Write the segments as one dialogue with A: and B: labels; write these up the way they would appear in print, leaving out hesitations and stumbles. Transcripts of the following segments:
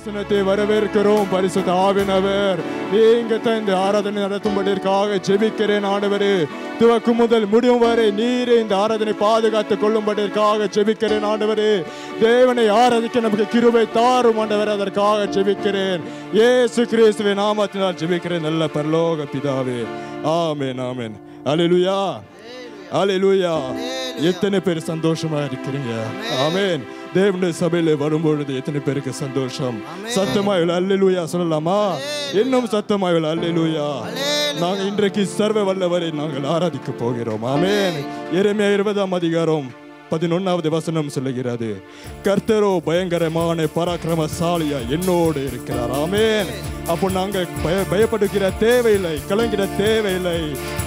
A: பிரசன்னத்தை வரவேற்கிறோம். பரிசுத்த ஆவியானவர் நீங்க இந்த ஆராதனை நடத்தும்படியாக ஜெபிக்கிறேன் ஆண்டவரே. துவக்கும் முதல் முடியும் வரை நீரே இந்த ஆராதனை பாதுகாத்துக் கொள்ளும்படியாக ஜெபிக்கிறேன் ஆண்டவரே. தேவனை ஆராதிக்க நமக்கு கிருபை தாரும் ஆண்டவரே, அதற்காக ஜெபிக்கிறேன். இயேசு கிறிஸ்துவின் நாமத்தினால் ஜெபிக்கிறேன் நல்ல பரலோக பிதாவே. ஆமென் ஆமென். அல்லேலூயா அல்லேலூயா. எத்தனை பேர் சந்தோஷமா இருக்கிறீங்க? ஆமென். தேவனுடைய சபையில வரும்பொழுது எத்தனை பேருக்கு சந்தோஷம்? சத்தமா அல்லேலூயா சொல்லலாமா? இன்னும் சத்தமா அல்லேலூயா. நாங்கள் இன்றைக்கு சர்வ வல்லவரை நாங்கள் ஆராதிக்க போகிறோம். ஆமென். எரேமியா 20ஆம் அதிகாரம் 11வது வசனம் சொல்லுகிறது, கர்த்தரோ பயங்கரமான பராக்கிரமசாலியா என்னோடு இருக்கிறார். ஆமென். அப்போ நாங்கள் பயப்படுகிற தேவையில்லை, கலங்கிட தேவையில்லை.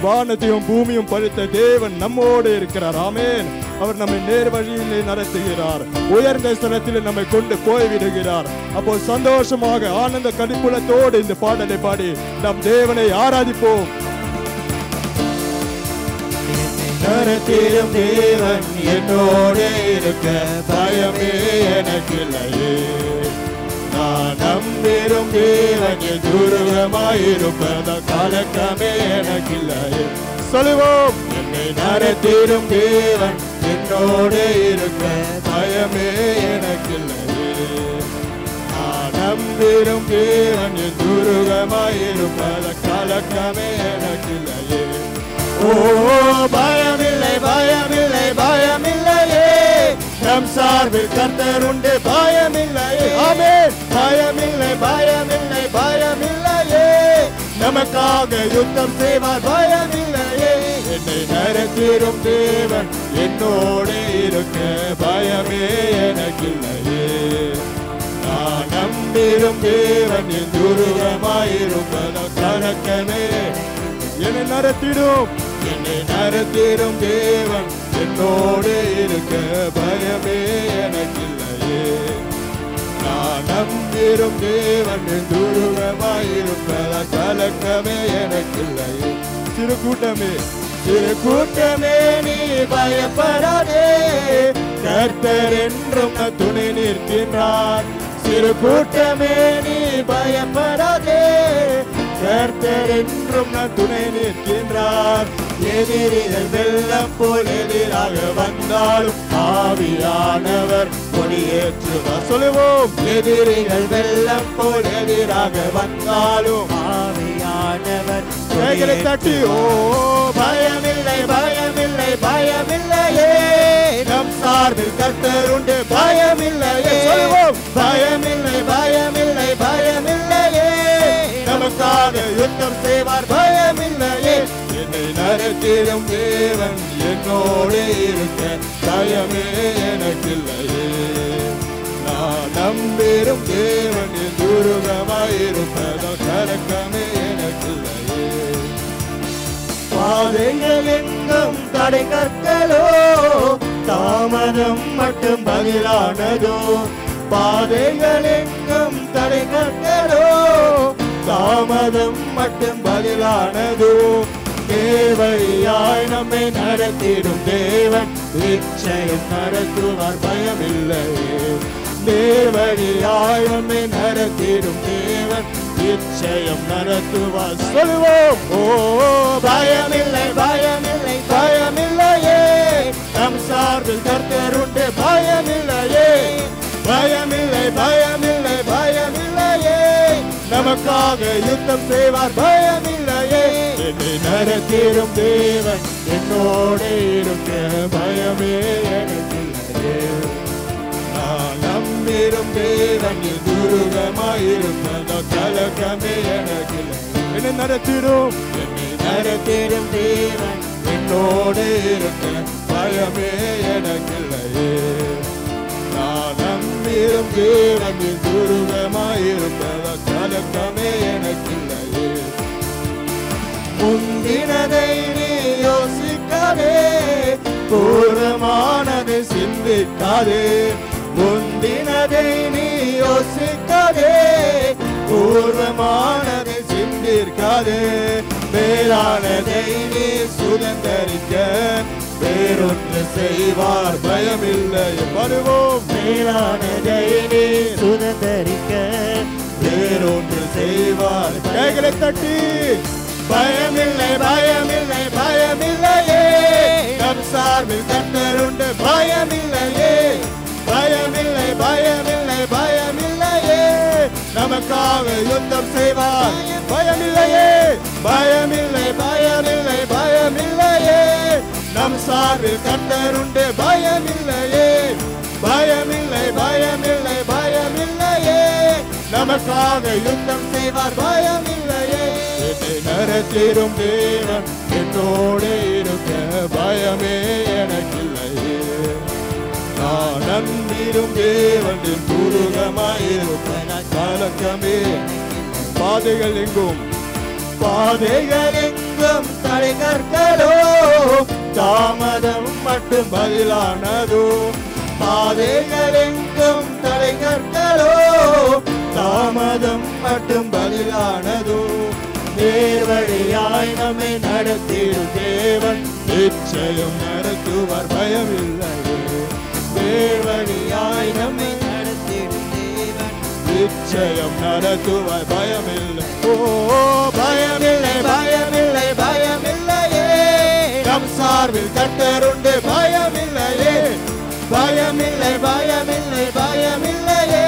A: வானத்தையும் பூமியும் படைத்த தேவன் நம்மோடு இருக்கிறார். ஆமென். அவர் நம்மை நேர் வழியிலே நடத்துகிறார், உயர்ந்த ஸ்தலத்தில் நம்மை கொண்டு போய்விடுகிறார். அப்போ சந்தோஷமாக ஆனந்த கடிப்புலத்தோடு இந்த பாடலை பாடி நம் தேவனை ஆராதிப்போம்.
B: நடத்திடும் தேவன் என்னோடு இருக்க பயமே எனக்கில்லையே. நான் நம்பிடும் தேவன் துருவமாயிருப்பத கலக்கமே எனக்கில்லையே.
A: சொல்லுவோம்.
B: என்னை நடத்திடும் தேவன் என்னோடு இருக்க பயமே எனக்கில்லையே. நான் நம்பிடும் தேவன் துருவமாயிருப்பத கலக்கமே எனக்கில்லையே. ஓ பயமில்லை பயமில்லை பயமில்லையே, நம் சார்பில் கர்த்தர் உண்டு பயமில்லையே. ஆமென். பயமில்லை பயமில்லை பயமில்லையே, நமக்காக யுத்தம் செய்வார் பயமில்லையே. என்னை நடத்திடும் தேவன் என்னோடு இருக்க பயமே எனக்கில்லையே. நான் நம்பிடும் தேவன் என் துருவமாயிருப்பத கலக்கமே என்னை நடத்திடும். என்னை நடத்திடும் தேவன் என்னோடு இருக்க பயமே எனக்கில்லையே. நான் நம்பிடும் தேவன் என் துருவமாயிருப்பத கலக்கமே எனக்கில்லையே. சிறு கூட்டமே சிறு கூட்டமே நீ பயப்படாதே, கர்த்தர் என்றும் துணை நிற்கின்றார். சிறு கூட்டமே நீ பயப்படாதே, கர்த்தர் என்றும் துணை நிற்கின்றார். எதிரிகள் வெள்ளம் போல் எதிராக வந்தாலும் ஆவியானவர் கொடியேற்றுவார். சொல்லுவோம். எதிரிகள் வெள்ளம் போல் எதிராக வந்தாலும் ஆவியானவர் கைகளை தட்டி ஓ பயமில்லை பயமில்லை பயமில்லையே, நம் சார்பில் கர்த்தர் உண்டு பயமில்லையே. சொல்லுவோம். பயமில்லை பயமில்லை பயமில்லையே, நமக்காக யுத்தம் செய்வார் பயமில்லையே. என்னை நடத்திடும் தேவன் என்னோடு இருக்க பயமே எனக்கில்லையே. நான் நம்பிடும் தேவன் என் துருவமாயிருப்பதோ கலக்கமே எனக்கில்லையே. பாதைகள் எங்கும் தடை கற்களோ, தாமதம் மட்டும் பதிலானதோ. பாதைகள் எங்கும் தடை கற்களோ, தாமதம் மட்டும் பதிலானதோ. தேவழியாய் நம்மை நடத்திடும் தேவன் நிச்சயம் நடத்துவார் பயமில்லையே. தேவழியாய் நம்மை நடத்திடும் தேவன் நிச்சயம் நடத்துவார். சொல்லுவோம். ஓ பயமில்லை பயமில்லை பயமில்லையே, நம் சார்பில் கர்த்தர் உண்டு பயமில்லையே. பயமில்லை பயமில்லை பயமில்லையே, நமக்காக யுத்தம் செய்வார் பயமில்லையே. என்னை நடத்திடும் தேவன் என்னோடு இருக்க பயமே எனக்கில்லையே. நான் நம்பிடும் தேவன் துருவமாயிருப்பதோ கலக்கமே எனக்கில்லை. என்னை நடத்திடும் தேவன் என்னோடு இருக்க பயமே எனக்கில்லையே. நான் நம்பிடும் தேவன் துருவமாயிருப்பதோ கலக்கமே எனக்கில்லையே. முந்தினதை நீ யோசிக்காதே, பூர்வமானதை சிந்திக்காதே. முந்தினதை நீ யோசிக்காதே, பூர்வமானதை சிந்திக்காதே. மேலானதை நீ சுதந்தரிக்க வேறொன்று செய்வார் பயமில்லை. வருவோம்
C: மேலானதை நீ சுதந்தரிக்க
B: வேறொன்று செய்வார்.
A: கைகளை தட்டி
B: பயமில்லை பயமில்லை பயமில்லையே, நம் சார்பில் கர்த்தருண்டு. பயமில்லையே பயமில்லை பயமில்லை பயமில்லையே, நமக்காக யுத்தம் செய்வார். பயமில்லையே பயமில்லை பயமில்லை பயமில்லையே, நம் சார்பில் கர்த்தருண்டு. பயமில்லையே பயமில்லை பயமில்லை பயமில்லையே, நமக்காக யுத்தம் செய்வார். பயமில்லையே என்னை நடத்திடும் தேவன் என்னோடு இருக்க பயமே எனக்கில்லையே. நான் நம்பிடும் தேவன் துருகமாயிருக்க கலக்கமே. பாதைகள் எங்கும் தடை கற்களோ, தாமதம் மட்டும் பதிலானதோ. பாதைகள் எங்கும் தடை கற்களோ, தாமதம் மட்டும் பதிலானதோ. நேர்வழியாய் நம்மை நடத்திடும் தேவன் நிச்சயம் நடத்துவார். பயமில்லையே நேர்வழியாய் நம்மை நடத்திடும் தேவன் நிச்சயம் நடத்துவார். பயமில்லை ஓ பயமில்லை பயமில்லை பயமில்லையே, நம் சார்பில் கர்த்தருண்டு. பயமில்லையே பயமில்லை பயமில்லை பயமில்லையே,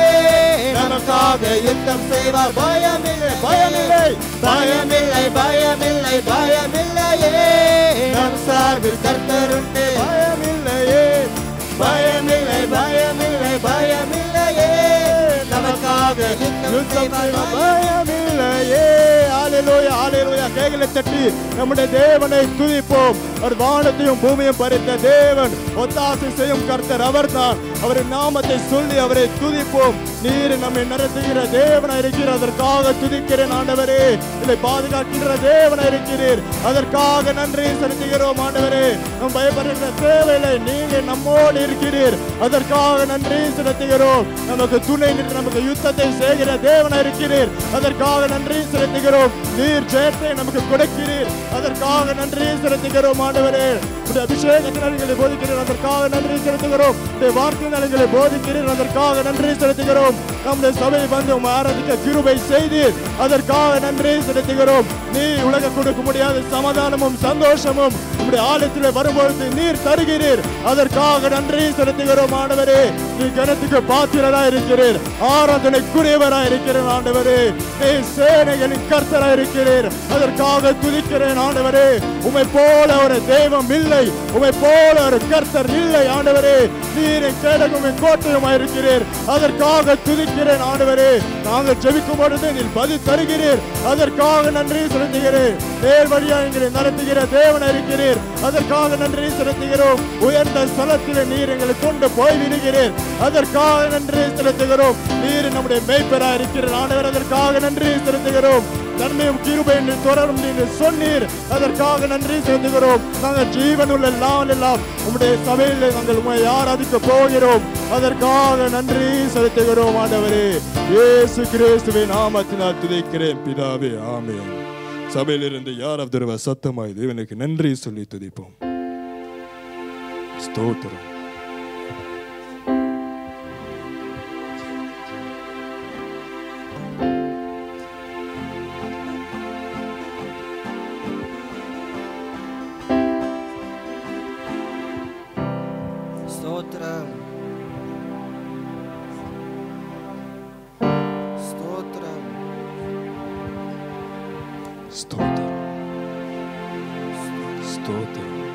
B: நமக்காக யுத்தம் செய்வார். பயமில்லை பயமில்லை பயமில்லை பயமில்லை பயமில்லையே, நம் சார்பில் கர்த்தருண்டு. பயமில்லையே பயமில்லை பயமில்லை பயமில்லையே, நமக்காக யுத்தம் செய்வார்.
A: பயமில்லையே. ஹalleluya ஹalleluya. கைகளை தட்டி நம்முடைய தேவனை துதிப்போம். அவர் வானத்தையும் பூமியையும் படைத்த தேவன், ஒத்தாசை செய்யும் கர்த்தர் அவர்தான். அவரின் நாமத்தை சொல்லி அவரை துதிப்போம். நீர் நம்மை நடத்துகிற தேவனா இருக்கிறீர், அதற்காக துதிக்கிறேன் ஆண்டவரே. இல்லை பாதுகாக்கின்ற தேவனா இருக்கிறீர், அதற்காக நன்றி செலுத்துகிறோம் ஆண்டவரே. நம் பயப்படுகிற தேவையில்லை, நீங்க நம்மோடு இருக்கிறீர், அதற்காக நன்றி செலுத்துகிறோம். நமக்கு துணை நின்று நமக்கு யுத்தத்தை செய்கிற தேவனா இருக்கிறீர், அதற்காக நன்றி செலுத்துகிறோம். நீர் ஜெயத்தை நமக்கு கொடுக்கிறீர், அதற்காக நன்றி செலுத்துகிறோம் ஆண்டவரே. உடைய அபிஷேகத்தினர்களை போதிக்கிறீர், அதற்காக நன்றி செலுத்துகிறோம். உடைய வார்த்தைகளை போதிக்கிறீர், அதற்காக நன்றி செலுத்துகிறோம். நம்முடைய சபை வந்து ஆராதிக்க கிருபை செய்தீர், அதற்காக நன்றி செலுத்துகிறோம். நீ உலக கொடுக்க முடியாத சமாதானமும் சந்தோஷமும் உடைய ஆலயத்தில் வரும்பொழுது நீர் தருகிறீர், அதற்காக நன்றி செலுத்துகிறோம் ஆண்டவரே. நீ கனத்துக்கு பாத்திரராய் இருக்கிறீர், ஆராதனைக்குரியவராய் இருக்கிறீர் ஆண்டவரே. நீ சேனைகளின் கர்த்தராய் இருக்கிறீர், அதற்காக துதிக்கிறேன் ஆண்டவரே. உம்மை போல ஒரு தெய்வம் இல்லை, உம்மை போல ஒரு கர்த்தர் இல்லை ஆண்டவரே. நீரை கேடகும் கோட்டையுமாய் இருக்கிறீர், அதற்காக துதிக்கிறேன் ஆண்டவரே. நாங்கள் ஜெபிக்கும் பொழுது நீர் பதில் தருகிறீர், அதற்காக நன்றி செலுத்துகிறேன். நேர் வழியா எங்களை நடத்துகிற தேவன் இருக்கிறீர், அதற்காக நன்றி செலுத்துகிறோம். உயர்ந்த ஸ்தலத்திலே நீர் எங்களை கொண்டு போய் விடுகிறீர், அதற்காக நன்றி செலுத்துகிறோம். நீர் நம்முடைய மேய்ப்பராய் இருக்கிறீர் ஆண்டவர், அதற்காக நன்றி செலுத்துகிறோம். நன்மையும் கிருபை என்று தொடரும் என்று சொன்னீர், அதற்காக நன்றி செலுத்துகிறோம். நாங்கள் ஜீவனுள்ள எல்லாம் உம்முடைய சபையில் நாங்கள் உம்மை ஆராதிக்க போகிறோம், அதற்காக நன்றி செலுத்துகிறோம் ஆண்டவரே. இயேசு கிறிஸ்துவின் நாமத்தினால் துதிக்கிறேன் பிதாவே, ஆமென். சபையிலிருந்து யாராவது ஒருவர் சத்தமாய் தேவனுக்கு நன்றி சொல்லி துதிப்போம். ஸ்தோத்திரம்.
C: ஸ்தோத்திரம் ஸ்தோத்திரம்
A: ஸ்தோத்திரம் ஸ்தோத்திரம்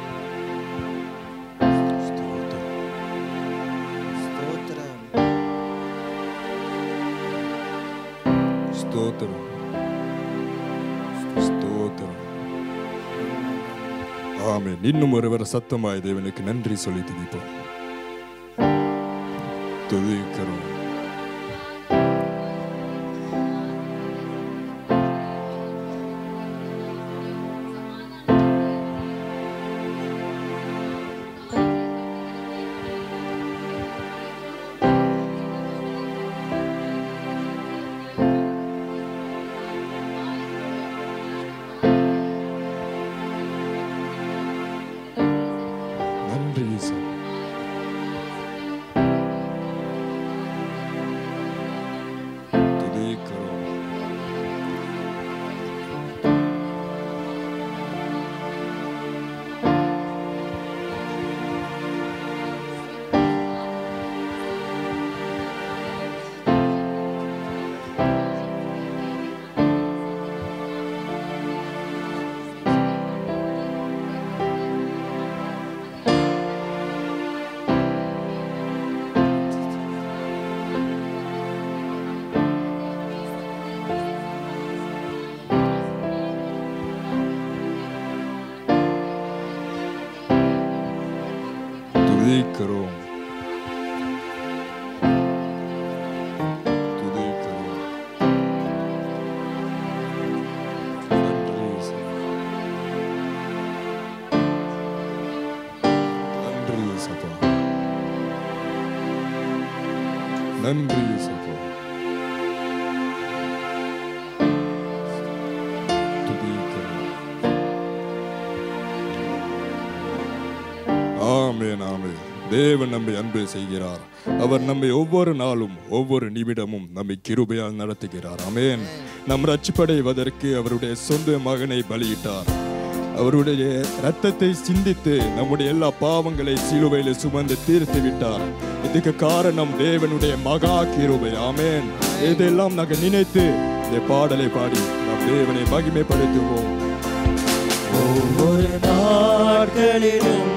C: ஸ்தோத்திரம்
A: ஸ்தோத்திரம் ஸ்தோத்திரம். ஆமென். இன்னும் ஒருவர் சத்தமாய் தேவனுக்கு நன்றி சொல்லி துதிப்போம். துதிக்கிறோம். நன்றி இயேசு. துதிக்கிறோம். நன்றி சபா. ஆமென் ஆமென். தேவன் நம்மை அன்பு செய்கிறார். அவர் நம்மை ஒவ்வொரு நாளும் ஒவ்வொரு நிமிடமும் நம்மை கிருபையால் நடத்துகிறார். ஆமென். நம் ரட்சிப்படைவதற்கு அவருடைய சொந்த மகனை பலியிட்டார். அவருடைய இரத்தத்தை சிந்தித்து நம்முடைய எல்லா பாவங்களை சிலுவையில் சுமந்து தீர்த்து விட்டார். இதுக்கு காரணம் தேவனுடைய மகா கிருபை. ஆமென். இதெல்லாம் நாங்கள் நினைத்து இந்த பாடலை பாடி நம் தேவனை மகிமைப்படுத்துவோம்.
C: ஒவ்வொரு நாட்களிலும்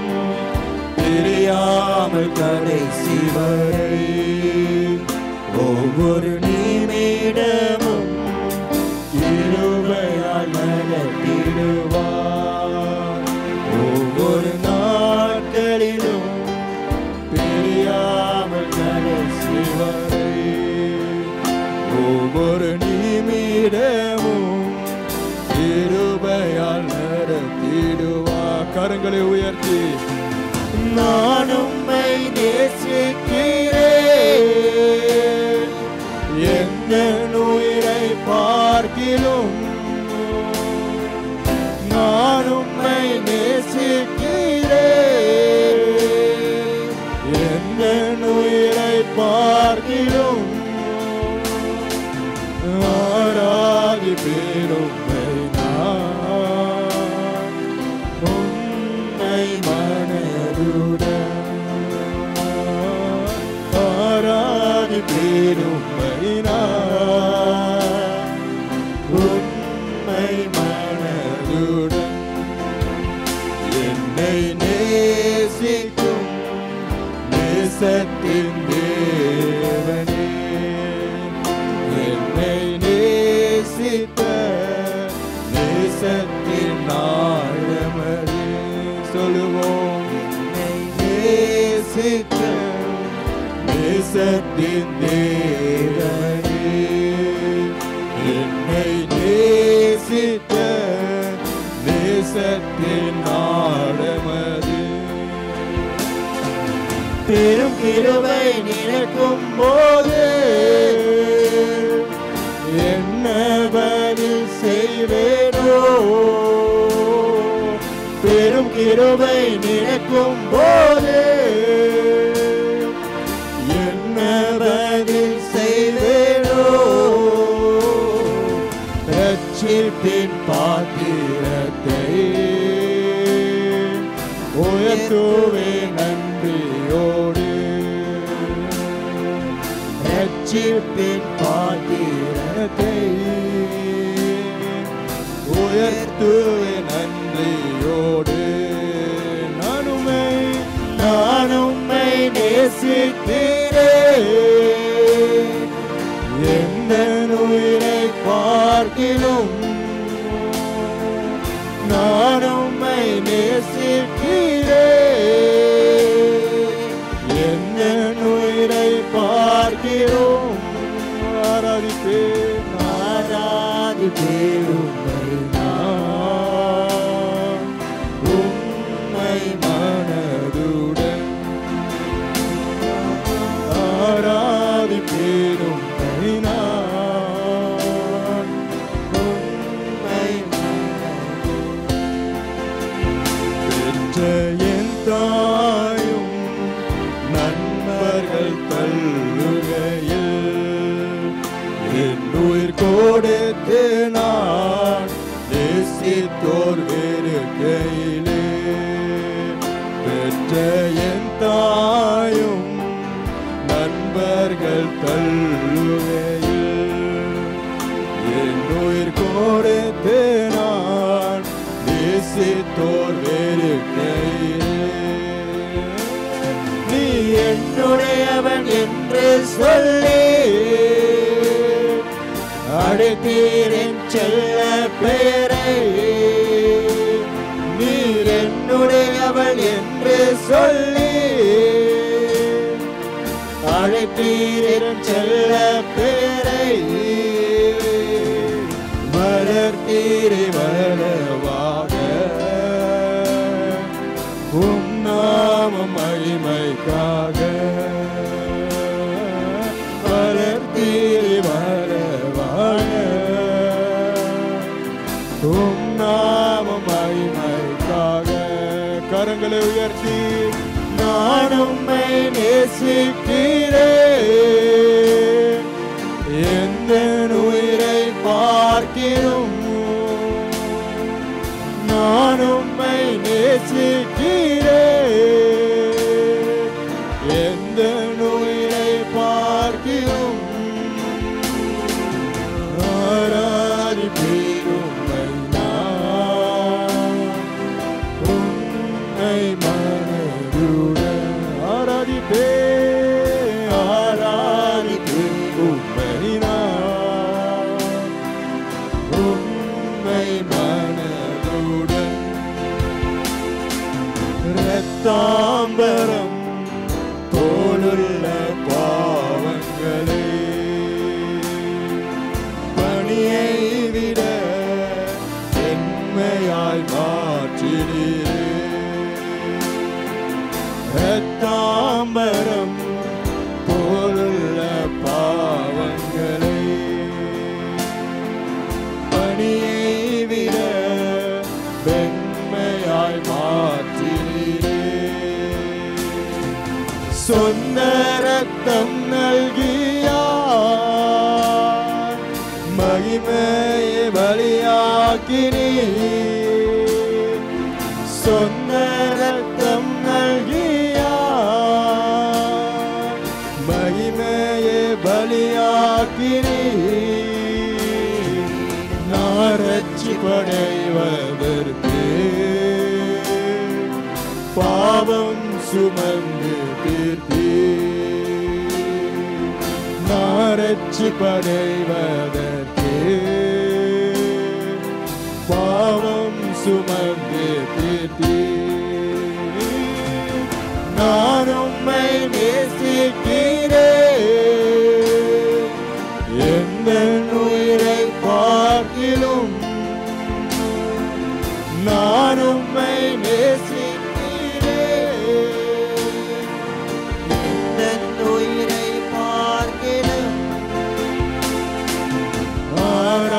C: பிரியாமல் கடைசி வரை ஒவ்வொரு நிமிடமும் கிருபையால் நடத்திடுவார். ஒவ்வொரு நாட்களிலும் பிரியாமல் கடைசி வரை ஒவ்வொரு நிமிடமும் கிருபையால் நடத்திடுவார். கரங்களை உயர்த்தி நான் உம்மை நேசிக்கிறேன், எந்த உயிரை பார்க்கிலும் நான் உம்மை நேசிக்கிறேன், எந்த உயிரை பார்க்கிலும் ஆராதிப்பேன் உம்மை நான் உம்மை மனதுடன் ஆராதிப்பேன் உம்மை நான் உம்மை மனதுடன். என்னை நேசிக்கும் நேசத்தின் தேவனே, என்னை நேசித்த நேசத்தின் ஆழமரே. சொல்லுவோம். என்னை நேசித்த நேசத்தின் தேவனே, என்னை நேசித்த நேசத்தின் ஆழமரே. பெரும் கிருபை நினைக்கும் போது என்ன பதில் செய்வேனோ, பெரும் கிருபை நினைக்கும் போது என்ன பதில் செய்வேனோ, ரட்சிப்பின் பாத்திரத்தை உயர்த்துவே நன்றியோடு, ரட்சிப்பின் பாத்திரத்தை உயர்த்துவே நன்றியோடு. நான் உம்மை நேசிக்கிறேன், எந்த உயிரை பார்க்கிலும் நான் உம்மை நேசிக்கிறேன், எந்த உயிரை பார்க்கிறோம். ஆராதிப்பேன் ஆராதிப்பேன் உம்மை நான் உம்மை மனதுடன் ஆராதிப்பேன் உம்மை நான் உம்மை பெற்ற என் தாயும் நண்பர்கள் தள்ளுகையில் என் உயிர் கொடுத்து நான் நேசித்தோர் வெறுக்கையிலே, பெற்ற என் தாயும் நண்பர்கள் தள்ளுகையில் என் உயிர் கொடுத்து நான் நேசித்தோர் வெறுக்கையிலே, நீ என்னுடையவன் என்று சொல்லி அழைத்தீரின் செல்ல பெயரை, நீர் என்னுடையவள் என்று சொல்லி அழைத்தீர் செல்ல பேரை வளர்த்தீரே வளவாக உம் நாமம் மகிமைக்காக வளர்த்தீரே வளவாக உம் நாமம் மகிமைக்காக. கரங்களை உயர்த்தி நான் உம்மை நேசிக்கிறேன் எந்த உயிரை பார்க்கிறோம் நான் உம்மை நேசிக்கிறேன் எந்த உயிரை பார்க்கிறோம் ஆராதிப்பேன் உம்மை நான் உம்மை மனதுடன் ஆராதிப்பேன் உம்மை நான் உம்மை மனதுடன் இரத்தாம்பரம் போலுள்ள பாவங்களை பணியை விட செம்மையாய் மாற்றினீரே இரத்தாம்பரம் போலுள்ள பாவங்களை பணியை விட வெண்மையாய் மாற்றினீரே சொந்த ரத்தம் நல்கியார் மகிமையை பலியாக்கினீர் சொந்த ரத்தம் நல்கியார் மகிமையை பலியாக்கினீர் நான் ரட்சிப்படைவதற்கு பாவம் சுமந்து தீர்த்தீர் நான் ரட்சிப்படைவதற்கு பாவம் சுமந்து தீர்த்தீர் நான் உம்மை நேசிக்கிறேன் எந்த உயிரை பார்க்கிலும் நான் உம்மை நேசிக்கிறேன் எந்த உயிரை பார்க்கிலும்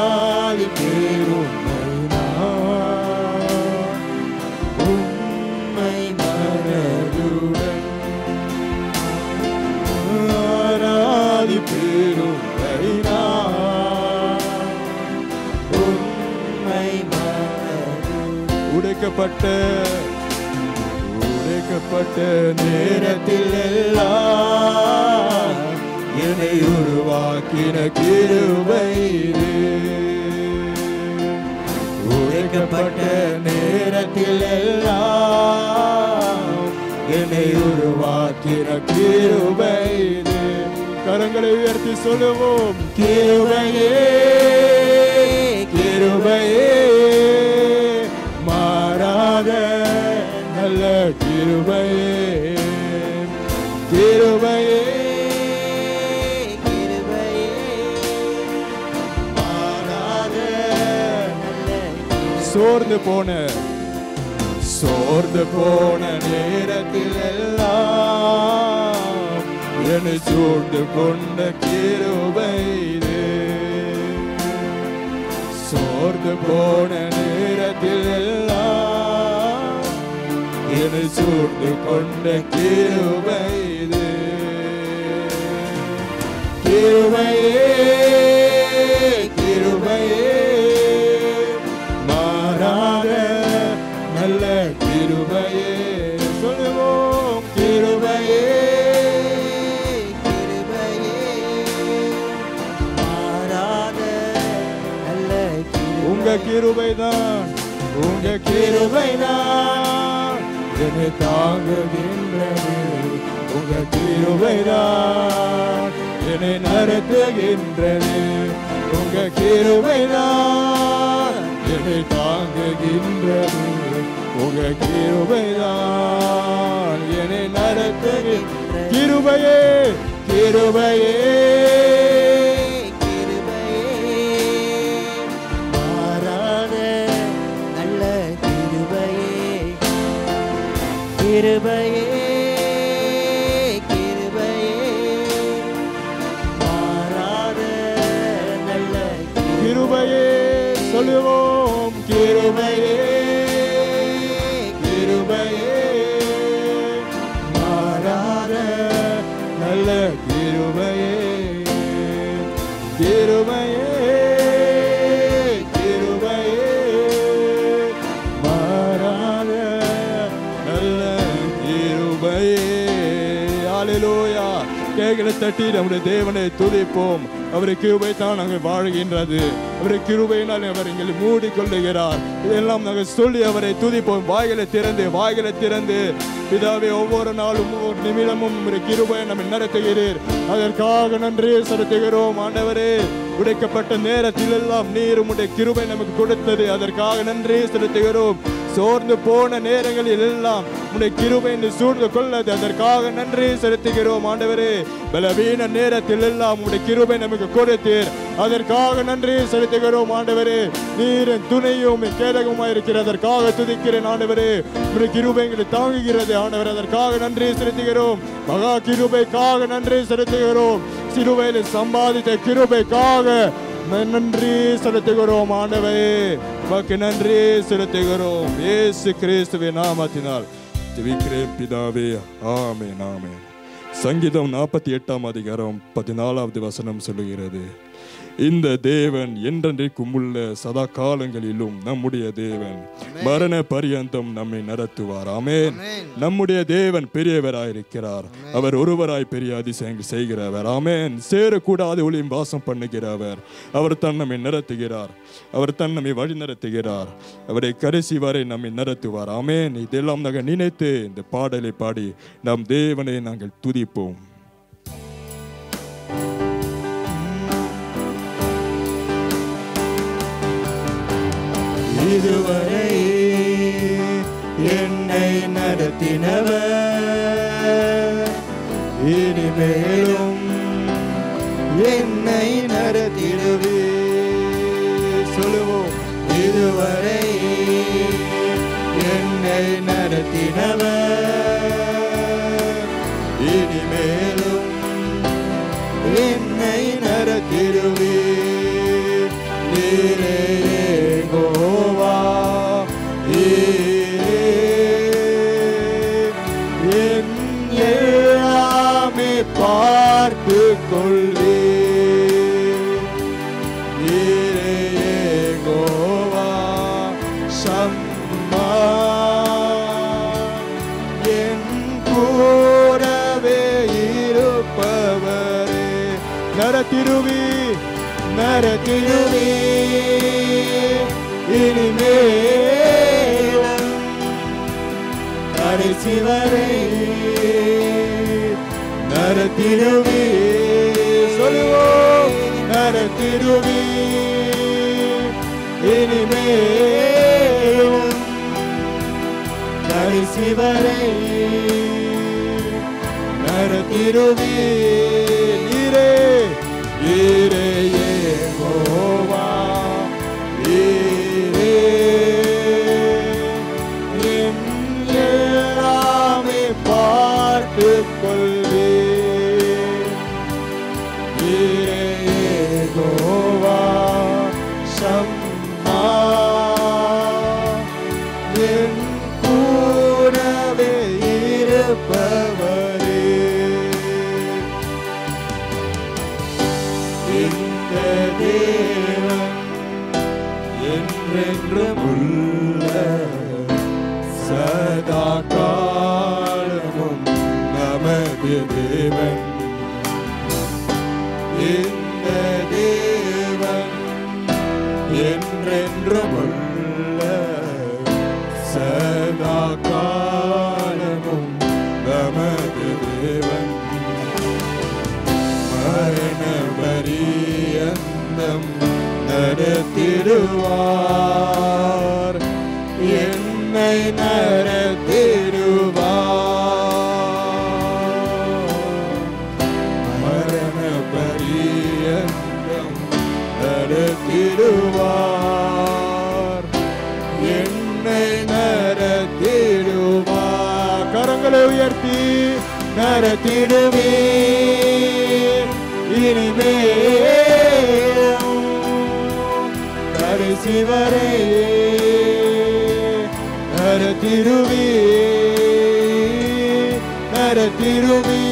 C: ஆராதிப்பேன் உம்மை நான் உம்மை மனதுடன் ஆராதிப்பேன் உம்மை நான் உம்மை மனதுடன் உடைக்கப்பட்ட நேரத்தில் எல்லாம் என்னை உருவாக்கின கிருபை இது. உடைக்கப்பட்ட நேரத்தில் எல்லாம் என்னை உருவாக்கின கிருபை இது. கரங்களை உயர்த்தி சொல்லுவோம் கிருபையே கிருபையே மாறாத நல்ல கிருபையே கிருபையே மாறாத நல்ல சோர்ந்து போன நேரத்தில் எல்லாம் என்னை சூழ்ந்து கொண்ட கிருபை இது. சோர்ந்து போன நேரத்தில் எல்லாம் என்னை சூழ்ந்து கொண்ட கிருபை இது. கிருபையே கிருபையே மாறாத நல்ல கிருபையே சொல்லுவோம் கிருபையே கிருபையே மாறாத நல்ல உங்க கிருபைதான் என்னை தாங்குகின்றது. உங்க கிருபைதான் என்னை நடத்துகின்றது. உங்க கிருபைதான் என்னை தாங்குகின்றது. உங்க கிருபைதான் என்னை நடத்துகின்றது. கிருபையே
B: கிருபையே கிருபையே மாறாத நல்ல கிருபையே கிருபையே
A: கிருபையே சொல்லுவோம் கிருபையே கிருபையே மாறாத நல்ல கிருபையே கிருபையே கிருபையே மாறாத நல்ல கிருபையே. ஹல்லேலூயா. கைகளை தட்டி நம்முடைய தேவனை துதிப்போம். அவரை கிருபை தான் நாங்கள் வாழ்கின்றது. அவரை கிருபையினால் அவர் எங்களை மூடிக்கொள்ளுகிறார். இதெல்லாம் நாங்கள் சொல்லி அவரை துதிப்போம். வாய்களை திறந்து பிதாவே ஒவ்வொரு நாளும் ஒவ்வொரு நிமிடமும் உங்களுடைய கிருபையை நம்ம நடத்துகிறீர். அதற்காக நன்றி செலுத்துகிறோம் ஆண்டவரே. உடைக்கப்பட்ட நேரத்தில் எல்லாம் நீர் உம்முடைய கிருபை நமக்கு கொடுத்தது. அதற்காக நன்றி செலுத்துகிறோம். சோர்ந்து போன நேரங்களில் எல்லாம் உம்முடைய கிருபை சூழ்ந்து கொள்ளது. அதற்காக நன்றி செலுத்துகிறோம் ஆண்டவரே. பலவீன நேரத்தில் எல்லாம் உம்முடைய கிருபை நமக்கு கொடுத்தீர். அதற்காக நன்றி செலுத்துகிறோம் ஆண்டவரே. நீரின் துணையும் கேடகமாய் இருக்கிறது. அதற்காக துதிக்கிறேன் ஆண்டவரே. உம்முடைய கிருபை எங்களை தாங்குகிறது ஆண்டவரே. அதற்காக நன்றி செலுத்துகிறோம். மகா கிருபைக்காக நன்றி செலுத்துகிறோம். சிலுவையில் சம்பாதித்த கிருபைக்காக நன்றி செலுத்துகிறோம் ஆண்டவரே. உமக்கு நன்றி செலுத்துகிறோம். இயேசு கிறிஸ்துவின் நாமத்தினால் ஜெபிக்கிறேன் பிதாவே. ஆமென் ஆமென். சங்கீதம் 48 வசனம் சொல்லுகிறது, இந்த தேவன் என்றென்றைக்கும் உள்ள சதா காலங்களிலும் நம்முடைய தேவன் மரண பரியந்தம் நம்மை நடத்துவார். ஆமென். நம்முடைய தேவன் பெரியவராயிருக்கிறார். அவர் ஒருவராய் பெரிய அதிசயங்கள் செய்கிறவர். ஆமென். சேரக்கூடாத ஒளியும் வாசம் பண்ணுகிறவர். அவர் தன் நம்மை நடத்துகிறார். அவர் தன் நம்மை வழி நடத்துகிறார். அவரை கடைசி வரை நம்மை நடத்துவார். ஆமென். இதெல்லாம் நாங்கள் நினைத்து இந்த பாடலை பாடி நம் தேவனை நாங்கள் துதிப்போம்.
B: இதுவரை என்னை நடத்தினவர் இனிமேலும் என்னை நடத்திடுவே. சொல்லுவோம். இதுவரை என்னை நடத்தினவர் இனிமேலும் என்னை நடத்திடுவே. நீரே யெகோவா, என் எல்லாமே பார்த்து கொள்வே. நீரே யெகோவா சம்மா, என் கூடவே இருப்பவரே. நடத்திடுவே நடத்திடுவே இனிமேலும் கடைசி வரை நடத்திடுவே. சொல்லுவோம். நடத்திடுவே இனிமேலும் கடைசி வரை நடத்திடுவே. நீரே நீரே யெகோவா, நீரே என் எல்லாமே பார்த்து கொள்வே. நீரே யெகோவா சம்மா, என் கூடவே இருப்பவரே. இந்த தேவன் என்றென்றும் உள்ள சதா காலமும் நமது தேவன். இந்த தேவன் என்றென்றும் உள்ள சதா காலமும் நமது தேவன். மரண பரியந்தம் நடத்திடுவார், என்னை நடத்திடுவார்.
A: கரங்களை உயர்த்தி நடத்திடுவீர் இனிமேலும் கடைசி வரை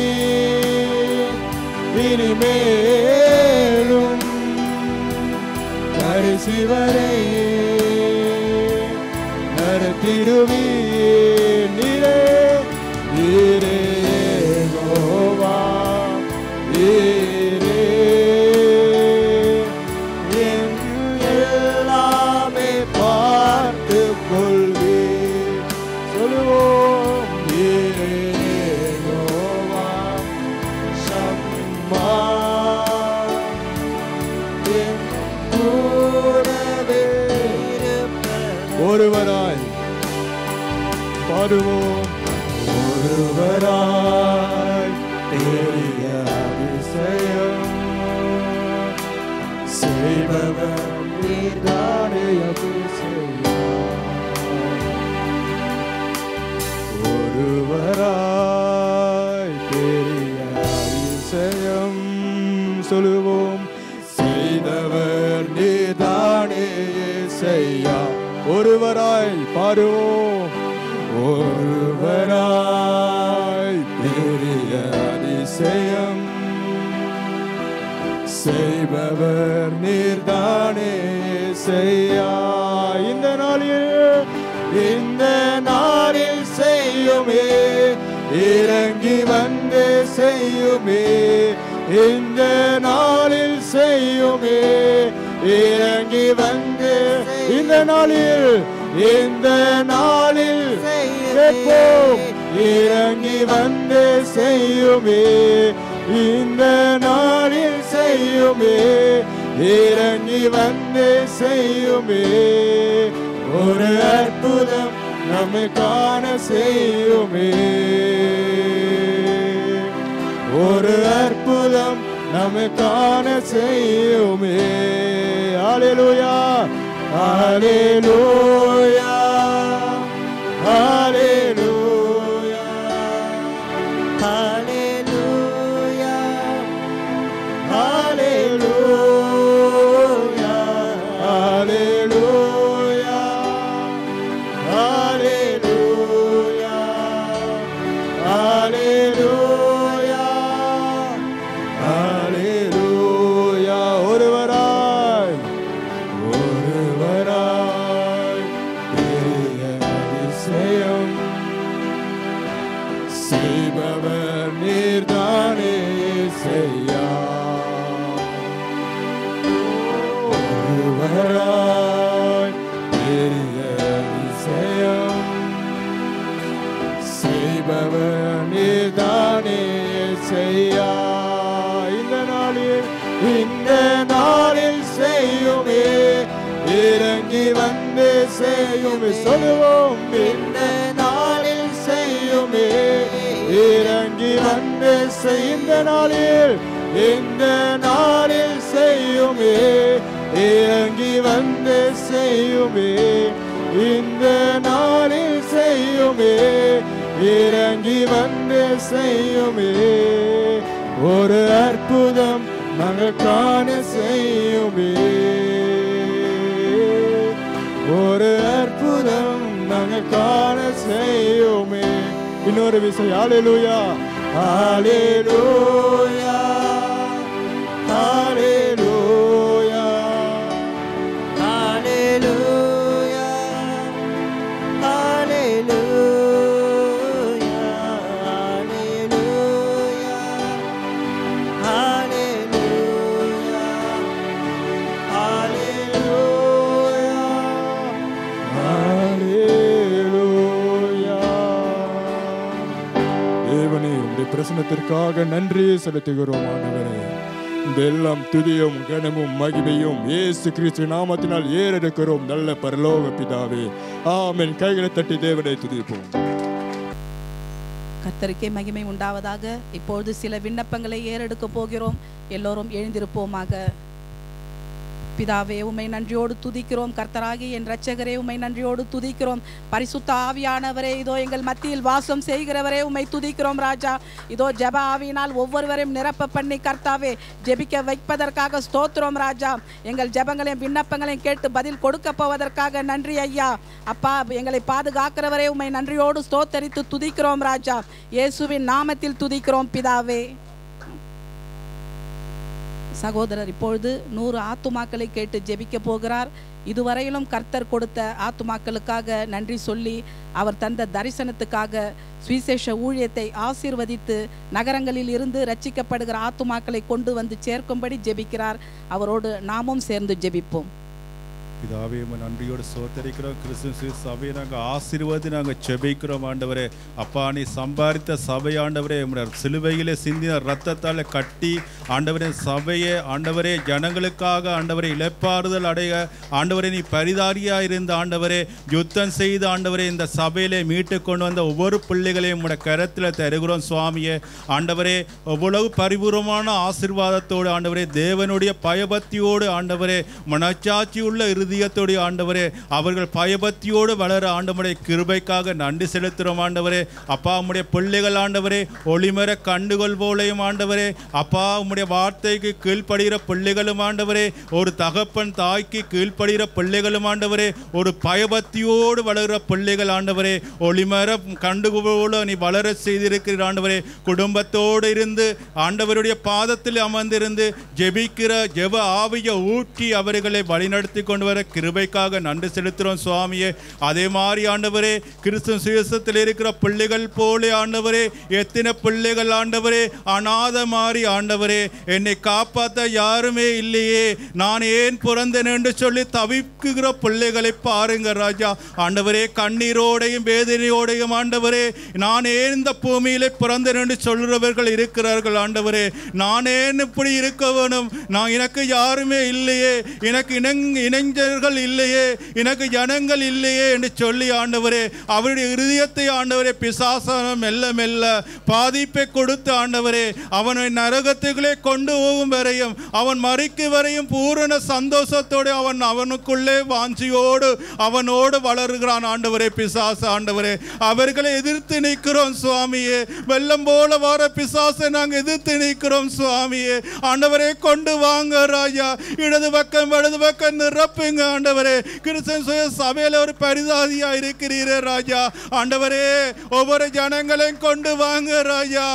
A: நடத்திடுவீர் இனிமேலும் கடைசி வரை நடத்திடுவீர் நீரே நீரே யெகோவா நீரே என் எல்லாமே பார்த்து கொள்வீர் சொல்லுவோம் நீரே யெகோவா சம்மா என் கூடவே ஒருவராய் பாடுவோம் ஒருவராய் பெரிய அதிசயம் செய்பவர் நீர்தானே அதிசயம் ஒருவராய் பெரிய அதிசயம் சொல்லுவோம் செய்தவர் நீர்தானே செய்யா ஒருவராய் பாடுவோம் ஒருவராய் பெரிய அதிசயம் செய்பவர் நீர்தானே செய்யா இந்த நாளில் செய்யுமே இறங்கி வந்து செய்யுமே இந்த நாளில் செய்யுமே இறங்கி வந்து இந்த நாளில் கேட்போம் இறங்கி வந்து செய்யுமே இந்த நாளில் செய்யுமே இறங்கி வந்து செய்யுமே ஒரு அற்புதம் நம்மை காண செய்யுமே ஒரு அற்புதம் நம்மை காண செய்யுமே ஹல்லேலூயா ஹல்லேலூயா ஹல்லேலூயா ஹல்லேலூயா ஹல்லேலூயா ஹல்லேலூயா ஹல்லேலூயா ஹல்லேலூயா ஹல்லேலூயா ஒருவராய் பெரிய அதிசயம் செய்பவர் நீர்தானே செய்யா ஒருவராய் பெரிய அதிசயம் செய்பவர் நீர்தானே செய்யா இந்த நாளில் செய்யுமே இறங்கி வந்து செய்யுமே சொல்லுவோம் இந்த நாளில் செய்யுமே இறங்கி வந்து இந்த நாளில் செய்யுமே இறங்கி வந்து செய்யுமே இந்த நாளில் செய்யுமே இறங்கி வந்து செய்யுமே ஒரு அற்புதம் நாங்கள் காண செய்யுமே ஒரு அற்புதம் நாங்கள் காண செய்யுமே இன்னொரு விஷயம் ஹல்லேலூயா ஹல்லேலூயா ஹல்லேலூயா ஹல்லேலூயா ஹல்லேலூயா ஹல்லேலூயா ஹல்லேலூயா தேவனே உம்முடைய பிரசன்னத்திற்காக நன்றி செலுத்துகிறோம் ஆண்டவரே இந்த எல்லாம் துதியும் கனமும் மகிமையும் இயேசு கிறிஸ்து நாமத்தினால் ஏறெடுக்கிறோம் நல்ல பரலோக பிதாவே ஆமென் கைகளை தட்டி தேவனை துதிப்போம்
D: கர்த்தருக்கே மகிமை உண்டாவதாக இப்பொழுது சில விண்ணப்பங்களை ஏறெடுக்க போகிறோம் எல்லோரும் எழுந்திருப்போமாக பிதாவே உம்மை நன்றியோடு துதிக்கிறோம். கர்த்தராகி என் இரட்சகரே உம்மை நன்றியோடு துதிக்கிறோம். பரிசுத்த ஆவியானவரே இதோ எங்கள் மத்தியில் வாசம் செய்கிறவரே உம்மை துதிக்கிறோம் ராஜா. இதோ ஜெப ஆவியினால் ஒவ்வொருவரையும் நிரப்ப பண்ணி கர்த்தாவே ஜெபிக்க வைப்பதற்காக ஸ்தோத்திரம் ராஜா. எங்கள் ஜெபங்களையும் விண்ணப்பங்களையும் கேட்டு பதில் கொடுக்க போவதற்காக நன்றி ஐயா. அப்பா எங்களை பாதுகாக்கிறவரே உம்மை நன்றியோடு ஸ்தோத்தரித்து துதிக்கிறோம் ராஜா. இயேசுவின் நாமத்தில் துதிக்கிறோம் பிதாவே. சகோதரர் இப்பொழுது 100 ஆத்துமாக்களை கேட்டு ஜெபிக்க போகிறார். இதுவரையிலும் கர்த்தர் கொடுத்த ஆத்துமாக்களுக்காக நன்றி சொல்லி அவர் தந்த தரிசனத்துக்காக சுவிசேஷ ஊழியத்தை ஆசீர்வதித்து நகரங்களில் இருந்து ரட்சிக்கப்படுகிற ஆத்துமாக்களை கொண்டு வந்து சேர்க்கும்படி ஜெபிக்கிறார். அவரோடு நாமும் சேர்ந்து ஜெபிப்போம்.
E: பிதாவே நன்றியோடு சோத்தரிக்கிறோம். கிறிஸ்து சபையை நாங்கள் ஆசீர்வாதி நாங்கள் செபிக்கிறோம் ஆண்டவரே. அப்பா நீ சம்பாதித்த சபை ஆண்டவரே சிலுவையிலே சிந்தின ரத்தத்தால் கட்டி ஆண்டவரே சபையை ஆண்டவரே ஜனங்களுக்காக ஆண்டவரை இளைப்பாறுதல் அடைய ஆண்டவரே நீ பரிதாரியாக இருந்த ஆண்டவரே யுத்தம் செய்து ஆண்டவரே இந்த சபையிலே மீட்டு கொண்டு வந்த ஒவ்வொரு பிள்ளைகளையும் உடைய கரத்தில் தருகிறோம் சுவாமியே. ஆண்டவரே எவ்வளவு பரிபூர்வமான ஆசீர்வாதத்தோடு ஆண்டவரே தேவனுடைய பயபக்தியோடு ஆண்டவரே மனச்சாட்சி உள்ள இதயத்தோடு ஆண்டவரே அவர்கள் பயபக்தியோடு வளர ஆண்டவரே கிருபைக்காக நன்றி செலுத்துகிறோம் ஆண்டவரே. அப்பா உம்முடைய பிள்ளைகள் ஆண்டவரே ஒளிமர கண்டுகொள் போலையும் ஆண்டவரே அப்பா உம்முடைய வார்த்தைக்கு கீழ்ப்படுகிற பிள்ளைகளும் ஆண்டவரே ஒரு தகப்பன் தாய்க்கு கீழ்ப்படுகிற பிள்ளைகளும் ஆண்டவரே ஒரு பயபக்தியோடு வளர்கிற பிள்ளைகள் ஆண்டவரே ஒளிமர கண்டுகோள நீ வளர செய்திருக்கிற ஆண்டவரே குடும்பத்தோடு இருந்து ஆண்டவருடைய பாதத்தில் அமர்ந்திருந்து ஜெபிக்கிற ஜெப ஆவியை ஊற்றி அவர்களை வழிநடத்தி கொண்டு வர கிருபைக்காக நன்றி செலுத்துகிறோம் சுவாமியே. அதே மாதிரி ஆண்டவரே கிறிஸ்து சுவிசேஷத்தில் இருக்கிற பிள்ளைகள் போல ஆண்டவரே எத்தனை பிள்ளைகள் ஆண்டவரே அநாத மாறி ஆண்டவரே என்னை காப்பாற்ற யாருமே இல்லையே நான் ஏன் பிறந்தேன் என்று சொல்லி தவிக்குகிற பிள்ளைகளை பாருங்க ராஜா. ஆண்டவரே கண்ணீரோடையும் வேதனையோடையும் ஆண்டவரே நான் ஏன் இந்த பூமியிலே பிறந்தேன் என்று சொல்கிறவர்கள் இருக்கிறார்கள் ஆண்டவரே. நான் ஏன் இப்படி இருக்க வேணும், நான் எனக்கு யாருமே இல்லையே, எனக்கு இணைஞ்சர்கள் இல்லையே, எனக்கு ஜனங்கள் இல்லையே என்று சொல்லி ஆண்டவரே அவருடைய இருதயத்தை ஆண்டவரே பிசாசனம் மெல்ல மெல்ல பாதிப்பை கொடுத்து ஆண்டவரே அவனை நரகத்துக்குள்ளே கொண்டு போகும் வரையும் அவன் மறிக்கு வரையும் பூரண சந்தோஷத்தோடு அவனுக்குள்ளே வாஞ்சியோடு அவனோடு வளருகிறான் ஆண்டவரே பிசாச ஆண்டவரே. அவர்களை எதிர்த்து நிற்கிறோம் சுவாமியே. வெள்ளம் போல வர பிசாசை நாங்கள் எதிர்த்து நிற்கிறோம் சுவாமியே. ஆண்டவரே கொண்டு வாங்க ராஜா. இடது பக்கம் வலது பக்கம் நிரப்புங்க ஆண்டவரே. கிறிஸ்தவ சபையில் ஒரு பரிதாதியா இருக்கிறீரே ராஜா. ஆண்டவரே ஒவ்வொரு ஜனங்களையும் கொண்டு வாங்க ராஜா.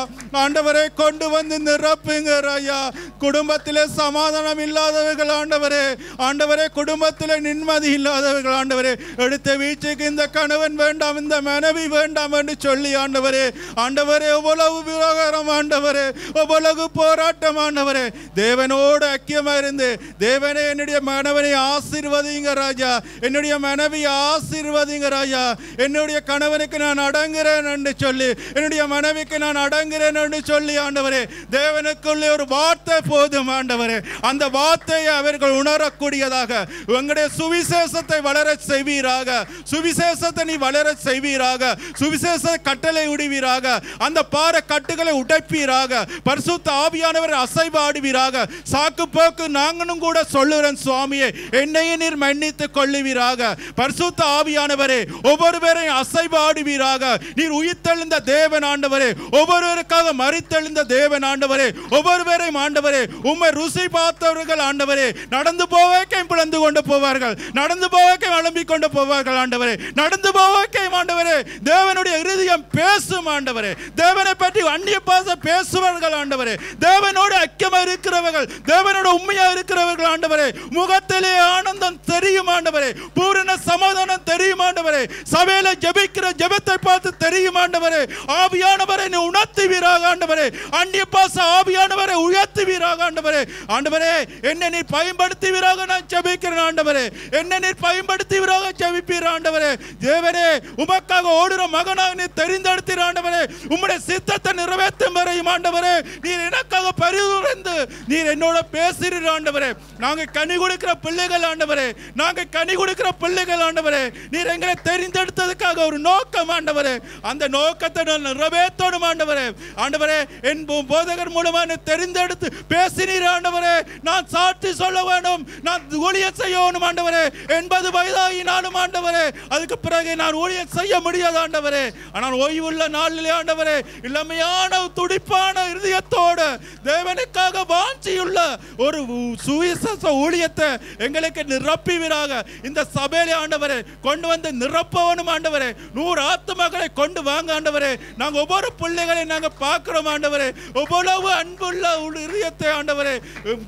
E: ஆண்டவரே கொண்டு வந்து நிரப்புங்க ராஜா. குடும்பத்திலே சமாதானம் இல்லாதவர்கள் ஆண்டவரே, ஆண்டவரே குடும்பத்திலே நிம்மதி இல்லாதவர்கள் ஆண்டவரே எடுத்த வீச்சுக்கு இந்த கணவன் வேண்டாம் இந்த மனைவி வேண்டாம் என்று சொல்லி ஆண்டவரே ஆண்டவரே எவ்வளவு விவகாரம் ஆண்டவரே எவ்வளவு போராட்டம் ஆண்டவரே தேவனோடு ஐக்கியமா இருந்து தேவனே என்னுடைய மனைவனை ஆசீர்வதிங்க ராஜா, என்னுடைய மனைவி ஆசீர்வதிங்க ராஜா, என்னுடைய கணவனுக்கு நான் அடங்குறேன் என்று சொல்லி என்னுடைய மனைவிக்கு நான் அடங்குறேன் என்று சொல்லி ஆண்டவரே தேவனுக்குள்ளே ஒரு வார்த்தை போதும் ஆண்டவரே. அந்த வார்த்தையை அவர்கள் உணரக்கூடியதாக உங்களுடைய சுவிசேஷத்தை வளர செய்வீராக. சுவிசேஷத்தை நீ வளர செய்வீராக. சுவிசேஷ கட்டளை உடைவீராக. அந்த பார கட்டுகளை உடைப்பீராக. பரிசுத்த ஆவியானவர் அசைவாடுவீராக. சாக்கு போக்கு நாங்களும் கூட சொல்லுறேன் சுவாமியே என்னையும் நீர் மன்னித்து கொள்ளுவீராக. பரிசுத்த ஆவியானவரே ஒவ்வொருவரையும் அசைவாடுவீராக. நீர் உயிர்த்தெழுந்த தேவன் ஆண்டவரே, ஒவ்வொருவருக்காக மரித்தெழுந்த தேவன் ஆண்டவரே, ஒவ்வொருவரையும் ஆண்டவரே உம்மை ருசி பார்த்தவர்கள் ஆண்டவரே நடந்து போவதற்கே பிளந்து கொண்டு போவார்கள், நடந்து போவதற்கே எழும்பிக் கொண்டு போவார்கள் ஆண்டவரே, நடந்து போவதற்கே ஆண்டவரே தேவனுடைய இருதயம் பேசும் ஆண்டவரே. தேவனை பற்றி அந்நிய பாச பேசுவார்கள் ஆண்டவரே. தேவனோடு ஐக்கியமா இருக்கிறவர்கள், தேவனோட உண்மையா இருக்கிறவர்கள் ஆண்டவரே முகத்திலே ஆனந்தம் தெரியும் ஆண்டவரே, பூரண சமாதானம் தெரியும் ஆண்டவரே, சபையில ஜெபிக்கிற ஜெபத்தை பார்த்து தெரியும் ஆண்டவரே. ஆவியானவரை நீ உணர்த்துவீராக ஆண்டவரே, அந்நிய பாச ஆவியானவரை உயர்த்துவீராக ஆண்டவரே. ஆண்டவரே என்னை நீ பயன்படுத்துவீராக நான் ஜெபிக்கிறேன் ஆண்டவரே, என்னை நீ பயன்படுத்துவீராக ஜெபிப்பீர் ஆண்டவரே. தேவனே உமக்காக ஓடுற மகனாக நீ தெரிந்தெடுத்தீர் ஆண்டவரே. உம்முடைய சித்தத்தை நிறைவேற்றும் வரையும் ஆண்டவரே நீர் எனக்காக பரிந்துரைந்து நீர் என்னோட பேசுறீர் ஆண்டவரே. நாங்க கனி கொடுக்கிற பிள்ளைகள் ஆண்டவரே, நாங்க கனி கொடுக்கிற பிள்ளைகள் ஆண்டவரே. நீர் எங்களை தெரிந்தெடுத்ததுக்காக ஒரு நோக்கம் ஆண்டவரே, அந்த நோக்கத்தை நான் நிறைவேற்றணும் ஆண்டவரே. ஆண்டவரே என் போதகர் மூலமா தெரிந்தெடுத்து பேசினீர் ஆண்டவரே. நான் சாட்சி சொல்ல வேண்டும், நான் ஊழியம் செய்ய வேண்டும் ஆண்டவரே. 80 வயதாகினாலும் ஆண்டவரே அதுக்கு பிறகு நான் ஊழியம் செய்ய முடியாது ஆண்டவரே. ஆனால் ஓய்வுள்ள நாளிலே ஆண்டவரே இளமையான துடிப்பான இருதயத்தோடு தேவனுக்காக வாஞ்சியுள்ள ஒரு சுவிசேஷ ஊழியத்தை எங்களுக்கு நிரப்புவீராக. இந்த சபையிலே ஆண்டவரே கொண்டு வந்து நிரப்பவனும் ஆண்டவரே 100 ஆத்துமாக்களை கொண்டு வாங்க ஆண்டவரே. நாங்க ஒவ்வொரு பிள்ளைகளை நாங்க பார்க்கிறோம் ஆண்டவரே. எவ்வளவு அன்புள்ள இருதயத்தை ஆண்டவரே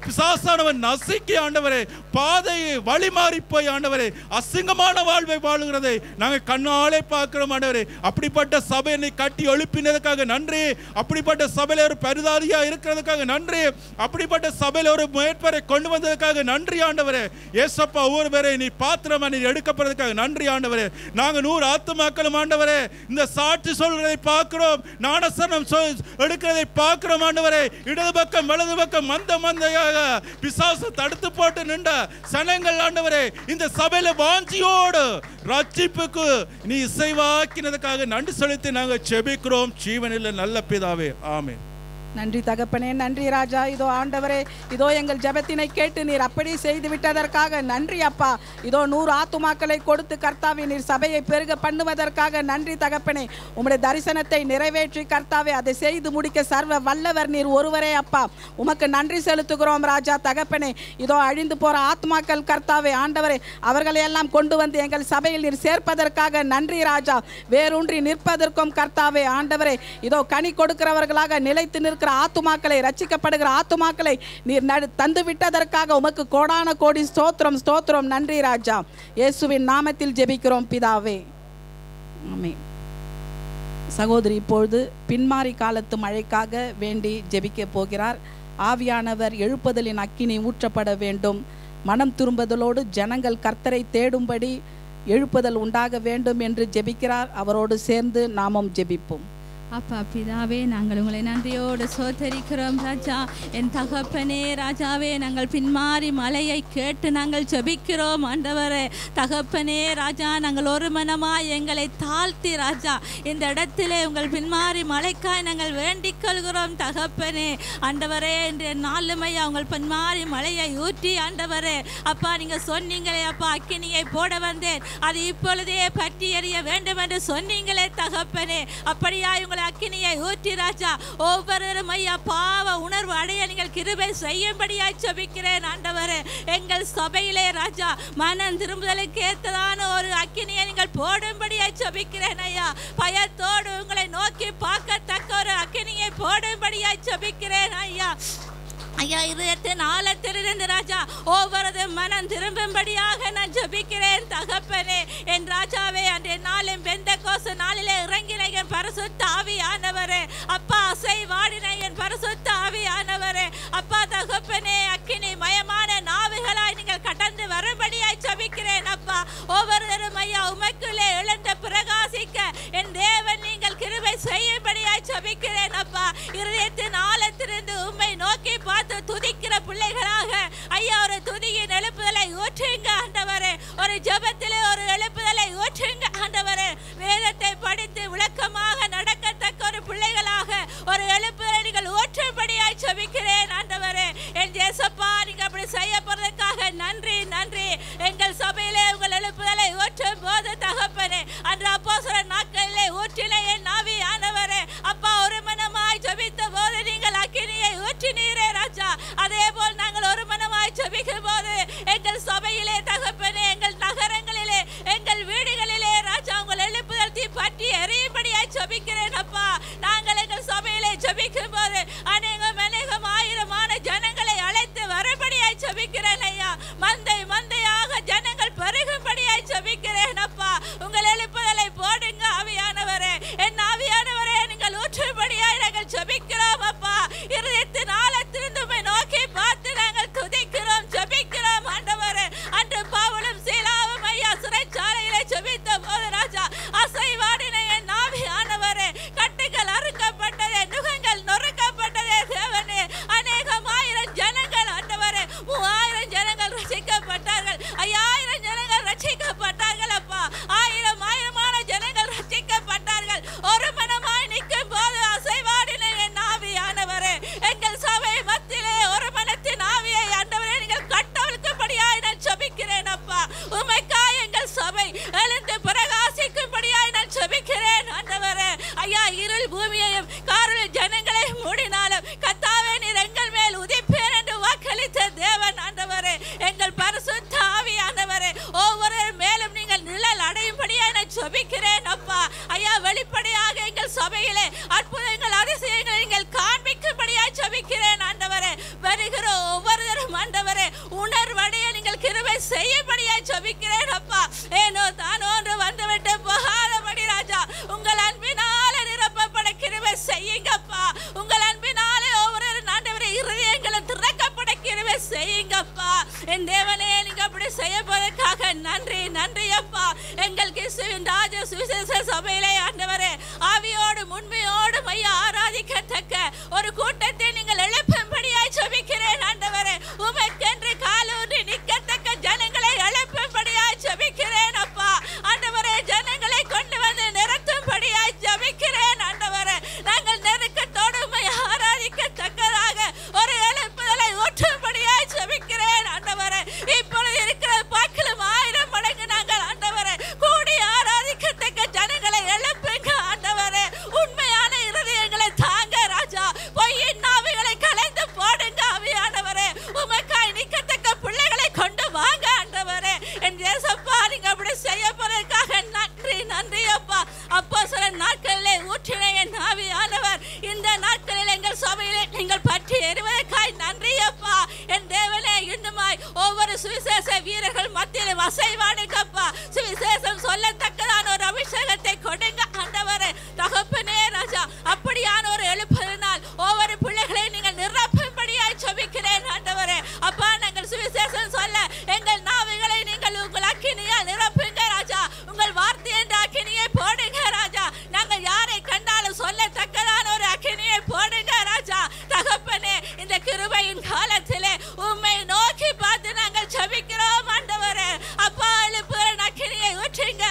E: பிசாசானவன் நசுக்கி ஆண்டவரே பாதையை வழி மாறி போய் ஆண்டவரே அசிங்கமான வாழ்வை வாழுகிறதை நாங்கள் கண்ணாலே பார்க்கிறோம் ஆண்டவரே. அப்படிப்பட்ட சபையை கட்டி எழுப்பினதுக்காக நன்றி. அப்படிப்பட்ட சபையில ஒரு பரிதாரியா இருக்கிறதுக்காக நன்றி. அப்படிப்பட்ட சபையில ஒரு மேற்பரை கொண்டு வந்ததுக்காக நன்றி ஆண்டவரே. ஏசப்பா ஒவ்வொருவரை நீ பாத்திரமா நீ எடுக்கப்படுறதுக்காக நன்றி ஆண்டவரே. நாங்க 100 ஆத்துமாக்களும் ஆண்டவரே இந்த சாட்சி சொல்றதை பார்க்கிறோம், ஞானஸ்நானம் எடுக்கிறதை பார்க்கிறோம் ஆண்டவரே. இடது பக்கம் வலது பக்கம் மந்தையாக பிசாசு தடுத்து போட்டு நின்ற சனங்கள் ஆண்டவரே இந்த சபையில வாஞ்சியோடு ரட்சிப்புக்கு நீ இசைவாக்கினதுக்காக நன்றி செலுத்தி நாங்கள் செபிக்கிறோம் ஜீவனில் நல்ல பிதாவே, ஆமென்.
D: நன்றி தகப்பனே, நன்றி ராஜா. இதோ ஆண்டவரே, இதோ எங்கள் ஜெபத்தினை கேட்டு நீர் அப்படி செய்து விட்டதற்காக நன்றி அப்பா. இதோ 100 ஆத்துமாக்களை கொடுத்து கர்த்தாவே நீர் சபையை பெருக பண்ணுவதற்காக நன்றி தகப்பனே. உம்முடைய தரிசனத்தை நிறைவேற்றி கர்த்தாவே அதை செய்து முடிக்க சர்வ வல்லவர் நீர் ஒருவரே அப்பா. உமக்கு நன்றி செலுத்துகிறோம் ராஜா தகப்பனே. இதோ அழிந்து போற ஆத்மாக்கள் கர்த்தாவே ஆண்டவரே அவர்களை எல்லாம் கொண்டு வந்து எங்கள் சபையில் நீர் சேர்ப்பதற்காக நன்றி ராஜா. வேரூன்றி நிற்பதற்கும் கர்த்தாவே ஆண்டவரே இதோ கனி கொடுக்கிறவர்களாக நிலைத்து நிற்க ஆத்துமாக்களை ரட்சிக்கப்படுகிற ஆத்துமாக்களை நீர் தந்து விட்டதற்காக உமக்கு கோடான கோடி ஸ்தோத்திரம் ஸ்தோத்திரம். நன்றி ராஜா. இயேசுவின் நாமத்தில் ஜெபிக்கிறோம் பிதாவே, ஆமென். சகோதரி இப்பொழுது பின்மாறி காலத்து மழைக்காக வேண்டி ஜெபிக்க போகிறார். ஆவியானவர் எழுப்புதலின் அக்கினி ஊற்றப்பட வேண்டும், மனம் திரும்புதலோடு ஜனங்கள் கர்த்தரை தேடும்படி எழுப்புதல் உண்டாக வேண்டும் என்று ஜெபிக்கிறார். அவரோடு சேர்ந்து நாமும் ஜெபிப்போம்.
F: அப்பா பிதாவே, நாங்கள் உங்களை நன்றியோடு சோதரிக்கிறோம் ராஜா. என் தகப்பனே ராஜாவே, நாங்கள் பின்மாறி மலையை கேட்டு நாங்கள் ஜெபிக்கிறோம் ஆண்டவரே. தகப்பனே ராஜா, நாங்கள் ஒரு மனமாய் எங்களை தாழ்த்தி ராஜா இந்த இடத்திலே உங்கள் பின்மாறி மலைக்காய் நாங்கள் வேண்டிக் கொள்கிறோம் தகப்பனே. ஆண்டவரே, இன்றைய நாளுமையா உங்கள் பின்மாறி மலையை ஊற்றி ஆண்டவரே அப்பா நீங்கள் சொன்னீங்களே அப்பா அக்கினியை போட வந்தேன் அது இப்பொழுதே பற்றி எறிய வேண்டும் என்று சொன்னீங்களே தகப்பனே. அப்படியா உங்களை அக்கினியை ஊற்றி ராஜா ஒவ்வொருவரும் ஐயா பாவ உணர்வு அடைய நீங்கள் கிருபை செய்யும்படியாய் ஜெபிக்கிறேன் ஆண்டவரே. எங்கள் சபையிலே ராஜா மனம் திரும்புதலுக்கு ஏற்றதான ஒரு அக்கினியை நீங்கள் போடும்படியாய் ஜெபிக்கிறேன் ஐயா. பயத்தோடு உங்களை நோக்கி பார்க்கத்தக்க ஒரு அக்கினியை போடும்படியாய் ஜெபிக்கிறேன் ஐயா. ஐயா இதயத்தின் ஆழத்திலிருந்து ராஜா ஒவ்வொரு மனம் திரும்பும்படியாக நான் ஜெபிக்கிறேன் தகப்பனே. என் ராஜாவே, அன்றைய நாளும் பெந்தெகோஸ்து நாளிலே இறங்கின என் பரிசுத்த ஆவியானவரே அப்பா, அசைவாடின என் பரிசுத்த ஆவியானவரே அப்பா தகப்பனே, அக்கினி மயமான நாவுகளாய் நீங்கள் கடந்து வரும்படியாய் ஜெபிக்கிறேன் அப்பா. ஒவ்வொருவரும் ஐயா உமக்குள்ளே எழுந்த பிரகாசிக்க என் தேவன் நீங்கள் கிருபை செய்யும்படியாய் ஜெபிக்கிறேன் அப்பா. இருதயத்தின் ஆழத்திலிருந்து உம்மை நோக்கி பார்த்து துதிக்கிற பிள்ளைகளாக ஐயா ஒரு துதியின் எழுப்புதலை ஊற்றுங்க ஆண்டவரே. ஒரு ஜெபத்திலே ஒரு எழுப்புதலை ஊற்றுங்க ஆண்டவரே. வேதத்தை படித்து விளக்கமாக நடக்கத்தக்க ஒரு பிள்ளைகளாக ஒரு எழுப்புதலை நீங்கள் ஊற்றும்படியாய் ஜெபிக்கிறேன் ஆண்டவரே. என் தேசப்பா, நீங்க அப்படி செய்ய போறதுக்காக நன்றி நன்றி. எங்கள் சபையிலே உங்கள் எழுப்புதலை ஊற்று இருள் பூமியையும் காரில் ஜனங்களை மூடினாலும் கர்த்தாவே நீர் எங்கள் மேல் உதிப்பேன் என்று வாக்களித்த தேவன் ஆண்டவரே, எங்கள் பரிசுத்த ஆவியானவரே, ஒவ்வொரு மேலும் நீங்கள் நிழல் அடையும்படியா நான் ஜெபிக்கிறேன் அப்பா. ஐயா, வெளிப்படையாக எங்கள் சபையிலே அற்புதங்கள் அதிசயங்களை நீங்கள் காண்பிக்கும்படியா ஜெபிக்கிறேன் ஆண்டவரே. வருகிற ஒவ்வொருவரும் ஆண்டவரே உணர்வடைய நீங்கள் கிருபை செய்யும்படியா ஜெபிக்கிறேன் அப்பா. ஏனோ தானோ என்று வந்துவிட்டு போகாதபடி ராஜா, உங்கள் அன்பினால நிரப்பப்பட கிருபை செய்யுங்கப்பா. உங்கள் அன்பினாலே ஒவ்வொரு ஆண்டவரே இருதயங்களும் திறக்கப்பட கிருபை செய்யுங்கப்பா. என் தேவனே, நீங்க அப்படி செய்ய போவதற்காக நன்றி நன்றி அப்பா. எங்கள் கிறிஸ்துவின் ராஜ சுவிசேஷ சபையிலே ஆண்டவரே ஆவியோடு உண்மையோடு மைய ஆராதிக்கத்தக்க ஒரு கூட்டத்தை நீங்கள் எழுப்பும்படியாய் ஜெபிக்கிறேன் ஆண்டவரே. உமக்கென்று காலூன்றி நிற்கத்தக்க ஜனங்களை எழுப்பும்படியாய் ஜெபிக்கிறேன் அப்பா. ஆண்டவரே, ஜனங்களை கொண்டு வந்து நிறுத்தும்படியாய் ஜெபிக்கிறேன் ஆண்டவரே. நாங்கள் நெருக்கத்தோடு உம்மை ஆராதிக்கத்தக்கதாக ஒரு எழுப்புதலை ஊற்றும்படியாய் ஜெபிக்கிறேன் ஆண்டவரே. இப்பொழுது இருக்கிற பாக்கிலும் 1000 மடங்கு நாங்கள் ஆண்டவரே கூடி ஆராதிக்கத்தக்க ஜனங்களை எழுப்புங்க ஆண்டவரே. உண்மையான இருதயங்களை தாங்க ராஜா. பொய்யின் ஆவிகளை கலைந்து போடுங்க ஆவியானவரே. உமக்காய் நிற்கத்தக்க பிள்ளைகளை கொண்டு வாங்க ஆண்டவரே. என் தேசப்பா, நீங்க அப்படி செய்ய போறதுக்காக நன்றி நன்றி அப்பா. அப்போ சில நாட்களிலே ஊற்றின என் ஆவியானவர் இந்த நாட்களில் எங்கள் சபையிலே நீங்கள் பற்றி எறிவதற்காய் நன்றி அப்பா. என் தேவனே, இன்னுமாய் ஒவ்வொரு சுவிசேஷ வீரர்கள் மத்தியிலும் அசைவாடுங்கப்பா. சுவிசேஷம் சொல்லத்தக்கதான ஒரு அபிஷேகத்தை கொடுங்க ஆண்டவரே. தகப்பனே ராஜா, அப்படியான ஒரு எழுப்புதலினால் ஒவ்வொரு பிள்ளைகளை நீங்கள் நிரப்பும்படியாய் ஜெபிக்கிறேன் ஆண்டவரே. அப்பா, நாங்கள் சுவிசேஷம் சொல்ல எங்கள் நாவுகளை நீங்கள் உங்கள் அக்கினியால் நிரப்புங்க ராஜா. உங்கள் வார்த்தை என்ற அக்கினியை போடுங்க ராஜா. நாங்கள் யாரை கண்டாலும் சொல்லத்தக்கதான ஒரு அக்கினியை போடுங்க ராஜா. தகப்பனே, இந்த கிருபையின் காலத்திலே உம்மை நோக்கி பார்த்து நாங்கள் ஜெபிக்கிறோம் ஆண்டவரே. அப்பா, எழுப்புதலின் அக்கினியை ஊற்றுங்க.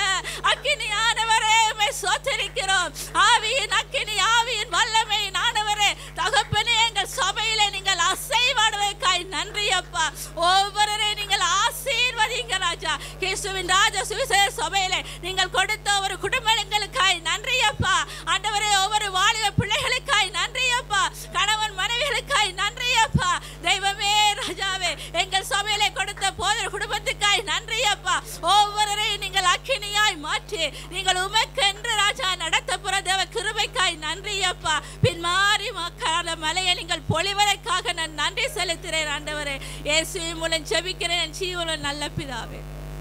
F: அக்கினியானவரே, உம்மை ஸ்தோத்திரிக்கிறோம். ஆவியின் அக்கினி, ஆவியின் வல்லமை ஆனவரே. தகப்பனே, எங்கள் சபையிலே நீங்கள் அசைவாடுவதற்காய் நன்றி அப்பா. ஒவ்வொருவரையும் நீங்கள் ஆசீர்வதிங்க ராஜா. கிறிஸ்துவின் ராஜ சுவிசேஷ சபையிலே நீங்கள் கொடுத்த ஒரு குடும்பங்களுக்காய் நன்றி அப்பா. ஆண்டவரே, ஒவ்வொரு வாலிப பிள்ளைகளுக்காய் நன்றி அப்பா. கணவன் மனைவிகளுக்காய் நன்றி அப்பா. தெய்வமே ராஜாவே, எங்கள் சபையிலே கொடுத்த போதர் குடும்பத்துக்காய் நன்றி அப்பா. ஒவ்வொருவரையும் நீங்கள் அக்கினியாய் மாற்றி நீங்கள் உமக்கென்று ராஜா நடத்த போற தேவ கிருபைக்காய் நன்றி அப்பா. பின்மாறி மக்காத மலையை நீங்கள் பொழிவதற்காக நான் நன்றி செலுத்துகிறேன் ஆண்டவரே. இயேசுவின் மூலம் ஜெபிக்கிறேன் ஜீவனுள்ள நல்ல பிதாவே.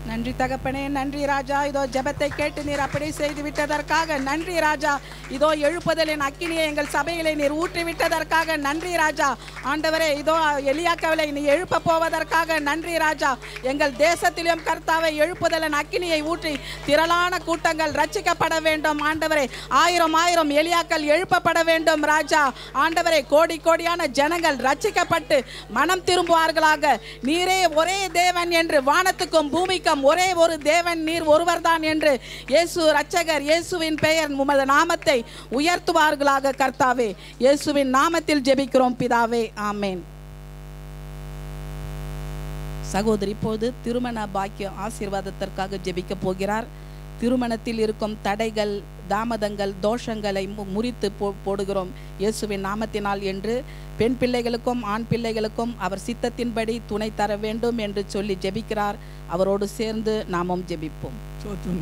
D: நன்றி தகப்பனே, நன்றி ராஜா. இதோ ஜெபத்தை கேட்டு நீர் அப்படி செய்து விட்டதற்காக நன்றி ராஜா. இதோ எழுப்புதலின் அக்கினியை எங்கள் சபையிலே நீர் ஊற்றி விட்டதற்காக நன்றி ராஜா. ஆண்டவரே, இதோ எலியாக்கவிலை நீ எழுப்ப போவதற்காக நன்றி ராஜா. எங்கள் தேசத்திலும் கர்த்தாவை எழுப்புதலின் அக்கினியை ஊற்றி திரளான கூட்டங்கள் ரட்சிக்கப்பட வேண்டும் ஆண்டவரே. 1000 எலியாக்கள் எழுப்பப்பட வேண்டும் ராஜா. ஆண்டவரே, கோடி கோடியான ஜனங்கள் ரட்சிக்கப்பட்டு மனம் திரும்புவார்களாக. நீரே ஒரே தேவன் என்று, வானத்துக்கும் பூமிக்கும் ஒரே ஒரு தேவன் நீர் ஒருவர்தான் என்று இயேசு இரட்சகர் இயேசுவின் பெயர் உமது நாமத்தை உயர்த்துவார்களாக கர்த்தாவே. இயேசுவின் நாமத்தில் ஜெபிக்கிறோம் பிதாவே, ஆமென். சகோதரி இப்போது திருமண பாக்கிய ஆசீர்வாதத்திற்காக ஜெபிக்க போகிறார். திருமணத்தில் இருக்கும் தடைகள், தாமதங்கள், தோஷங்களை முறித்து போடுகிறோம் இயேசுவின் நாமத்தினால் என்று பெண் பிள்ளைகளுக்கும் ஆண் பிள்ளைகளுக்கும் அவர் சித்தத்தின்படி துணை தர வேண்டும் என்று சொல்லி ஜெபிக்கிறார். அவரோடு சேர்ந்து நாமும் ஜெபிப்போம்.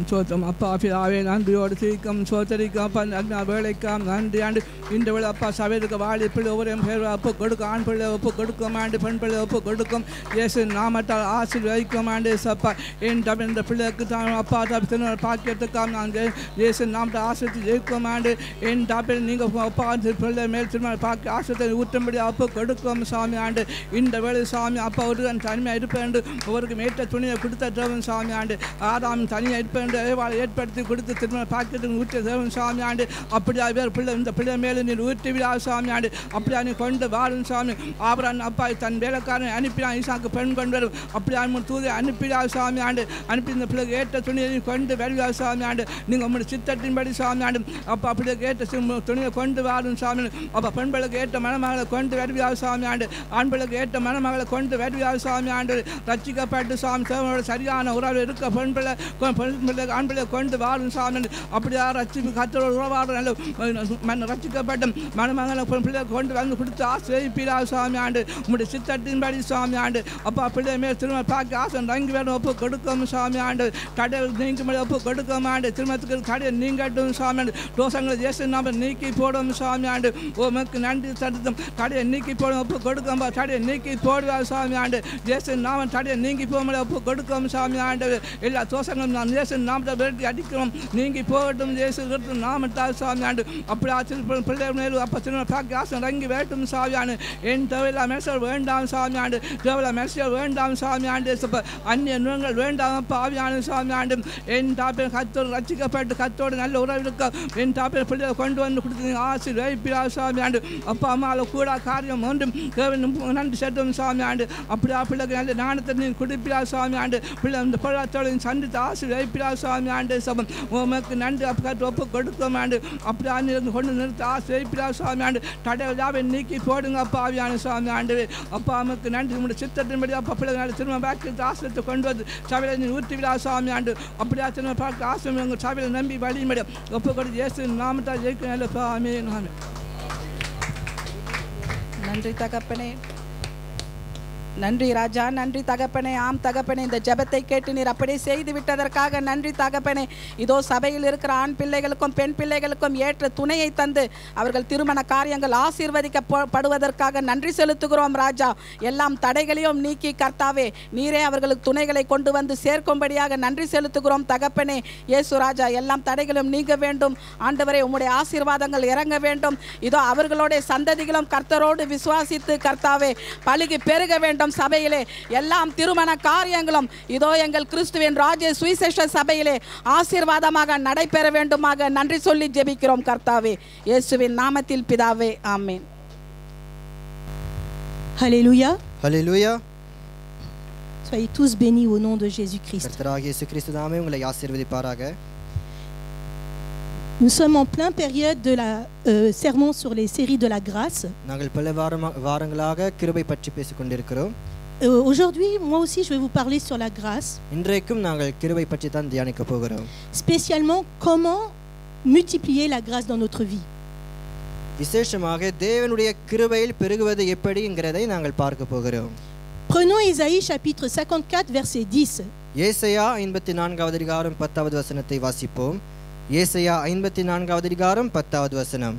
G: சோத்திரம் அப்பா பிதாவே, நன்றியோடு தீர்க்கம் சோத்தரிக்கம் அப்பா. அண்ணா வேலைக்காம் நன்றி ஆண்டு. இந்த வேலை அப்பா சபைக்கு வாழி பிள்ளை ஒவ்வொரு பேர் ஒப்பு கொடுக்கும். ஆண் பிள்ளை ஒப்பு கொடுக்கும் ஆண்டு, பெண் பிள்ளை ஒப்பு கொடுக்கும். இயேசு நாமத்தால் ஆசீர்வதிக்கும் ஆண்டு. சப்பா என் தமிழ் இந்த பிள்ளைக்கு தான் அப்பா திருநாள் பாக்கியத்துக்காக நாங்கள் இயேசு நாமத்தை ஆசிரியத்து ஜெயிக்கும் ஆண்டு. என் தமிழ் நீங்கள் அப்பா பிள்ளை மேல் திருநாள் பாக்கி ஆசிரியத்தை ஊற்றும்படி அப்போ கொடுக்கும் சாமி ஆண்டு. இந்த வேலை சாமி அப்பா ஒரு தனிமையாக இருப்பேன். ஒவ்வொருக்கும் ஏற்ற துணியை கொடுத்த தேவன் சாமி ஆண்டு. ஆதாம் தனி ஏற்படுத்தி கொடுத்து திருமண பாக்கியத்துக்கு ஊற்றிய தேவன் சாமி ஆண்டு. அப்படியா வேறு பிள்ளை இந்த பிள்ளை மேலே நீர் ஊற்றி விடா சாமி ஆண்டு. அப்படியா நீ கொண்டு வாரும் சாமி. ஆபரான் அப்பா தன் வேலைக்காரனை அனுப்பினான் ஈசாக்கு பெண் கொண்டு வரும். அப்படியா தூதை அனுப்பிடா சாமி ஆண்டு. அனுப்பி இந்த பிள்ளைக்கு ஏற்ற துணியை கொண்டு வருவா சாமி ஆண்டு. நீங்கள் உங்களுடைய சித்தத்தின்படி சாமி ஆண்டு. அப்போ அப்படியே ஏற்ற துணியை கொண்டு வாரும் சாமி. அப்போ பெண் பிள்ளைக்கு ஏற்ற மணமகளை கொண்டு வருவா சாமி ஆண்டு. ஆண் பிள்ளைக்கு ஏற்ற மணமகளை கொண்டு வருவா சாமி ஆண்டு. ரட்சிக்கப்பட்டு சாமி தேவனோட சரியான உறவு இருக்க பெண் பிள்ளை ஆண் பிள்ளை கொண்டு வாழும் சாமி அப்படியா ரட்சிப்பு கத்தரோடு உறவாடு நல்ல ரட்சிக்கப்பட்ட மணமகனை பிள்ளை கொண்டு வந்து கொடுத்து ஆசிரியப்பீரா சாமி ஆண்டு உங்களுடைய சித்தத்தின்படி சாமி ஆண்டு அப்பா பிள்ளை மேல் திரும்ப பார்க்க ஆசை தங்கி வேணும் ஒப்பு கொடுக்கும் சாமி ஆண்டு கடையில் நீங்கும்படி ஒப்பு கொடுக்கும் ஆண்டு திருமணத்துக்கு கடையை நீங்கட்டும் சாமி ஆண்டு தோசங்களை ஜேசு நாம நீக்கி போடும் சாமி ஆண்டு உமக்கு நன்றி தடுத்தும் கடையை நீக்கி போடும் ஒப்பு கொடுக்கும் கடையை நீக்கி போடுவார் சாமி ஆண்டு ஜேசு நாம கடையை நீங்கி போகும்போது ஒப்பு கொடுக்கும் சாமி ஆண்டு எல்லா தோசங்களும் நாம் ஜேசு நாமத்தை விரட்டி அடிக்கிறோம் நீங்கி போகட்டும் ஜேசு நாமத்தால் சாமி ஆண்டு அப்படி ஆச்சரிய பிள்ளை மேலும் அப்போ திரும்ப பார்க்க ஆசை தங்கி வேட்டும் சாமி ஆண்டு என் தேவையில்லா மெசல் வேண்டாம் சாமி ஆண்டு தேவையில்லா மெசல் வேண்டாம் சாமி ஆண்டு அந்நிய நுகங்கள் வேண்டாம் பாவியான சாமி ஆண்டு என் தாப்பில் கத்தோடு ரசிக்கப்பட்டு கத்தோடு நல்ல உறவு இருக்க என் தாப்பில் பிள்ளைகளை கொண்டு வந்து கொடுத்து ஆசை வைப்பிரா சாமி ஆண்டு அப்பா அம்மாவில் கூட காரியம் ஒன்றும் நன்றி செட்டும் சாமி ஆண்டு அப்படியா பிள்ளைக்கு நல்ல நாணத்தை நீ குடிப்பிரா சாமி ஆண்டு பிள்ளை இந்த பொருளாதார சந்தித்து ஆசை வைப்பிரா சாமி ஆண்டு சபம் உமக்கு நன்றி அப்போ ஒப்பு கொடுக்கும் ஆண்டு அப்படியா கொண்டு நிறுத்தி ஆசை வைப்பிரா சாமி ஆண்டு தடையாவை நீக்கி போடுங்க பாவியான சாமி ஆண்டு அப்பா அம்மாவுக்கு நன்றி உங்களுடைய சித்தத்தின்படி அப்பா பிள்ளைகள் திரும்ப பேக்கு ஆசிரியத்தை கொண்டு வந்து சபையில நீ ஊற்றிவிடா சாமி ஆண்டு அப்படியா திரும்ப பார்க்க ஆசை உங்கள் சபையில நம்பி வழிமடி ஒப்பு கொடுத்து இயேசு நாமத்தால் ஜெயிக்க நல்ல சாமி நாமே.
D: நன்றி தகப்பனே, நன்றி ராஜா, நன்றி தகப்பனே. ஆம் தகப்பனே, இந்த ஜெபத்தை கேட்டு நீர் அப்படியே செய்து விட்டதற்காக நன்றி தகப்பனே. இதோ சபையில் இருக்கிற ஆண் பிள்ளைகளுக்கும் பெண் பிள்ளைகளுக்கும் ஏற்ற துணையை தந்து அவர்கள் திருமண காரியங்கள் ஆசீர்வதிக்கப்படுவதற்காக நன்றி செலுத்துகிறோம் ராஜா. எல்லாம் தடைகளையும் நீக்கி கர்த்தாவே நீரே அவர்களுக்கு துணைகளை கொண்டு வந்து சேர்க்கும்படியாக நன்றி செலுத்துகிறோம் தகப்பனே. இயேசு ராஜா, எல்லாம் தடைகளும் நீங்க வேண்டும் ஆண்டவரே, உம்முடைய ஆசீர்வாதங்கள் இறங்க வேண்டும். இதோ அவர்களுடைய சந்ததிகளும் கர்த்தரோடு விசுவாசித்து கர்த்தாவே பலுகி பெருக வேண்டும். சபையிலே எல்லாம் திருமண காரியங்களும் இதோ எங்கள் கிறிஸ்துவின் ராஜ்ய சுவிசேஷ சபையிலே ஆசீர்வாதமாக நடைபெற வேண்டுமாக நன்றி சொல்லி ஜெபிக்கிறோம் கர்த்தாவே, இயேசுவின் நாமத்தில் பிதாவே, ஆமென்.
H: Alléluia.
B: Alléluia.
H: Soyez tous bénis au nom de Jésus-Christ.
B: கர்த்தராகிய இயேசு கிறிஸ்து நாமே உங்களை ஆசீர்வதிப்பாராக.
H: Nous sommes en plein période de la sermon sur les séries de la grâce.
B: நாங்கள் பல வாரங்களாக கிருபை பற்றி பேசிக் கொண்டிருக்கிறோம்.
H: Aujourd'hui, moi aussi, je vais vous parler sur la grâce.
B: இன்றைக்கும் நாங்கள் கிருபை பற்றி தான் தியானிக்க போகிறோம்.
H: Spécialement, comment multiplier la grâce dans notre vie.
B: விசேஷமாக தேவனுடைய கிருபையில் பெருகுவது எப்படிங்கிறதை நாங்கள் பார்க்க போகிறோம்.
H: Prenons Ésaïe chapitre 54 verset 10.
B: ஏசாயா 54வது அதிகாரம் 10வது வசனத்தை வாசிப்போம். ஏசாயா 54வது அதிகாரம் 10வது வசனம்.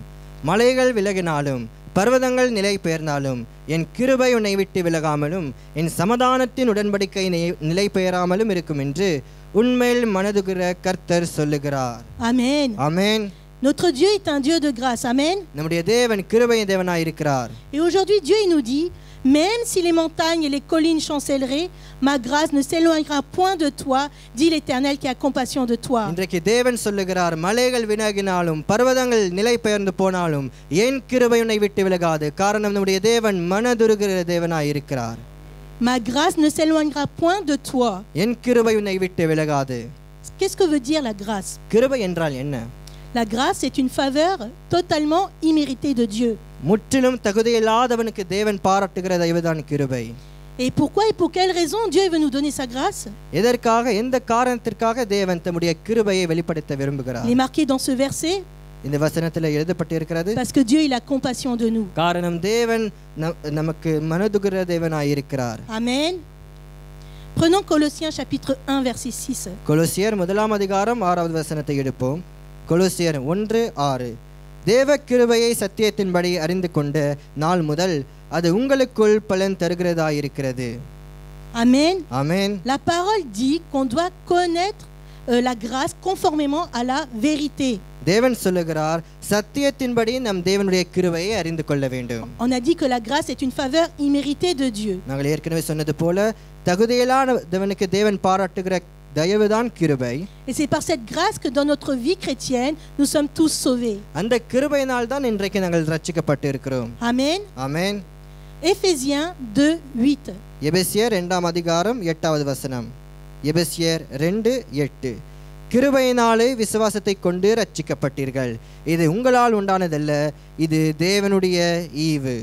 B: மலைகள் விலகினாலும் பர்வதங்கள் நிலை பெயர்ந்தாலும் என் கிருபை உன்னை விட்டு விலகாமலும் என் சமாதானத்தின் உடன்படிக்கை நிலை பெயராமலும் இருக்கும் என்று உன்மேல் மனதுகிற கர்த்தர் சொல்லுகிறார்.
H: Amen.
B: ஆமென்.
H: Notre Dieu est un Dieu de grâce. Amen.
B: நம்முடைய தேவன் கிருபையின் தேவனாய் இருக்கிறார்.
H: Et aujourd'hui, Dieu il nous dit, même si les montagnes et les collines chancelleraient, ma grâce ne s'éloignera point de toi, dit l'Éternel qui a compassion de toi.
B: இன்றைக்கு தேவன் சொல்லுகிறார், மலைகள் விலகினாலும் பர்வதங்கள் நிலை பெயர்ந்து போனாலும் என் கிருபை உன்னை விட்டு விலகாது. காரணம் நம்முடைய தேவன் மனதுருகிற தேவனாய் இருக்கிறார்.
H: Ma grâce ne s'éloignera point de toi.
B: என் கிருபை உன்னை விட்டு விலகாது.
H: Qu'est-ce que veut dire la grâce?
B: கிருபை என்றால் என்ன?
H: La grâce est une faveur totalement imméritée de Dieu.
B: முற்றிலும் தகுதியில்லாதவனுக்கு தேவன் பாராட்டுகிற தயவுதான் கிருபை.
H: Et pourquoi et pour quelle raison Dieu veut nous donner sa grâce?
B: எதற்காக, எந்த காரணத்திற்காக தேவன் தம்முடைய கிருபையை வெளிப்படுத்த விரும்புகிறார்?
H: Il est marqué dans ce verset
B: இந்த வசனத்தில் எழுதப்பட்டிருக்கிறது,
H: parce que Dieu il a compassion de nous.
B: காரணம் தேவன் நமக்கு மனதுகிற தேவனாய் இருக்கிறார்.
H: Amen. Prenons Colossiens chapitre 1 verset 6.
B: கொலோசியர் 1ஆம் அதிகாரம் 6வது வசனத்தை எடுப்போம். கொலோசியர் 1:6. தேவ கிருபையை சத்தியத்தின்படி அறிந்து கொண்ட நாள் முதல் அது உங்களுக்குள் பலன் தருகிறதாயிருக்கிறது.
H: Amen.
B: Amen.
H: La parole dit qu'on doit connaître la grâce conformément à la vérité.
B: தேவன் சொல்லுகிறார், சத்தியத்தின்படி நம் தேவனுடைய கிருபையை அறிந்து கொள்ள வேண்டும்.
H: On a dit que la grâce est une faveur imméritée de Dieu.
B: நாங்கள் ஏற்கனவே சொன்னது போல தகுதியில்லாதவனுக்கு தேவன் பாராட்டுகிற தயவுதான் கிருபை.
H: Et c'est par cette grâce que dans notre vie chrétienne nous sommes tous sauvés.
B: அந்த கிருபையினால் தான் இன்றைக்கு நாங்கள் ரட்சிக்கப்பட்டு இருக்கிறோம்.
H: Amen.
B: ஆமென்.
H: Éphésiens 2:8.
B: எபேசியர் 2ஆம் அதிகாரம் 8வது வசனம். எபேசியர் 2:8. கிருபையினாலே விசுவாசத்தை கொண்டு ரட்சிக்கப்பட்டீர்கள், இது உங்களால் உண்டானதல்ல, இது தேவனுடைய ஈவு.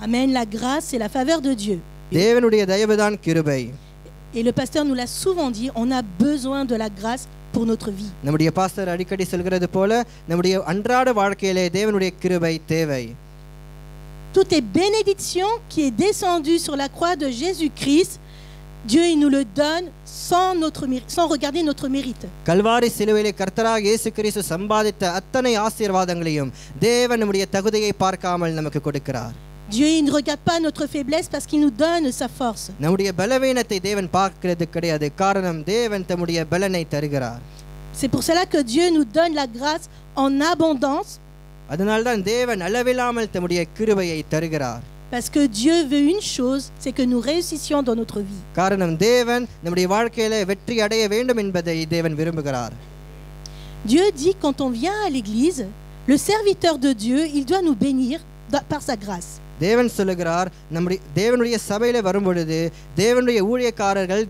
H: Amen. La grâce c'est la faveur de Dieu.
B: தேவனுடைய தயவுதான் கிருபை.
H: Et le pasteur nous l'a souvent dit, on a besoin de la grâce pour notre vie.
B: நம்முடைய பாஸ்டர் அடிக்கடி சொல்கிறது போல நம்முடைய அன்றாட வாழ்க்கையிலே தேவனுடைய கிருபை தேவை.
H: Toutes les bénédictions qui est descendues sur la croix de Jésus-Christ, Dieu il nous le donne sans regarder notre mérite.
B: Kalvari சிலுவையிலே கர்த்தராகிய இயேசு கிறிஸ்து சம்பாதித்த அத்தனை ஆசீர்வாதங்களையும் தேவன் நம்முடைய தகுதியை பார்க்காமல் நமக்கு கொடுக்கிறார்.
H: Dieu il ne regarde pas notre faiblesse parce qu'il nous donne sa force.
B: நம்முடைய பலவீனத்தை தேவன் பார்க்கிறது கிடையாது. காரணம் தேவன் தம்முடைய பலனை தருகிறார்.
H: C'est pour cela que Dieu nous donne la grâce en abondance.
B: அதனால்தான் தேவன் அளவில்லாமல் தம்முடைய கிருபையை தருகிறார்.
H: Parce que Dieu veut une chose, c'est que nous réussissions dans notre vie.
B: காரணம் தேவன் நம்முடைய வாழ்க்கையிலே வெற்றி அடைய வேண்டும் என்பதை தேவன் விரும்புகிறார்.
H: Dieu dit quand on vient à l'église, le serviteur de Dieu, il doit nous bénir par sa grâce.
B: தேவன் சொல்லுகிறார் தேவனுடைய சபையில வரும்பொழுது தேவனுடைய ஊழியக்காரர்கள்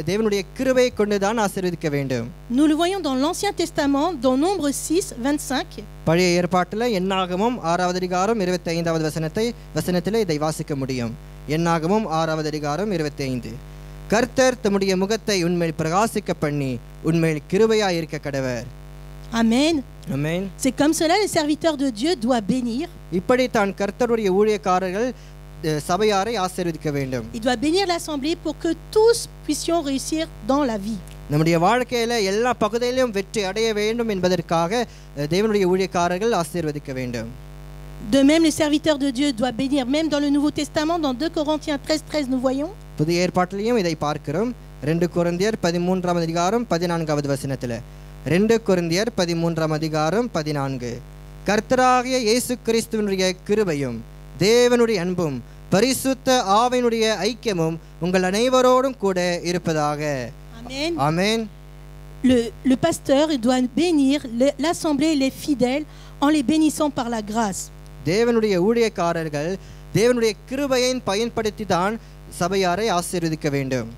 B: தேவனுடைய கிருபையை கொண்டுதான் ஆசீர்வதிக்க வேண்டும்.
H: Nous le voyons dans l'Ancien Testament, dans Nombre 6:25.
B: பழைய ஏற்பாட்டில் என்னாகமம் 6வது அதிகாரம் 25வது வசனத்திலே இதை வாசிக்க முடியும். என்னாகமம் 6வது அதிகாரம் 25. கர்த்தர் தம்முடைய முகத்தை உன்மேல் பிரகாசிக்க பண்ணி உன்மேல் கிருபையாய் இருக்க கடவர்.
H: Amen.
B: Amen.
H: C'est comme cela le serviteur de Dieu doit bénir.
B: இப்படி தான் கர்த்தருடைய ஊழியக்காரர்கள் சபையாரை ஆசீர்வதிக்க வேண்டும்.
H: Il doit bénir l'assemblée pour que tous puissions réussir dans la vie.
B: நம்முடைய வாழ்க்கையில எல்லா பகுதியிலும் வெற்றி அடைய வேண்டும் என்பதற்காக தேவனுடைய ஊழியக்காரர்கள் ஆசீர்வதிக்க வேண்டும்.
H: De même le serviteur de Dieu doit bénir même dans le Nouveau Testament dans 2 Corinthiens 13:13 nous voyons.
B: புதிய ஏற்பாட்டிலும் இதை பார்க்கிறோம். 2 கொரிந்தியர் 13வது அதிகாரம் 14வது வசனத்திலே 2 கொரிந்தியர் 13ஆம் அதிகாரம் 14. கர்த்தராகிய இயேசு கிறிஸ்துவினுடைய கிருபையும் தேவனுடைய அன்பும் பரிசுத்த ஆவியினுடைய ஐக்கியமும் உங்கள் அனைவரோடும் கூட இருப்பதாக.
H: Amen.
B: Amen.
H: Le pasteur il doit bénir l'assemblée et les fidèles en les bénissant par la grâce.
B: தேவனுடைய ஊழியக்காரர்கள் தேவனுடைய கிருபையை பயன்படுத்தி தான் சபையாரை ஆசீர்வதிக்க வேண்டும்.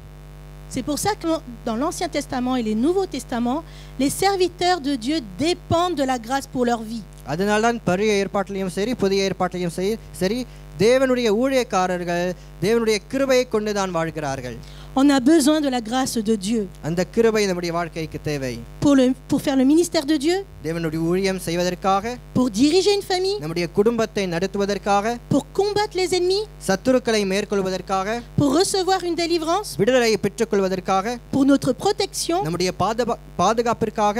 H: C'est pour ça que dans l'Ancien Testament et les Nouveaux Testaments, les serviteurs de Dieu dépendent de la grâce pour leur vie.
B: அதனால்தான் பழைய ஏற்பாட்டிலும் சரி புதிய ஏற்பாட்டிலும் சரி தேவனுடைய ஊழியக்காரர்கள் தேவனுடைய கிருபையை கொண்டு தான் வாழ்கிறார்கள்.
H: On a besoin de la grâce de Dieu.
B: அந்த கிருபை நம்முடைய வாழ்க்கைக்கு தேவை.
H: Pour faire le ministère de Dieu,
B: தேவனுடைய ஊழியம் செய்வதற்காக,
H: pour diriger une famille,
B: நம்முடைய குடும்பத்தை நடத்துவதற்காக,
H: pour combattre les ennemis,
B: சத்துருக்களை மேற்கொள்வதற்காக,
H: pour recevoir une délivrance,
B: விடுதலை பெற்றுக்கொள்வதற்காக,
H: pour notre protection,
B: நம்முடைய பாதுகாப்பிற்காக,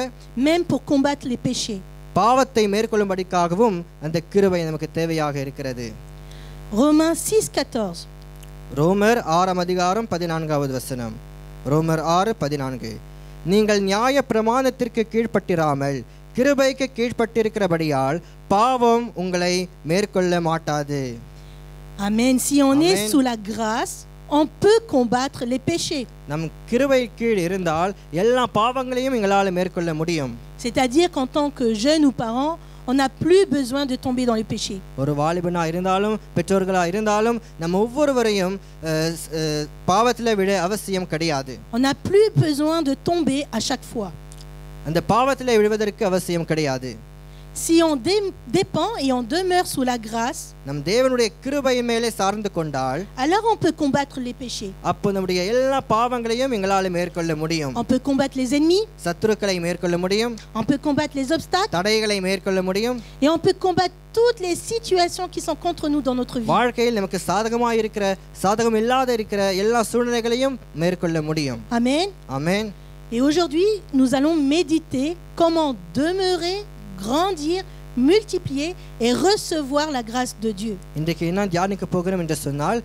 H: même pour combattre les péchés.
B: பாவத்தை மேற்கொள்ளும்படிக்காகவும் அந்த கிருபை நமக்கு தேவையாக இருக்கிறது.
H: Romains 6:14.
B: ரோமர் 6ஆம் அதிகாரம் 14வது வசனம். ரோமர் 6:14. நீங்கள் நியாய பிரமாணத்திற்கு கீழ்ப்பட்டிராமல் கிருபைக்கு கீழ்ப்பட்டிருக்கிறபடியால் பாவம் உங்களை மேற்கொள்ள மாட்டாது.
H: Amen. Si on est sous la grâce, on peut combattre les péchés.
B: நம் கிருபை கீழ் இருந்தால் எல்லா பாவங்களையும் எங்களால் மேற்கொள்ள முடியும்.
H: C'est-à-dire qu'en tant que jeune ou parent, on n'a plus besoin de tomber dans les péchés.
B: ஒரு வாலிபனா இருந்தாலும் பெற்றோர்களா இருந்தாலும் நம்ம ஒவ்வொருவரையும் பாவத்தில் விட அவசியம் கிடையாது.
H: On n'a plus besoin de tomber à chaque fois.
B: அந்த பாவத்தில் விழுவதற்கு அவசியம் கிடையாது.
H: Si on dépend et on demeure sous la grâce,
B: நம் தேவனுடைய கிருபை மேலே சார்ந்து கொண்டால்
H: alors on peut combattre les péchés.
B: அப்போ நம்முடைய எல்லா பாவங்களையும் எங்களால் மேற்கொள்ள முடியும்.
H: On peut combattre les ennemis,
B: சத்துருக்களை மேற்கொள்ள முடியும்.
H: on peut combattre les obstacles,
B: தடைகளை மேற்கொள்ள முடியும்.
H: et on peut combattre toutes les situations qui sont contre nous dans notre vie.
B: வாழ்க்கையில் நமக்கு சாதகமாக இருக்கிற சாதகம் இல்லாத இருக்கிற எல்லா சூழ்நிலைகளையும் மேற்கொள்ள முடியும்.
H: Amen.
B: Amen.
H: Et aujourd'hui, nous allons méditer comment demeurer, grandir, multiplier et recevoir la grâce de Dieu.
B: இன்றைக்கு என்ன தியானிக்க போகிறோம் என்று சொன்னால்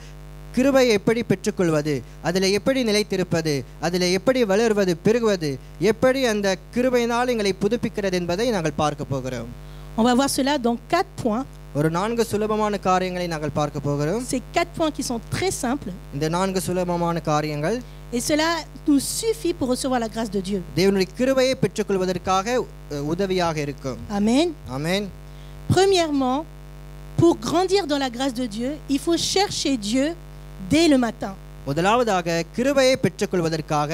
B: கிருபையை எப்படி பெற்றுக்கொள்வது, அதில் எப்படி நிலைத்திருப்பது, அதில் எப்படி வளர்வது பெருகுவது, எப்படி அந்த கிருபையினால் எங்களை புதுப்பிக்கிறது என்பதை நாங்கள் பார்க்க போகிறோம்.
H: On va voir cela dans 4 points.
B: ஒரு 4 சுலபமான காரியங்களை நாங்கள் பார்க்க போகிறோம்.
H: Ces 4 points qui sont très simples.
B: இந்த 4 சுலபமான காரியங்கள்
H: Et cela nous suffit pour recevoir la grâce de Dieu.
B: தேவனுடைய கிருபையை பெற்றுக்கொள்வதற்காக உதவியாக இருக்கும்.
H: Amen.
B: Amen.
H: Premièrement, pour grandir dans la grâce de Dieu, il faut chercher Dieu dès le matin.
B: முதலாவதாக கிருபையை பெற்றுக்கொள்வதற்காக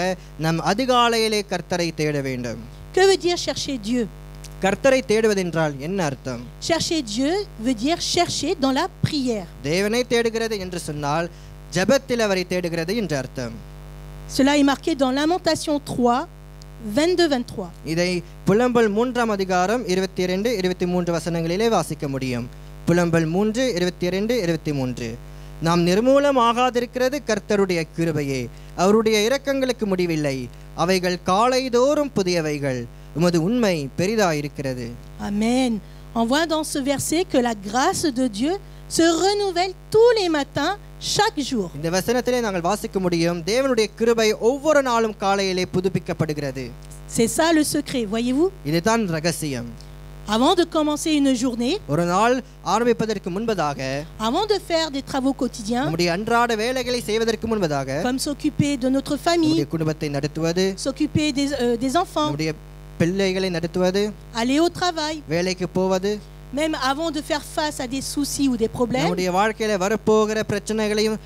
B: நம் அதிகாலையிலே கர்த்தரை தேட வேண்டும்.
H: Que veut dire chercher Dieu?
B: கர்த்தரை தேடுவதென்றால் என்ன அர்த்தம்?
H: Chercher Dieu veut dire chercher dans la prière.
B: தேவனை தேடுகிறது என்று சொன்னால் ஜெபத்தில் அவரை தேடுகிறது என்று அர்த்தம்.
H: Cela est marqué dans Lamentation 3, 22-23.
B: இதை புலம்பல் 3ஆம் அதிகாரம் 22 23 வசனங்களிலே வாசிக்க முடியும். புலம்பல் 3 22 23. நாம் நிர்மூலமாகாதிருக்கிறது கர்த்தருடைய கிருபையே, அவருடைய இரக்கங்களுக்கு முடிவில்லை, அவைகள் காலைதோறும் புதியவைகள், உமது உண்மை பெரிதாயிருக்கிறது.
H: Amen. On voit dans ce verset que la grâce de Dieu se renouvelle tous les matins, chaque jour.
B: இந்த வசனத்திலே நாங்கள் வாசிக்க முடியும், தேவனுடைய கிருபை ஒவ்வொரு நாளும் காலையிலே புதுப்பிக்கப்படுகிறது.
H: C'est ça le secret, voyez-vous?
B: இதுதான் ரகசியம்.
H: Avant de commencer une journée,
B: ஒரு நாள் ஆரம்பிப்பதற்கு முன்பதாக,
H: avant de faire des travaux quotidiens,
B: நம்முடைய அன்றாட வேலைகளை செய்வதற்கு முன்பதாக,
H: comme s'occuper de notre famille,
B: நம்முடைய குடும்பத்தை நடத்துவது,
H: s'occuper des enfants,
B: நம்முடைய பிள்ளைகளை நடத்துவது,
H: aller au travail,
B: வேலைக்கு போவது,
H: même avant de faire face à des soucis ou des problèmes,
B: நம்முடைய வாழ்க்கையில வரப்போகிற பிரச்சனைகளையும்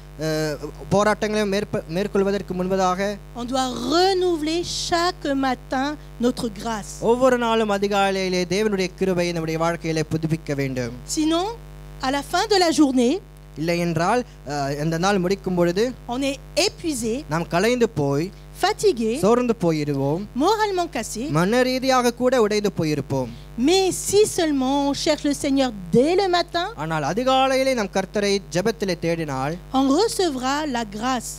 B: போராட்டங்களையும் மேற்கொள்வதற்கு முன்பதாக,
H: on doit renouveler chaque matin notre grâce.
B: ஒவ்வொரு நாளும் அதிகாலையிலே தேவனுடைய கிருபையை நம்முடைய வாழ்க்கையிலே புதுப்பிக்க வேண்டும்.
H: Sinon, à la fin de la journée,
B: இல்லை என்றால் அந்த நாள் முடிக்கும் பொழுது
H: on est épuisé,
B: நாம் கலைந்து போய்,
H: fatigué,
B: சோர்ந்து போயிருவோம்,
H: moralement cassé.
B: மன ரீதியாக கூட உடைந்து போயிருப்போம்.
H: Mais si seulement on cherche le Seigneur dès le matin,
B: ஆனால் அதிகாலையிலே நாம் கர்த்தரை ஜெபத்திலே தேடினால்
H: on recevra la grâce.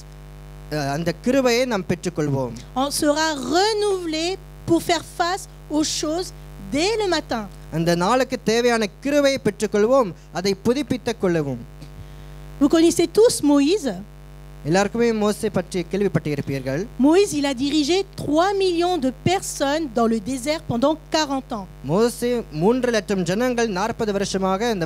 B: அந்த கிருபையை நாம் பெற்றுக்கொள்வோம்.
H: On sera renouvelé pour faire face aux choses dès le matin.
B: அந்த நாளுக்கு தேவையான கிருபையை பெற்றுக்கொள்வோம், அதை புதுப்பித்துக் கொள்ளவும்.
H: Vous connaissez tous Moïse.
B: எல்லாருக்குமே மோசே பற்றி கேள்விப்பட்டிருப்பீர்கள்.
H: Moïse, il a dirigé 3 millions de personnes dans le désert pendant 40 ans.
B: மோசே 3 லட்சம் ஜனங்கள் 40 வருஷமாக இந்த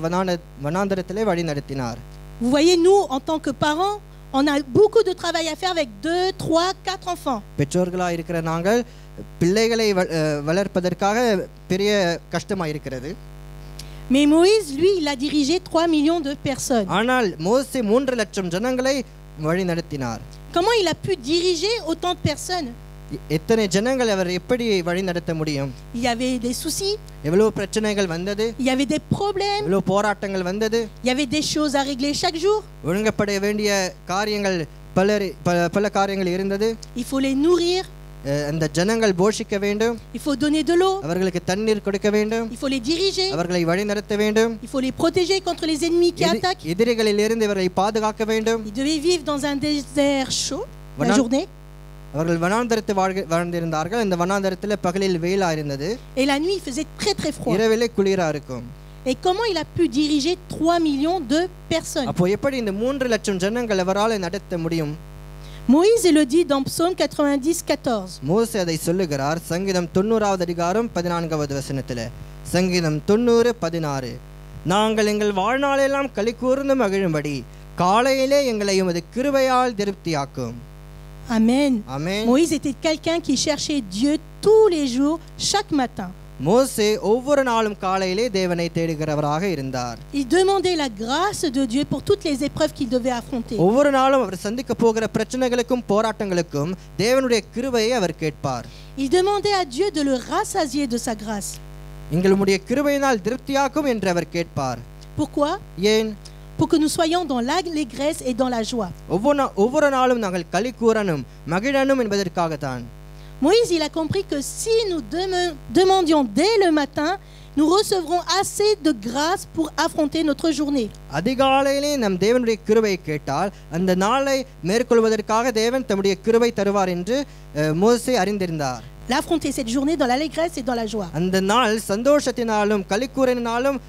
B: வனாந்தரத்திலே வழி நடத்தினார்.
H: Vous voyez, nous, en tant que parents, on a beaucoup de travail à faire avec 2, 3, 4 enfants.
B: பெற்றோர்களாக இருக்கிற நாங்கள் பிள்ளைகளை வளர்ப்பதற்காக பெரிய கஷ்டமாக இருக்கிறது.
H: Mais Moïse, lui, il a dirigé 3 millions de personnes.
B: ஆனால் மோசே 3 லட்சம் ஜனங்களை வழி நடத்தினார்.
H: Comment il a pu diriger autant de personnes?
B: எத்தனை ஜனங்கள் அவர் எப்படி வழி நடத்த முடியும்?
H: Il y avait des soucis,
B: எவ்வளவு பிரச்சனைகள் வந்தது,
H: il y avait des problèmes,
B: எவ்வளவு போராட்டங்கள் வந்தது,
H: il y avait des choses à régler chaque jour.
B: ஒழுங்கப்பட வேண்டிய காரியங்கள் பல காரியங்கள் இருந்தது.
H: Il faut les nourrir,
B: அந்த ஜனங்கள் போஷிக்க வேண்டும்,
H: il faut donner de l'eau,
B: அவர்களுக்கு தண்ணீர் கொடுக்க வேண்டும்,
H: il faut les diriger,
B: அவர்களை வழி நடத்த வேண்டும்,
H: il faut les protéger contre les ennemis qui attaquent.
B: எதிரிகளில் இருந்து இவர்களை பாதுகாக்க வேண்டும்.
H: Ils devaient vivre dans un désert chaud la journée,
B: அவர்கள் வனாந்தரத்தை வாழ்ந்திருந்தார்கள். இந்த வனாந்தரத்தில் பகலில் வெயிலா இருந்தது,
H: et la nuit il faisait très très froid.
B: இரவிலே குளிரா இருக்கும்.
H: Et comment il a pu diriger 3 millions de personnes?
B: அப்போ எப்படி இந்த 3 லட்சம் ஜனங்கள் அவரால் நடத்த முடியும்?
H: Moïse le dit dans Psaume 90:14.
B: மோசே அதை சொல்லுகிறார் சங்கீதம் 90வது அதிகாரம் 14வது வசனத்திலே. சங்கீதம் 90:16. நாங்கள் எங்கள் வாழ்நாளெல்லாம் களி கூர்ந்து மகிழும்படி காலையிலே எங்களை உமது கிருபையால் திருப்தியாக்கும்.
H: Amen.
B: Amen.
H: Moïse était quelqu'un qui cherchait Dieu tous les jours, chaque matin.
B: மோசே ஒவ்வொரு நாளும் காலையிலே தேவனை தேடுகிறவராக இருந்தார்.
H: Il demandait la grâce de Dieu pour toutes les épreuves qu'il devait affronter.
B: ஒவ்வொரு நாளும் அவர் சந்திக்க போகிற பிரச்சனைகளுக்கும் போராட்டங்களுக்கும் தேவனுடைய கிருபையை அவர் கேட்பார்.
H: Il demandait à Dieu de le rassasier de sa grâce.
B: எங்களுடைய கிருபையினால் திருப்தியாக்கும் என்று அவர் கேட்பார்.
H: Pourquoi?
B: ஏன்?
H: Pour que nous soyons dans l'allégresse et dans la joie.
B: ஒவ்வொரு நாளும் நாங்கள் களி கூறணும் மகிழணும் என்பதற்காகத்தான்.
H: Moïse, il a compris que si nous demandions dès le matin, nous recevrons assez de grâce pour affronter notre journée.
B: அதிகாலையிலே நம் தேவனுடைய கிருபையை கேட்டால் அந்த நாளை மேற்கொள்வதற்காக தேவன் தம்முடைய கிருபை தருவார் என்று மோசே அறிந்திருந்தார்.
H: L'affronter cette journée dans l'allégresse et dans la joie.
B: அந்த நாள் சந்தோஷத்தினாலும் களிக்கூறினாலும்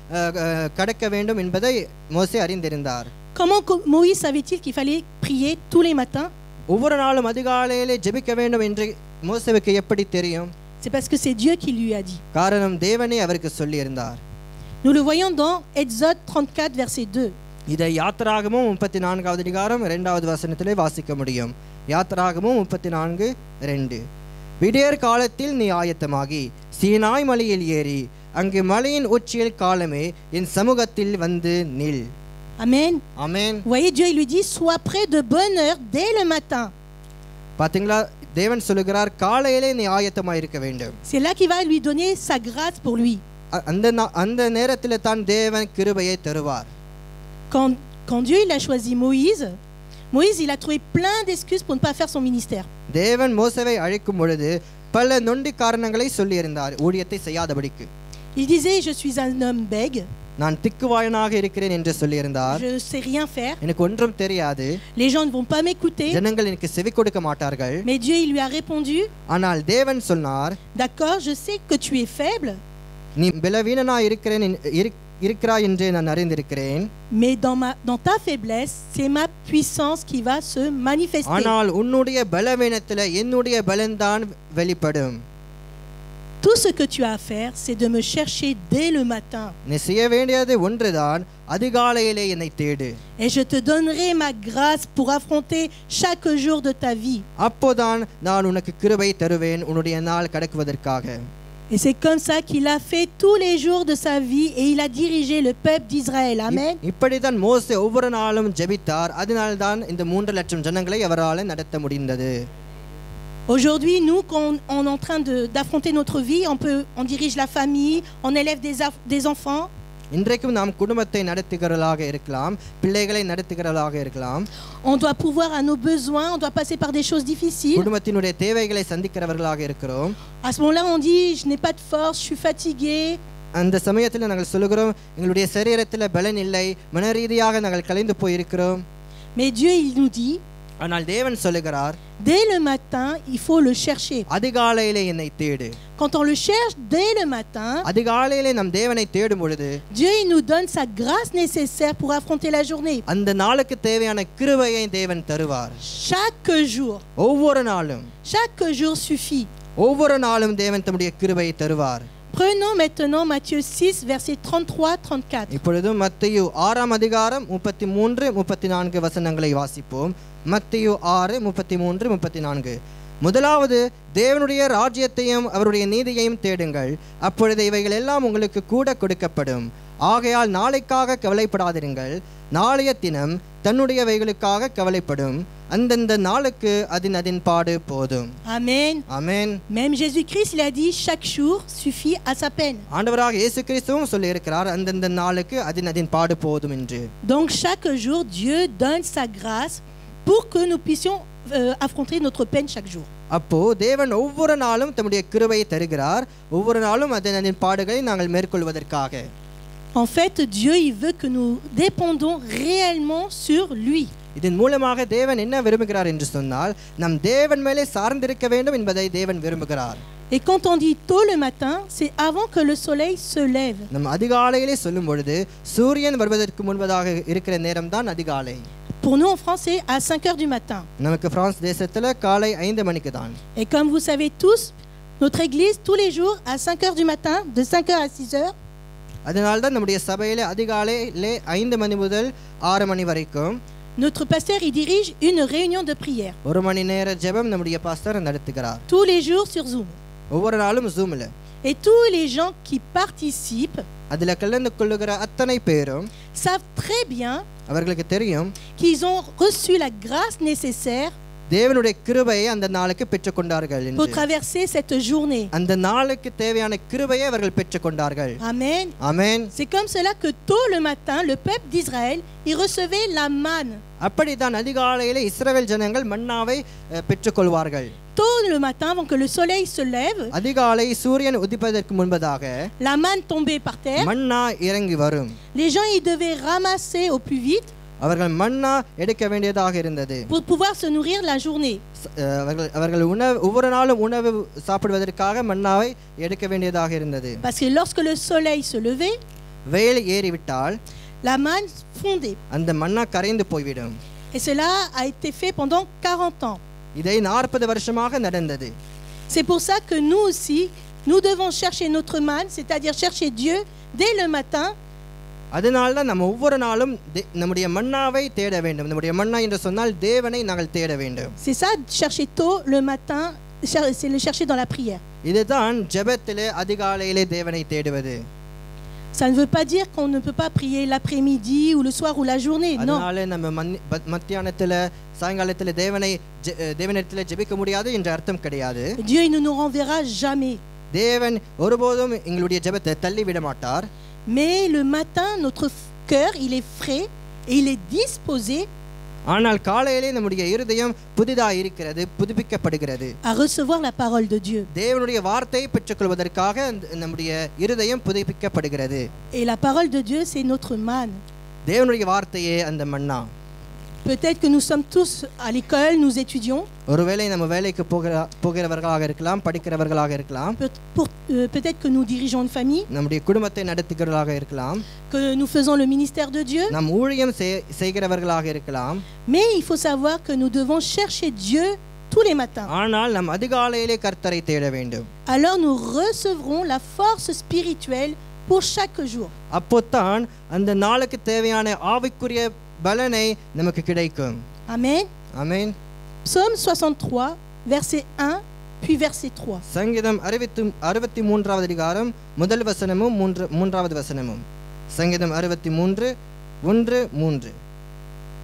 B: கடக்க வேண்டும் என்பதை மோசே அறிந்திருந்தார்.
H: Comment Moïse savait-il qu'il fallait prier tous les matins?
B: ஒவ்வொரு நாளும் அதிகாலையிலே ஜெபிக்க வேண்டும் என்று மோசேவுக்கு எப்படி தெரியும்?
H: C'est parce que c'est Dieu qui lui a dit.
B: காரணம் தேவனே அவருக்கு சொல்லி இருந்தார்.
H: Nous le voyons dans Exode 34 verset 2.
B: இதை யாத்திராகமும் 34வது அதிகாரம் 2வது வசனத்திலே வாசிக்க முடியும். யாத்திராகமும் 34:2. விடியற் காலத்தில் நீ ஆயத்தமாகி சீனாய் மலையில் ஏறி அங்கு மலையின் உச்சியில் காலமே என் சமூகத்தில் வந்து நில்.
H: Amen.
B: Amen.
H: Vous voyez, Dieu il lui dit sois prêt de bonne heure dès le matin.
B: பாத்தீங்களா, தேவன் சொல்லுகிறார் காலையிலே நீ ஆயத்தமாக இருக்க வேண்டும்.
H: C'est là qu'il va lui donner sa grâce pour lui.
B: அந்த நேரத்தில் தான் தேவன் கிருபையை தருவார்.
H: Quand Dieu il a choisi Moïse Moïse, il a trouvé plein d'excuses pour ne pas faire son ministère.
B: தேவன் மோசேவை அழைக்கும் பொழுது பல நொண்டி காரணங்களை சொல்லியிருந்தார் ஊழியத்தை செய்யாதபடிக்கு.
H: Il disait, je suis un homme bègue,
B: நான் திக்குவாயனாக இருக்கிறேன் என்று சொல்லியிருந்தார்.
H: je ne sais rien faire,
B: எனக்கு ஒன்றும் தெரியாது,
H: les gens ne vont pas m'écouter.
B: ஜனங்கள் எனக்கு செவி கொடுக்க மாட்டார்கள்.
H: Mais Dieu, il lui a répondu,
B: ஆனால் தேவன் சொன்னார்,
H: d'accord, je sais que tu es faible,
B: நீ பலவீனனாய் இருக்கிறாய் என்று நான் அறிந்திருக்கிறேன்.
H: mais dans ta faiblesse, c'est ma puissance qui va se manifester.
B: ஆனால் உன்னுடைய பலவீனத்திலே என்னுடைய பலன்தான் வெளிப்படும்.
H: Tout ce que tu as à faire, c'est de me chercher dès le matin.
B: நீ செய்ய வேண்டியது ஒன்றுதான், அதிகாலையிலே என்னை தேடு.
H: Et je te donnerai ma grâce pour affronter chaque jour de ta vie.
B: அப்போதான் நான் உனக்கு கிருபை தருவேன் உன்னுடைய நாள் கடக்குவதற்காக.
H: Et c'est comme ça qu'il a fait tous les jours de sa vie et il a dirigé le peuple d'Israël. Amen.
B: இப்படிதான் மோசே ஒவ்வொரு நாளும் ஜெபித்தார். அதனால்தான் இந்த 3 லட்சம் ஜனங்களை அவரால் நடத்த முடிந்தது.
H: Aujourd'hui, nous, quand on est en train d'affronter notre vie, on dirige la famille, on élève des enfants.
B: இன்றைக்கும் நாம் குடும்பத்தை நடத்துகிறவர்களாக இருக்கலாம், பிள்ளைகளை நடத்துகிறவர்களாக இருக்கலாம்.
H: On doit pourvoir à nos besoins, on doit passer par des choses difficiles.
B: குடும்பத்தினுடைய தேவைகளை சந்திக்கிறவர்களாக இருக்கிறோம்.
H: À ce moment-là, on dit, je n'ai pas de force, je suis fatigué.
B: அந்த சமயத்தில் நாங்கள் சொல்லுகிறோம், எங்களுடைய சரீரத்தில் பலன் இல்லை, மனரீதியாக நாங்கள் கலைந்து போயிருக்கிறோம்.
H: Mais Dieu, il nous dit,
B: ஆனால் தேவன் சொல்லுகிறார்,
H: dès le matin, il faut le chercher.
B: அதிகாலையிலே என்னை தேடு.
H: Quand on le cherche dès le matin,
B: அதிகாலையிலே நாம் தேவனை தேடும் பொழுது
H: Dieu il nous donne sa grâce nécessaire pour affronter la journée.
B: அந்த நாளுக்கு தேவையான கிருபையை தேவன் தருவார்.
H: Chaque jour.
B: ஒவ்வொரு நாளும்.
H: Chaque jour suffit.
B: ஒவ்வொரு நாளும் தேவன் தம்முடைய கிருபையை தருவார்.
H: Prenons maintenant Matthieu 6 versets 33-34.
B: இப்பொழுது மத்தேயு 6 அதிகாரம் 33-34 வசனங்களை வாசிப்போம். மத்தேயு 6:33-34. முதலாவது தேவனுடைய ராஜ்யத்தையும் அவருடைய நீதியையும் தேடுங்கள், அப்பொழுது இவைகள் எல்லாம் உங்களுக்கு கூட கொடுக்கப்படும். ஆகையால் நாளைக்காக கவலைப்படாதிருங்கள், நாளைய தினம் தன்னுடையவைகளுக்காக கவலைப்படும், அந்தந்த நாளுக்கு அதின் பாடு போதும்.
H: Amen.
B: Amen.
H: Même Jésus-Christ il a dit chaque jour suffit à sa peine.
B: ஆண்டவராக இயேசு கிறிஸ்துவும் சொல்லி இருக்கிறார், அந்தந்த நாளுக்கு அதின் பாடு போதும் என்று.
H: Donc chaque jour Dieu donne sa grâce pour que nous puissions affronter notre peine chaque jour.
B: அப்போ தேவன் ஒவ்வொரு நாளும் தம்முடைய கிருபையை தருகிறார், ஒவ்வொரு நாளும் அதின் பாடுகளை நாங்கள் மேற்கொள்வதற்காக.
H: En fait, Dieu il veut que nous dépendons réellement sur lui.
B: இதன் மூலமாக தேவன் என்ன விரும்புகிறார் என்று சொன்னால், நம் தேவன் மேலே சார்ந்திருக்க வேண்டும் என்பதை தேவன் விரும்புகிறார்.
H: Et quand on dit tôt le matin, c'est avant que le soleil se lève.
B: நம் அதிகாலையிலே சொல்லும் பொழுது சூரியன் வருவதற்கு முன்பதாக இருக்கிற நேரம் தான் அதிகாலை.
H: Pour nous en France, c'est à 5 heures du matin.
B: நமக்கு பிரான்ஸ் தேசத்துல காலை 5 மணிக்கு தான்.
H: Et comme vous savez tous, notre église tous les jours à 5 heures du matin, de 5 heures à 6 heures.
B: அதனால தான் நம்முடைய சபையிலே அதிகாலையிலே 5 மணி முதல் 6 மணி வரைக்கும்
H: notre pasteur il dirige une réunion de prière.
B: ஒரு மணி நேர ஜெபம் நம்முடைய பாஸ்டர் நடத்துகிறார்.
H: Tous les jours sur Zoom.
B: ஒவ்வொரு நாளும் ஜூம்ல.
H: Et tous les gens qui participent
B: அதில் கலந்து கொள்ளுகிற அத்தனை பேரும்
H: savent très bien
B: அவர்களுக்கு தெரியும்
H: qu'ils ont reçu la grâce nécessaire
B: தேவனுடைய கிருபையை அந்த நாளுக்கு பெற்றுக்கொண்டார்கள்
H: pour traverser cette journée.
B: அந்த நாளுக்கு தேவையான கிருபையை அவர்கள் பெற்றுக்கொண்டார்கள்.
H: Amen.
B: ஆமென்.
H: C'est comme cela que tôt le matin, le peuple d'Israël, il recevait la manne.
B: அப்படிதான் அதிகாலையிலே இஸ்ரவேல் ஜனங்கள் மன்னாவை பெற்றுக்கொள்வார்கள்.
H: Tôt le matin, avant que le soleil se lève,
B: அதிகாலை சூரியன் உதிப்பதற்கு முன்பதாக
H: la manne tombait par terre.
B: மன்னா இறங்கி வரும்.
H: Les gens ils devaient ramasser au plus vite
B: அவர்கள் மன்னா எடுக்க வேண்டியதாக இருந்தது.
H: pour pouvoir se nourrir la journée.
B: அவர்கள் ஒவ்வொரு நாளும் உணவு சாப்பிடுவதற்காக மன்னாவை எடுக்க வேண்டியதாக இருந்தது.
H: Parce que lorsque le soleil se levait,
B: வெயில் ஏறிவிட்டால்
H: la manne fondait.
B: அந்த மன்னா கரைந்து போய்விடும்.
H: Et cela a été fait pendant 40 ans.
B: இதை 40 வருஷமாக நடந்தது.
H: C'est pour ça que nous aussi, nous devons chercher notre manne, c'est-à-dire chercher Dieu dès le matin.
B: அதனால தான் நம்ம ஒவ்வொரு நாளும் நம்முடைய மன்னாவை தேட வேண்டும். நம்முடைய மன்னா என்று சொன்னால் தேவனை நாங்கள் தேட வேண்டும்.
H: C'est ça, chercher tôt le matin, c'est le chercher dans la prière.
B: இதுதான் ஜெபத்திலே அதிகாலையிலே தேவனை தேடுவது.
H: Ça ne veut pas dire qu'on ne peut pas prier l'après-midi ou le soir ou la journée. Non.
B: அதனால நம்ம மத்தியானத்திலே சாயங்காலத்திலே தேவனிடத்திலே ஜெபிக்க முடியாது என்ற அர்த்தம் கிடையாது.
H: Dieu il ne nous renverra jamais.
B: தேவன் ஒருபோதும் எங்களுடைய ஜெபத்தை தள்ளி விட மாட்டார்.
H: Mais le matin, notre cœur, il est frais et il est disposé
B: ஆனால் காலையிலே நம்முடைய இருதயம் புதிதாக இருக்கிறது, புதுப்பிக்கப்படுகிறது.
H: à recevoir la parole de Dieu.
B: தேவனுடைய வார்த்தையை பெற்றுக்கொள்வதற்காக நம்முடைய இருதயம் புதுப்பிக்கப்படுகிறது.
H: Et la parole de Dieu, c'est notre manne.
B: தேவனுடைய வார்த்தையே அந்த மன்னா.
H: Peut-être que nous sommes tous à l'école, nous étudions.
B: ஒருவேளை நம்ம வேலைக்கு போகிறவர்களாக இருக்கலாம், படிக்கிறவர்களாக இருக்கலாம்.
H: Peut-être que nous dirigeons une famille.
B: நம்முடைய குடும்பத்தை நடத்துகிறவர்களாக இருக்கலாம்.
H: Que nous faisons le ministère de Dieu.
B: நாம் ஊழியம் செய்கிறவர்களாக இருக்கலாம்.
H: Mais il faut savoir que nous devons chercher Dieu tous les matins.
B: ஆனால் நாம் அதிகாலையிலே கர்த்தரை தேட வேண்டும்.
H: Alors nous recevrons la force spirituelle pour chaque jour.
B: அப்போதான் அந்த நாளுக்கு தேவையான ஆவிக்குரிய பலனை நமக்கு கிடைக்கும்.
H: Amen.
B: ஆமென்.
H: Psaume 63 verset 1 puis verset 3.
B: சங்கீதம் 63வது அதிகாரம் முதல் வசனமும் மூன்றாவது வசனமும். சங்கீதம் 63:1-3.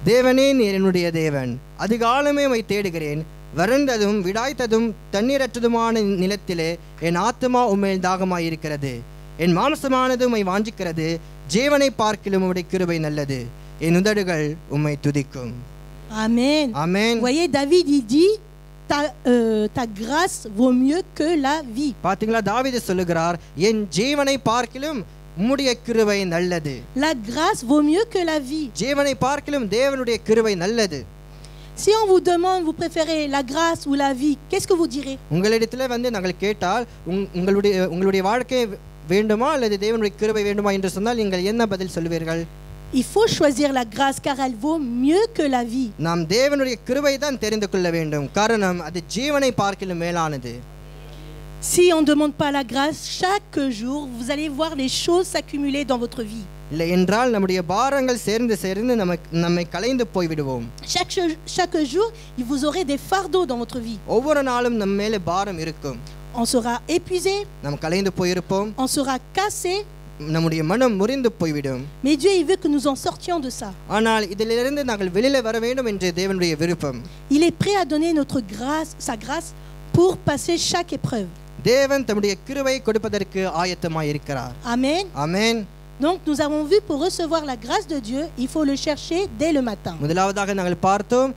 B: தேவனே நீர் என்னுடைய தேவன், அதிகாலமே உம்மை தேடுகிறேன். வறண்டதும் விடாய்த்ததும் தண்ணீரற்றதுமான நிலத்திலே என் ஆத்துமா உம்மேல் தாகமாயிருக்கிறது. என் மாம்சமானது உம்மை வாஞ்சிக்கிறது. ஜீவனை பார்க்கிலும் உம்முடைய கிருபை நல்லது. என் உதடுகள் உம்மை துதிக்கும்.
H: Amen.
B: Amen.
H: Vous voyez, David il dit ta grâce vaut mieux que la vie.
B: பாத்தீங்களா, தாவீது சொல்லுகிறார், என் ஜீவனை பார்க்கிலும் உம்முடைய கிருபை நல்லது.
H: La grâce vaut mieux que la vie.
B: ஜீவனை பார்க்கிலும் தேவனுடைய கிருபை நல்லது.
H: Si on vous demande, vous préférez la grâce ou la vie, qu'est-ce que vous direz?
B: உங்களிடத்தில் நாங்கள் கேட்டால் உங்களுடைய வாழ்க்கை வேண்டுமா அல்லது தேவனுடைய கிருபை வேண்டுமா என்று சொன்னால் நீங்கள் என்ன பதில் சொல்வீர்கள்?
H: Il faut choisir la grâce car elle vaut mieux que la vie.
B: நாம் தேவனுடைய கிருபை தான் தெரிந்து கொள்ள வேண்டும், காரணம் அது ஜீவனை பார்க்கிலும் மேலானது.
H: Si on ne demande pas la grâce, chaque jour vous allez voir les choses s'accumuler dans votre vie.
B: இல்லை என்றால் நம்முடைய பாரங்கள் சேர்ந்து நம்மை கலைந்து போய்விடுவோம்.
H: Chaque jour, vous aurez des fardeaux dans votre vie.
B: ஒவ்வொரு நாளும் நம்ம மேலே பாரம் இருக்கும்.
H: On sera épuisé.
B: நாம் கலைந்து போயிருப்போம்.
H: On sera cassé.
B: நம்முடைய மனம் முறிந்து போய்விடும்.
H: Mais Dieu il veut que nous en sortions de ça.
B: ஆனால் இதிலிருந்து நாங்கள் வெளியில வர வேண்டும் என்று தேவனுடைய விருப்பம்.
H: Il est prêt à donner notre grâce, sa grâce pour passer chaque épreuve.
B: தேவன் தம்முடைய கிருபையை கொடுப்பதற்கு ஆயத்தமாய் இருக்கிறார்.
H: Amen.
B: ஆமென்.
H: Donc nous avons vu, pour recevoir la grâce de Dieu, il faut le chercher dès le matin.
B: முதலாவதாக நாங்கள் பார்த்தோம்,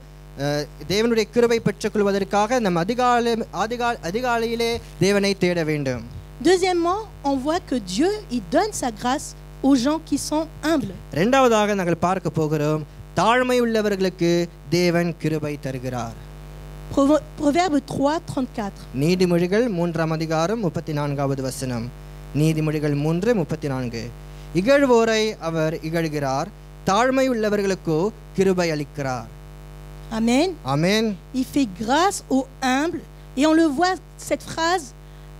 B: தேவனுடைய கிருபை பெற்றுக்கொள்வதற்காக நாம் அதிகாலையிலே தேவனை தேட வேண்டும்.
H: Deuxièmement, on voit que Dieu il donne sa grâce aux gens qui sont humbles.
B: இரண்டாவதாக நாங்கள் பார்க்க போகிறோம், தாழ்மை உள்ளவர்களுக்கு தேவன் கிருபை தருகிறார்.
H: Proverbe 3:34.
B: நீதிமொழிகள் 3ஆம் அதிகாரம் 34வது வசனம். நீதிமொழிகள் 3:34. இகழ்வோரை அவர் இகழ்கிறார், தாழ்மை உள்ளவர்களுக்கோ கிருபை அளிக்கிறார்.
H: Amen.
B: Amen.
H: Il fait grâce aux humbles et on le voit, cette phrase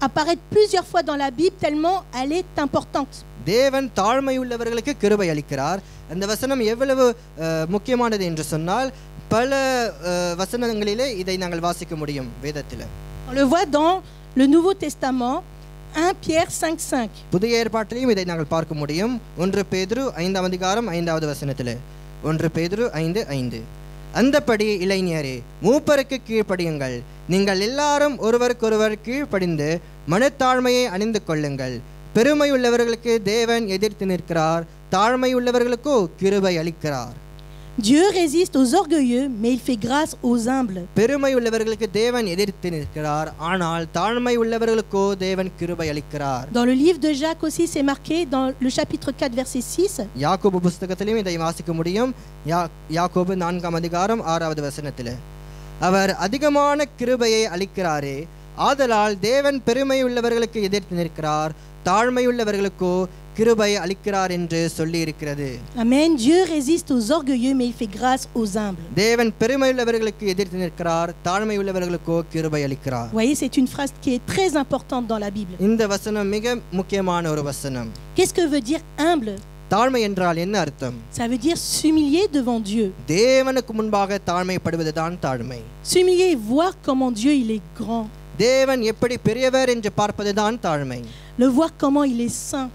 H: apparaître plusieurs fois dans la Bible tellement elle est importante.
B: தேவன் தாழ்மை உள்ளவர்களுக்கு கிருபை அளிக்கிறார். அந்த வசனம் எவ்வளவு முக்கியமானது என்று சொன்னால் பல வசனங்களிலே இதை நாங்கள் வாசிக்க முடியும் வேதத்தில்.
H: On le voit dans le Nouveau Testament, 1 Pierre 5:5.
B: புதிய ஏற்பாட்டிலும் இதை நாங்கள் பார்க்க முடியும். 1 பேதுரு 5ஆம் அதிகாரம் 5வது வசனத்தில். 1 பேதுரு 5:5. அந்தப்படி இளைஞரே, மூப்பருக்கு கீழ்ப்படியுங்கள். நீங்கள் எல்லாரும் ஒருவருக்கொருவர் கீழ்ப்படிந்து மனத்தாழ்மையை அணிந்து கொள்ளுங்கள். பெருமை உள்ளவர்களுக்கு தேவன் எதிர்த்து நிற்கிறார், தாழ்மை உள்ளவர்களுக்கோ கிருபை அளிக்கிறார்.
H: Dieu résiste aux orgueilleux, mais il fait grâce aux humbles.
B: பெருமை உள்ளவர்களுக்கு தேவன் எதிர்த்து நிற்கிறார், ஆனால் தாழ்மை உள்ளவர்களுக்கோ தேவன் கிருபை அளிக்கிறார்.
H: Dans le livre de Jacques aussi c'est marqué dans le chapitre 4 verset 6.
B: யாக்கோபு புத்தகத்திலும் இதை வாசிக்க முடியும். யாக்கோபு 4ஆம் அதிகாரம் 6வது வசனத்தில். அவர் அதிகமான கிருபையை அளிக்கிறாரே, ஆதலால் தேவன் பெருமை உள்ளவர்களுக்கு எதிர்த்து நிற்கிறார், தாழ்மை உள்ளவர்களுக்கோ கிருபை அளிக்கிறார் என்று சொல்லி இருக்கிறது.
H: Amen. Dieu résiste aux orgueilleux, mais il fait grâce aux humbles.
B: தேவன் பெருமை உள்ளவர்களுக்கு எதிர்த்து நிற்கிறார், தாழ்மை உள்ளவர்களுக்கோ கிருபை அளிக்கிறார்.
H: Vous voyez, c'est une phrase qui est très importante dans la Bible.
B: இந்த வசனம் மிக முக்கியமான ஒரு வசனம்.
H: Qu'est-ce que veut dire humble?
B: தாழ்மை என்றால் என்ன அர்த்தம்?
H: Ça veut dire s'humilier devant Dieu.
B: தேவனுக்கு முன்பாக தாழ்மைப்படுவதுதான் தாழ்மை.
H: S'humilier, voir comment Dieu il est grand.
B: தேவன் எப்படி பெரியவர் என்று பார்ப்பதுதான் தாழ்மை.
H: Le voir comment il est saint.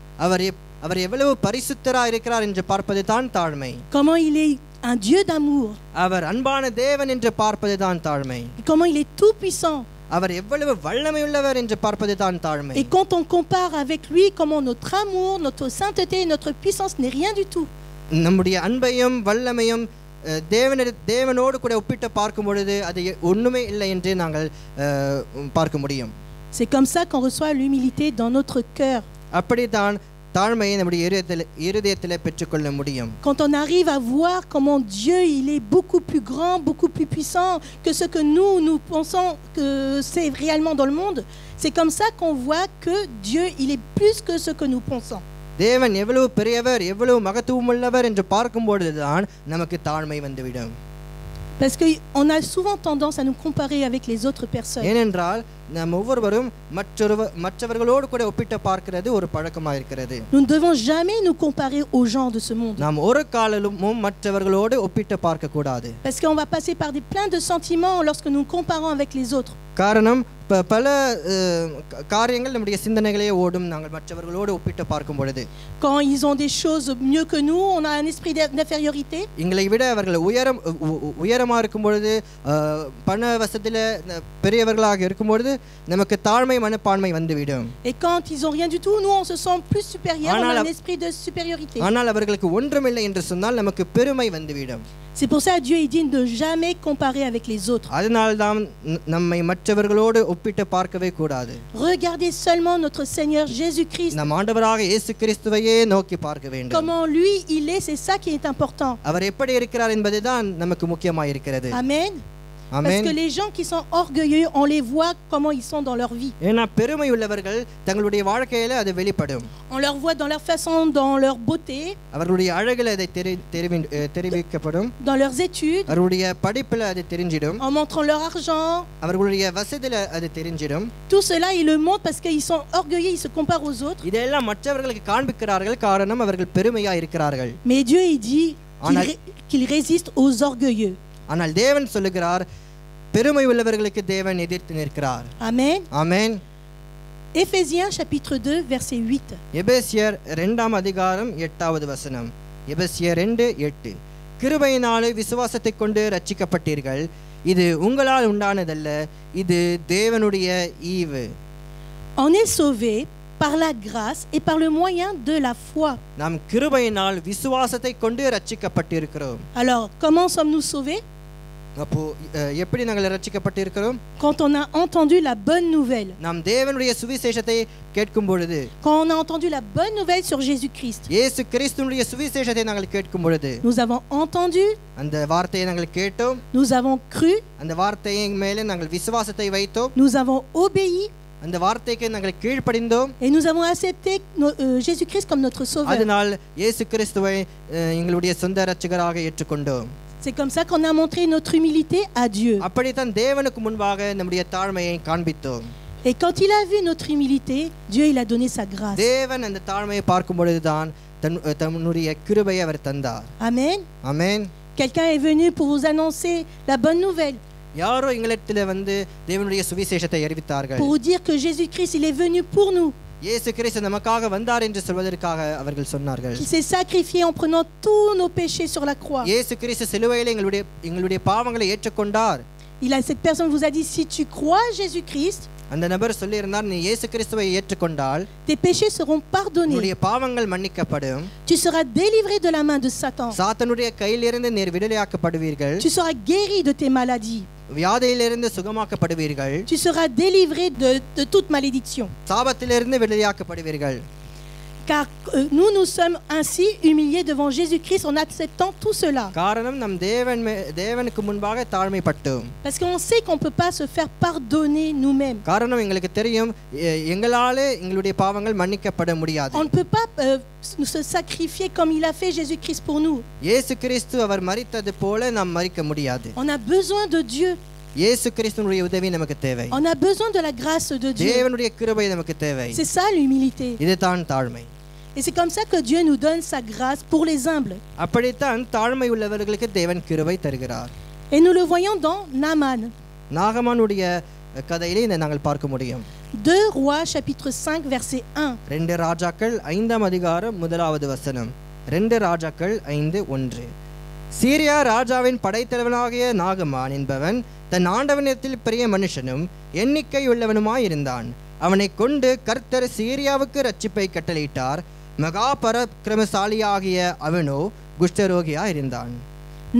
B: அவர் எவ்வளவு பரிசுத்தராய் இருக்கிறார் என்று பார்ப்பதுதான் தாழ்மை.
H: Comment il est un Dieu d'amour.
B: அவர் அன்பான தேவன் என்று பார்ப்பதுதான் தாழ்மை.
H: Comment il est tout puissant.
B: அவர் எவ்வளவு வல்லமை உள்ளவர் என்று பார்ப்பதுதான் தாழ்மை.
H: Et quand on compare avec lui, comment notre amour, notre sainteté, notre puissance n'est rien du tout.
B: நம்முடைய அன்பையும் வல்லமையும் தேவனோடு கூட ஒப்பிட்டு பார்க்கும் பொழுது அது ஒண்ணுமே இல்லை என்று நாங்கள் பார்க்க முடியும்.
H: C'est comme ça qu'on reçoit l'humilité dans notre cœur.
B: அப்படித்தான் தாழ்மையை நம்முடைய இருதயத்தில் பெற்றுக்கொள்ள முடியும்.
H: Quand on arrive à voir comment Dieu il est beaucoup plus grand, beaucoup plus puissant que ce que nous pensons que c'est réellement dans le monde, c'est comme ça qu'on voit que Dieu il est plus que ce que nous pensons.
B: தேவன் எவ்வளவு பெரியவர் எவ்வளவு மகத்துவமுள்ளவர் என்று பார்க்கும் பொழுதுதான் நமக்கு தாழ்மை வந்துவிடும்.
H: Parce qu'on a souvent tendance à nous comparer avec les autres personnes.
B: ஏனென்றால் நாம் ஒவ்வொருவரும் மற்றவர்களோடு கூட ஒப்பிட்டு பார்க்கிறது ஒரு பழக்கமாக இருக்கிறது.
H: Nous ne devons jamais nous comparer aux gens de ce monde.
B: நாம் ஒரு காலமும் மற்றவர்களோடு ஒப்பிட்டு பார்க்க கூடாது.
H: Parce qu'on va passer par plein de sentiments lorsque nous nous comparons avec les autres.
B: காரணம் பல காரியங்கள் நம்முடைய சிந்தனைகளே ஓடும் நாங்கள் மற்றவர்களோடு ஒப்பிட்டு பார்க்கும் பொழுது.
H: Quand ils ont des choses mieux que nous, on a un esprit d'infériorité.
B: எங்களை விட அவர்கள் உயரமா இருக்கும் பொழுது பண வசதியில பெரியவர்களாக இருக்கும் பொழுது நமக்கு தாழ்மை மனப்பான்மை வந்துவிடும்.
H: Et quand ils ont rien du tout, nous on se sent plus supérieur, on a un esprit de supériorité.
B: ஆனால் அவர்களுக்கு ஒன்றுமில்லை என்று சொன்னால் நமக்கு பெருமை வந்துவிடும்.
H: C'est pour ça Dieu il dit de jamais comparer avec les autres.
B: அதனால்தான் நம்மை மற்றவர்களோடு ஒப்பிட்டு பார்க்கவே கூடாது.
H: Regardez seulement notre Seigneur Jésus-Christ.
B: நம் ஆண்டவராக இயேசு கிறிஸ்துவையே நோக்கி பார்க்க வேண்டும்.
H: Comment lui il est, c'est ça qui est important.
B: அவர் எப்படி இருக்கிறார் என்பதுதான் நமக்கு முக்கியமாக இருக்கிறது.
H: Amen. Parce que les gens qui sont orgueilleux, on les voit comment ils sont dans leur vie.
B: ஏனா பெருமை உள்ளவர்கள் தங்களுடைய வாழ்க்கையில அது வெளிப்படும்.
H: On leur voit dans leur façon, dans leur beauté.
B: அவர்களுடைய அழகில அதை தெரிவிக்கப்படும்.
H: Dans leurs études.
B: அவர்களுடைய படிப்பில அது தெரிஞ்சிடும்.
H: En montrant leur argent.
B: அவர்களுடைய வசதியில அது தெரிஞ்சிடும்.
H: Tout cela ils le montrent parce qu'ils sont orgueilleux, ils se comparent aux autres.
B: இதெல்லாம் மற்றவர்களுக்கு காண்பிக்கிறார்கள் காரணம் அவர்கள் பெருமையா இருக்கிறார்கள்.
H: Mais Dieu il dit qu'il résiste aux orgueilleux.
B: ஆனால் தேவன் சொல்லுகிறார் பெருமை உள்ளவர்களுக்கு தேவன் எதிர்த்து நிற்கிறார்.
H: Amen.
B: ஆமென்.
H: Éphésiens chapitre 2 verset 8.
B: எபேசியர் 2ஆம் அதிகாரம் 8வது வசனம். எபேசியர் 2:8. கிருபையினாலே விசுவாசத்தைக் கொண்டு ரட்சிக்கப்பட்டீர்கள். இது உங்களால் உண்டானதல்ல, இது தேவனுடைய ஈவு.
H: On est sauvé par la grâce et par le moyen de la foi.
B: நாம் கிருபையினால் விசுவாசத்தைக் கொண்டு ரட்சிக்கப்பட்டிருக்கிறோம்.
H: Alors, comment sommes-nous sauvés?
B: அப்போ எப்படி நாங்கள் ரட்சிக்கப்பட்டிருக்கிறோம்?
H: Quand on a entendu la bonne nouvelle.
B: நாம் தேவனுடைய சுவிசேஷத்தை கேட்கும் பொழுது.
H: Quand on a entendu la bonne nouvelle sur Jésus-Christ.
B: இயேசு கிறிஸ்துவினுடைய சுவிசேஷத்தை நாங்கள் கேட்கும் பொழுது.
H: Nous avons entendu.
B: அந்த வார்த்தையை நாங்கள் கேட்டோம்.
H: Nous avons cru.
B: அந்த வார்த்தையின் மேலே நாங்கள் விசுவாசத்தை வைத்தோம்.
H: Nous avons obéi.
B: அந்த வார்த்தைக்கு நாங்கள் கீழ்ப்படிந்தோம்.
H: Et nous avons accepté Jésus-Christ comme notre sauveur.
B: அதனால் இயேசு கிறிஸ்துவை எங்களுடைய சொந்த இரட்சகராக ஏற்றுக்கொண்டோம்.
H: C'est comme ça qu'on a montré notre humilité à Dieu.
B: அப்படிதான் தேவனுக்கு முன்பாக நம்முடைய தாழ்மையை காண்பித்தோம்.
H: Et quand il a vu notre humilité, Dieu il a donné sa grâce.
B: தேவன் அந்த தாழ்மையை பார்க்கும் பொழுதுதான் தன்னுடைய கிருபையை அவர் தந்தார்.
H: Amen.
B: ஆமென்.
H: Quelqu'un est venu pour vous annoncer la bonne nouvelle.
B: யாரோ எங்களிடத்தில் வந்து தேவனுடைய சுவிசேஷத்தை அறிவித்தார்கள்.
H: Pour vous dire que Jésus-Christ il est venu pour nous.
B: இயேசு கிறிஸ்து நமக்காக வந்தார் என்று சொல்வதற்காக அவர்கள் சொன்னார்கள்.
H: Il s'est sacrifié en prenant tous nos péchés sur la croix.
B: இயேசு கிறிஸ்து சிலுவையிலே எங்களுடைய பாவங்களை ஏற்றுக்கொண்டார்.
H: Cette personne vous a dit si tu crois Jésus-Christ,
B: அந்த நபர் சொல்லி இருந்தார் நீ இயேசு கிறிஸ்துவை ஏற்றுக்கொண்டால்
H: tes péchés seront pardonnés.
B: உன்னுடைய பாவங்கள் மன்னிக்கப்படும்.
H: Tu seras délivré de la main de Satan.
B: சாத்தானுடைய கையிலிருந்து நீர் விடுதலையாக்கப்படுவீர்கள்.
H: Tu seras guéri de tes maladies.
B: வியாதியிலிருந்து சுகமாக்கப்படுவீர்கள்.
H: Tu seras délivré de toute malédiction.
B: சாபத்திலிருந்து விடுதலையாக்கப்படுவீர்கள்.
H: Car nous sommes ainsi humiliés devant Jésus-Christ en acceptant tout cela.
B: காரணம் நம் தேவனுக்கு முன்பாக தாழ்மைப்பட்டோம்.
H: Parce qu'on sait qu'on peut pas se faire pardonner nous-mêmes.
B: காரணம் எங்களுக்கு தெரியும் எங்களாலே எங்களுடைய பாவங்கள் மன்னிக்கப்பட முடியாது.
H: On ne peut pas se sacrifier comme il a fait Jésus-Christ pour nous.
B: இயேசு கிறிஸ்து அவர் மரித்தது போல நாம் மரிக்க முடியாது.
H: On a besoin de Dieu.
B: இயேசு கிறிஸ்துவினுடைய உதவி நமக்கு தேவை.
H: On a besoin de la grâce de Dieu.
B: தேவனுடைய கிருபை நமக்கு தேவை.
H: C'est ça l'humilité.
B: இதுதான் தாழ்மை.
H: Et c'est comme ça que Dieu nous donne sa grâce pour les humbles.
B: அப்படித்தான் தாழ்மை உள்ளவர்களுக்கு தேவன் கிருபை தருகிறார்.
H: Et nous le voyons dans Naaman.
B: நாகமானுடைய கதையிலே நாங்கள் பார்க்க முடியும்.
H: 2 Rois chapitre 5 verset 1.
B: 2 ராஜாக்கள் 5ஆம் அதிகாரம் 1வது வசனம். 2 ராஜாக்கள் 5:1. சீரியா ராஜாவின் படைத்தலைவனாகிய நாகமான் என்பவன் தன் ஆண்டவனிடத்தில் பெரிய மனுஷனும் எண்ணிக்கை உள்ளவனுமாயிருந்தான். அவனை கொண்டு கர்த்தர் சீரியாவுக்கு ரட்சிப்பை கட்டளையிட்டார். மகா பராக்கிரமசாலியாகிய அவனோ குஷ்டரோகியா இருந்தான்.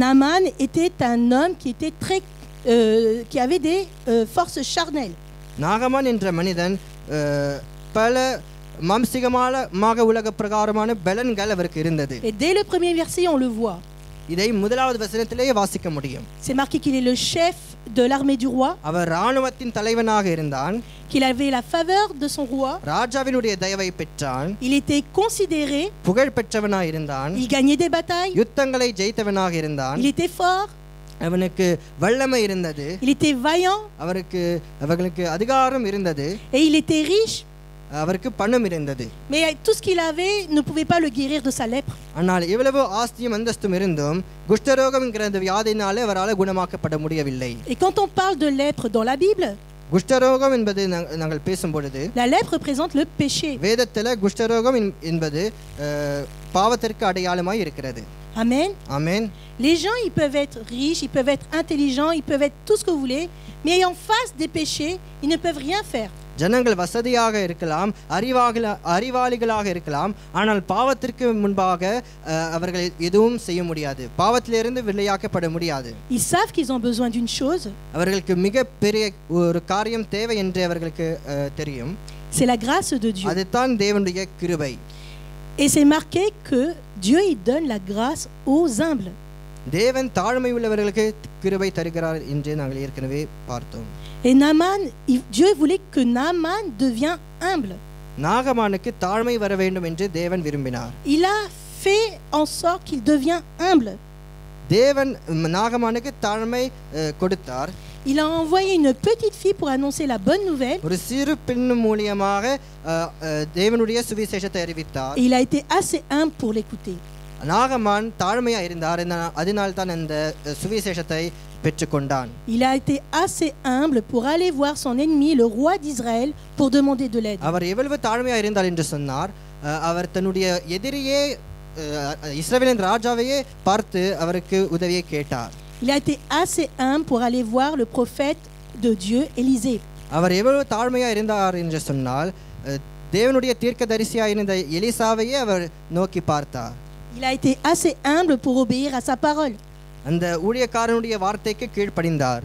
H: Naaman était un homme qui était qui avait des forces charnelles.
B: நாகமான் என்ற மனிதன் பல மாம்சிகமாக உலக பிரகாரமான பலன்கள் அவருக்கு இருந்தது.
H: Et dès le premier verset, on le voit.
B: இதை முதலாவது வசனத்திலேயே வாசிக்க முடியும்.
H: C'est marqué qu'il est le chef de l'armée du roi.
B: அவர் ராணுவத்தின் தலைவனாக இருந்தான்.
H: Qu'il avait la faveur de son roi.
B: ராஜாவினுடைய தயவை பெற்றான்.
H: Il était considéré.
B: புகழ் பெற்றவனாக இருந்தான்.
H: Il gagnait des batailles.
B: யுத்தங்களை ஜெயித்தவனாக இருந்தான்.
H: Il était fort.
B: அவனுக்கு வல்லமை இருந்தது.
H: Il était vaillant.
B: அவர்களுக்கு அதிகாரம் இருந்தது.
H: Et il était riche.
B: அவருக்கு பணம் இருந்தது.
H: Mais tout ce qu'il avait ne pouvait pas le guérir de sa lèpre.
B: ஆனால் இவ்வளவு ஆஸ்தியும் அந்தஸ்தும் இருந்தும் குஷ்டரோகம் என்கிற அந்த வியாதியினாலே அவரால் குணமாக்கப்பட முடியவில்லை.
H: Et quand on parle de lèpre dans la Bible,
B: குஷ்டரோகம் என்பது நாங்கள் பேசும்பொழுது
H: la lèpre représente le péché.
B: வேதத்தில் குஷ்டரோகம் என்பது பாவத்திற்கு அடையாளமாய் இருக்கிறது.
H: Amen.
B: Amen.
H: Les gens, ils peuvent être riches, ils peuvent être intelligents, ils peuvent être tout ce que vous voulez, mais en face des péchés, ils ne peuvent rien faire.
B: ஜனங்கள் வசதியாக இருக்கலாம், அறிவாளிகளாக இருக்கலாம், ஆனால் பாவத்திற்கு முன்பாக அவர்கள் எதுவும் செய்ய முடியாது. பாவத்திலிருந்து விடுதலையாக்கப்பட முடியாது.
H: Ils savent qu'ils ont besoin d'une chose.
B: அவர்களுக்கு மிக பெரிய ஒரு காரியம் தேவை என்று அவர்களுக்கு தெரியும்.
H: C'est la grâce de Dieu.
B: அதுதான் தேவனுடைய கிருபை.
H: Et c'est marqué que Dieu il donne la grâce aux humbles.
B: தேவன் தாழ்மை உள்ளவர்களுக்கு கிருபை தருகிறார் என்று நாங்கள் ஏற்கனவே பார்த்தோம்.
H: Et Naaman, Dieu voulait que Naaman devienne humble.
B: நாகமானுக்கு தாழ்மை வர வேண்டும் என்று தேவன் விரும்பினார்.
H: Il a fait en sorte qu'il devienne humble.
B: தேவன் நாகமானுக்கு தாழ்மை கொடுத்தார்.
H: Il a envoyé une petite fille pour annoncer la bonne nouvelle.
B: ஒரு சிறு பெண் மூலமாக தேவனுடைய சுவிசேஷத்தை அறிவித்தார்.
H: Il a été assez humble pour l'écouter.
B: நாகமான் தாழ்மையா இருந்தார். அதனால் தான் அந்த சுவிசேஷத்தை பெற்றுக்கொண்டான்.
H: Il a été assez humble pour aller voir son ennemi, le roi d'Israël, pour demander de l'aide.
B: அவர் எவ்வளவு தாழ்மையா இருந்தார் என்று சொன்னார், அவர் தன்னுடைய எதிரியே இஸ்ரவேலின் ராஜாவையே பார்த்து அவருக்கு உதவியை கேட்டார்.
H: Il a été assez humble pour aller voir le prophète de Dieu, Élisée.
B: அவர் எவ்வளவு தாழ்மையா இருந்தார் என்று சொன்னால், தேவனுடைய தீர்க்கதரிசியாக இருந்த எலிசாவையே அவர் நோக்கி பார்த்தார்.
H: Il a été assez humble pour obéir à sa parole.
B: அந்த ஊழியக்காரனுடைய வார்த்தைக்கு கீழ்ப்படிந்தார்.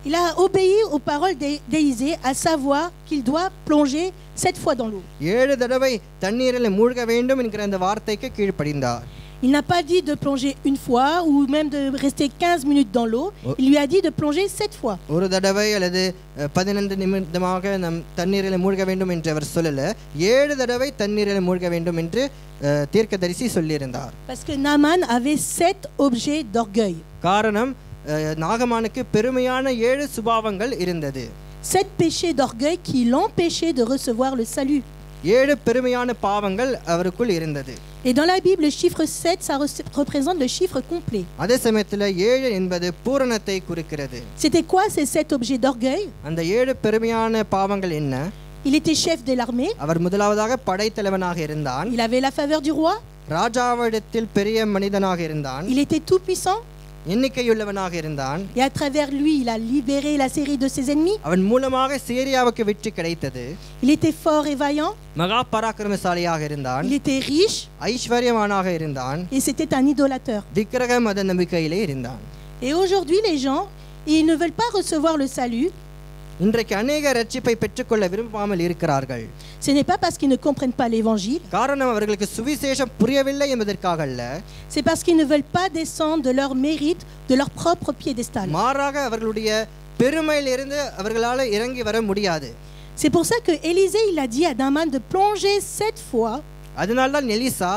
H: Il a obéi aux paroles d'Élisée, à savoir qu'il doit plonger 7 fois dans l'eau.
B: 7 தடவை தண்ணீரில் மூழ்க வேண்டும் என்கிற அந்த வார்த்தைக்கு கீழ்ப்படிந்தார்.
H: Il n'a pas dit de plonger une fois ou même de rester 15 minutes dans l'eau. Il lui a dit de plonger 7 fois.
B: ஒரு தடவை அல்லது 15 நிமிடமாக நம் தண்ணீரில் மூழ்க வேண்டும் என்று அவர் சொல்லல, 7 தடவை தண்ணீரில் மூழ்க வேண்டும் என்று தீர்க்கதரிசி சொல்லியிருந்தார்.
H: Parce que Naaman avait 7 objets d'orgueil.
B: காரணம் நாகமானுக்கு பெருமையான 7 சுபாவங்கள் இருந்தது.
H: 7 péchés d'orgueil qui l'empêchaient de recevoir le salut.
B: 7 பெருமையான பாவங்கள் அவருக்குள் இருந்தது.
H: Et dans la Bible, le chiffre 7, ça représente le chiffre complet.
B: அதே சமயத்தில் 7 என்பது பூரணத்தை குறிக்கிறது.
H: C'était quoi ces 7 objets d'orgueil?
B: அந்த 7 பெருமையான பாவங்கள் என்ன?
H: Il était chef de l'armée.
B: அவர் முதலாவதாக படைத்தலைவனாக இருந்தான்.
H: Il avait la faveur du roi.
B: ராஜாவிடத்தில் பெரிய மனிதனாக இருந்தான்.
H: Il était tout puissant.
B: எண்ணிக்கையுள்ளவனாக இருந்தான்.
H: Et à travers lui, il a libéré la Syrie de ses ennemis.
B: அவன் மூலமாக சீரியாவுக்கு வெற்றி கிடைத்தது.
H: Il était fort et vaillant.
B: மகா பராக்கிரமசாலியாக இருந்தான்.
H: Il était riche.
B: ஐஸ்வர்யவானாக இருந்தான்.
H: Et c'était un idolateur.
B: விக்கிரக மத நம்பிக்கையிலே இருந்தான்.
H: Et aujourd'hui, les gens, ils ne veulent pas recevoir le salut.
B: இன்றைக்கு अनेக ரட்சிப்பை பெற்றுக்கொள்ள விரும்பாமல் இருக்கிறார்கள்.
H: Ce n'est pas parce qu'ils ne comprennent pas l'évangile.
B: காரணம் அவர்களுக்கு சுவிசேஷம் புரியவில்லை என்பதற்காக அல்ல.
H: C'est parce qu'ils ne veulent pas descendre de leur mérite, de leur propre piédestal.
B: மாறாக அவர்களுடைய பெருமையிலிருந்து அவர்களால் இறங்கி வர முடியாது.
H: C'est pour ça que Élisée il a dit à Naaman de plonger 7 fois.
B: அதனால்தான் எலிசா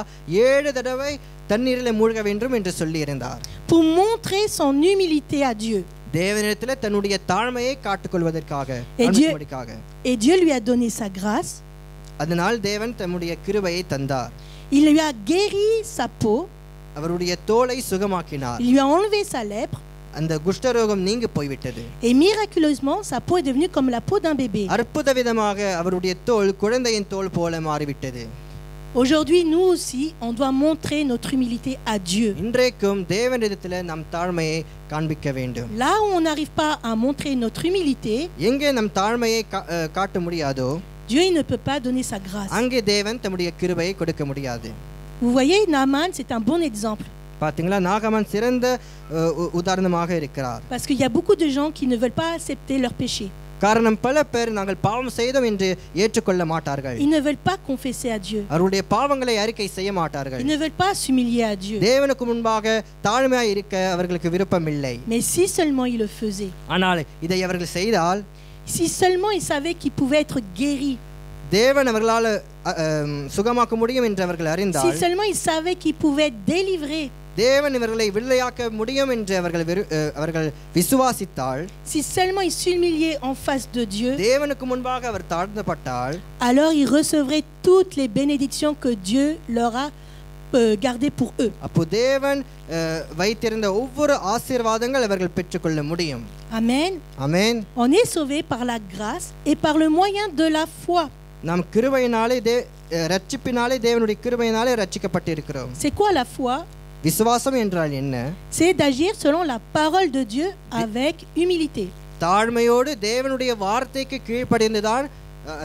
B: 7 தடவை தண்ணீரில் மூழ்க வேண்டும் என்று சொல்லி இருந்தார்.
H: Pour montrer son humilité à Dieu.
B: தேவனிடத்தில் தன்னுடைய தாழ்மையை காட்டிக்கொள்வதற்காக.
H: Et Dieu lui a donné sa grâce.
B: அதனால் தேவன் தம்முடைய கிருபையை தந்தார்.
H: Il lui a guéri sa peau.
B: அவருடைய தோலை சுகமாக்கினார்.
H: Il lui a enlevé sa lèpre.
B: அந்த குஷ்டரோகம் நீங்கி போய்விட்டது.
H: Et miraculeusement sa peau est devenue comme la peau d'un bébé.
B: அற்புத விதமாக அவருடைய தோல் குழந்தையின் தோல் போல மாறிவிட்டது.
H: Aujourd'hui, nous aussi, on doit montrer notre humilité à Dieu.
B: இன்றைக்கும் தேவனிடத்தில் நம் தாழ்மையை காண்பிக்க வேண்டும்.
H: Là où on n'arrive pas à montrer notre humilité,
B: எங்கே நம் தாழ்மையை காட்ட முடியாதோ,
H: Dieu il ne peut pas donner sa grâce.
B: அங்கே தேவன் தம்முடைய கிருபையை கொடுக்க முடியாது.
H: Vous voyez, Naaman, c'est un bon exemple.
B: பாத்தீங்களா, நாகமான் சிறந்த உதாரணமாக இருக்கிறார்.
H: Parce qu'il y a beaucoup de gens qui ne veulent pas accepter leur péché.
B: காரணம் பல பேர் நாங்கள் பாவம் செய்தோம் என்று ஏற்றுக்கொள்ள மாட்டார்கள்.
H: Ils ne veulent pas confesser à Dieu.
B: அவருடைய பாவங்களை அறிக்கை செய்ய மாட்டார்கள்.
H: Ils ne veulent pas s'humilier à Dieu.
B: தேவனுக்கு முன்பாக தாழ்மையாய் இருக்க அவர்களுக்கு விருப்பம் இல்லை.
H: Mais si seulement ils le faisaient.
B: ஆனால் இதை அவர்கள் செய்தால்,
H: Si seulement ils savaient qu'ils pouvaient être guéris.
B: தேவன் அவர்களால் சுகமாக்க முடியும் என்று அவர்கள்
H: Si
B: அறிந்தால்,
H: seulement ils savaient qu'ils pouvaient être délivrés.
B: தேவன் இவர்களை விடுதலையாக்க முடியும் என்று அவர்கள் விசுவாசித்தால்,
H: Si seulement ils s'humiliaient en face de Dieu.
B: தேவனுக்கு முன்பாக அவர் தாழ்ந்தப்பட்டால்,
H: Alors ils recevraient toutes les bénédictions que Dieu leur a gardées pour eux.
B: அப்போ தேவன் வைத்திருந்த ஒவ்வொரு ஆசீர்வாதங்கள் அவர்கள் பெற்றுக்கொள்ள முடியும்.
H: Amen.
B: Amen.
H: On est sauvé par la grâce et par le moyen de la foi.
B: நாம் கிருபையினாலே ரட்சிப்பினாலே தேவனுடைய கிருபையினாலே ரட்சிக்கப்பட்டிருக்கிறோம்.
H: C'est quoi la foi?
B: விசுவாசம் என்றால் என்ன?
H: C'est d'agir selon la parole de Dieu avec humilité.
B: தாழ்மையோடு தேவனுடைய வார்த்தைக்கு கீழ்ப்படிந்துதான்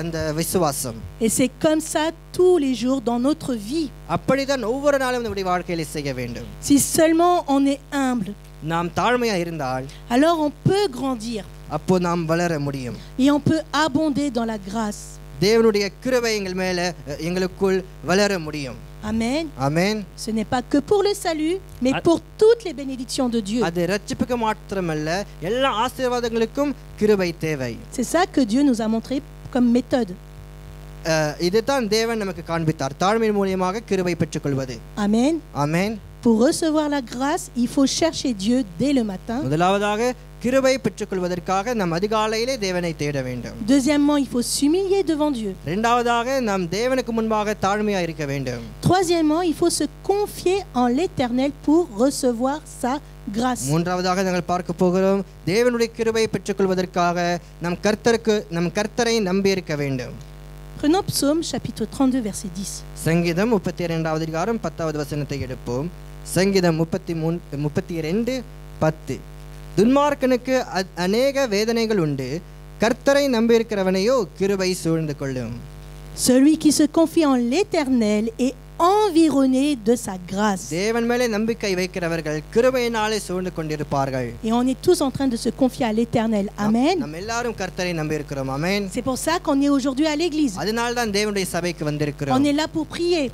B: அந்த விசுவாசம்.
H: Et c'est comme ça tous les jours dans notre vie.
B: அப்படிதான் ஒவ்வொரு நாளும் நம்முடைய வாழ்க்கையில செய்ய வேண்டும்.
H: Si seulement on est humble,
B: நாம் தாழ்மையா இருந்தால்,
H: alors on peut grandir
B: அப்போ நாம் வளர முடியும்.
H: et on peut abonder dans la grâce.
B: தேவனுடைய கிருபை எங்கள் மேல எங்களுக்குள் வளர முடியும்.
H: Amen.
B: ஆமென்.
H: Ce n'est pas que pour le salut, mais pour toutes les bénédictions de Dieu.
B: அது ரட்சிப்புக்கு மாத்திரமல்ல, எல்லா ஆசீர்வாதங்களுக்கும் கிருபை தேவை.
H: C'est ça que Dieu nous a montré comme méthode.
B: இதுதான் தேவன் நமக்கு காண்பித்தார், தாழ்மையின் மூலமாக கிருபை பெற்றுக்கொள்வது.
H: Amen.
B: ஆமென்.
H: Pour recevoir la grâce, il faut chercher Dieu dès le matin.
B: முதலாவதாக கிருபை பெற்றுக்கொள்வதற்காக நாம் அதிகாலையிலே தேவனை தேட வேண்டும்.
H: Deuxièmement, il faut s'humilier devant Dieu.
B: இரண்டாவதாக நாம் தேவனுக்கு முன்பாக தாழ்மையா இருக்க வேண்டும்.
H: Troisièmement, il faut se confier en l'Éternel pour recevoir sa grâce.
B: மூன்றாவதாக நாங்கள் பார்க்க போகிறோம், தேவனுடைய கிருபை பெற்றுக்கொள்வதற்காக நம் கர்த்தரை நம்பி இருக்க வேண்டும்.
H: Prenons Psaume chapitre 32 verset 10.
B: சங்கீதம் 32வது அதிகாரம் 10வது வசனத்தை எடுப்போம். சங்கீதம் 32:10. துன்மார்க்கனுக்கு அநேக வேதனைகள் உண்டு, கர்த்தரை நம்பியிருக்கிறவனையோ கிருபை சூழ்ந்து கொள்ளும்.
H: Celui qui se confie en l'Éternel est environné de sa grâce.
B: தேவன் மேலே நம்பிக்கை வைக்கிறவர்கள் கிருபையினாலே சூழ்ந்து கொண்டிருப்பார்கள்.
H: Et on est tous en train de se confier à l'Éternel. Amen.
B: நாம் எல்லாரும் கர்த்தரை நம்பியிருக்கிறோம். ஆமென்.
H: C'est pour ça qu'on est aujourd'hui à l'église.
B: அதனால தான் தேவனுடைய சபைக்கு வந்திருக்கிறோம்.
H: On est là pour prier.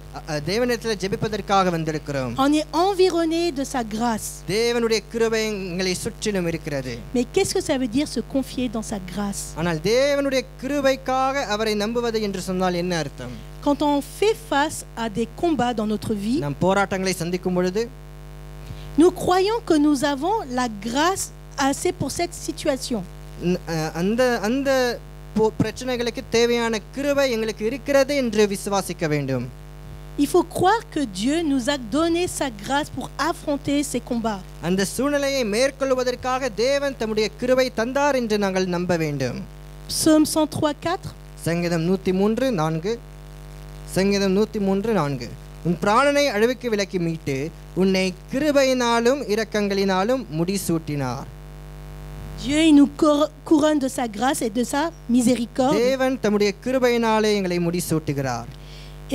B: தேவனிடத்தில் ஜெபிப்பதற்காக வந்திருக்கிறோம்.
H: On est environné de sa grâce.
B: தேவனுடைய கிருபை எங்களை சுற்றிலும் இருக்கிறது.
H: Mais qu'est-ce que ça veut dire se confier dans sa grâce?
B: ஆனால் தேவனுடைய கிருபைக்காக அவரை நம்புவது என்று சொன்னால் என்ன அர்த்தம்?
H: Quand on fait face à des combats dans notre vie,
B: நாம் போராட்டங்களை சந்திக்கும் பொழுது
H: nous croyons que nous avons la grâce assez pour cette situation.
B: அந்த பிரச்சனைகளுக்கு தேவையான கிருபை எங்களுக்கு இருக்கிறது என்று விசுவாசிக்க வேண்டும்.
H: Il faut croire que Dieu nous a donné sa grâce pour affronter ces combats.
B: அந்த சூழ்நிலையை மேற்கொள்வதற்காக தேவன் தம்முடைய கிருபை தந்தார் என்று நாங்கள் நம்ப வேண்டும்.
H: Psaume 103:4.
B: சங்கீதம் 103:4. சங்கீதம் 103:4. உன் பிராணனை அழிவுக்கு விலக்கி மீட்டு உன்னை கிருபையினாலும் இரக்கங்களினாலும் முடிசூட்டினார்.
H: Dieu il nous couronne de sa grâce et de sa miséricorde.
B: தேவன் தம்முடைய கிருபையினாலே எங்களை முடிசூட்டுகிறார்.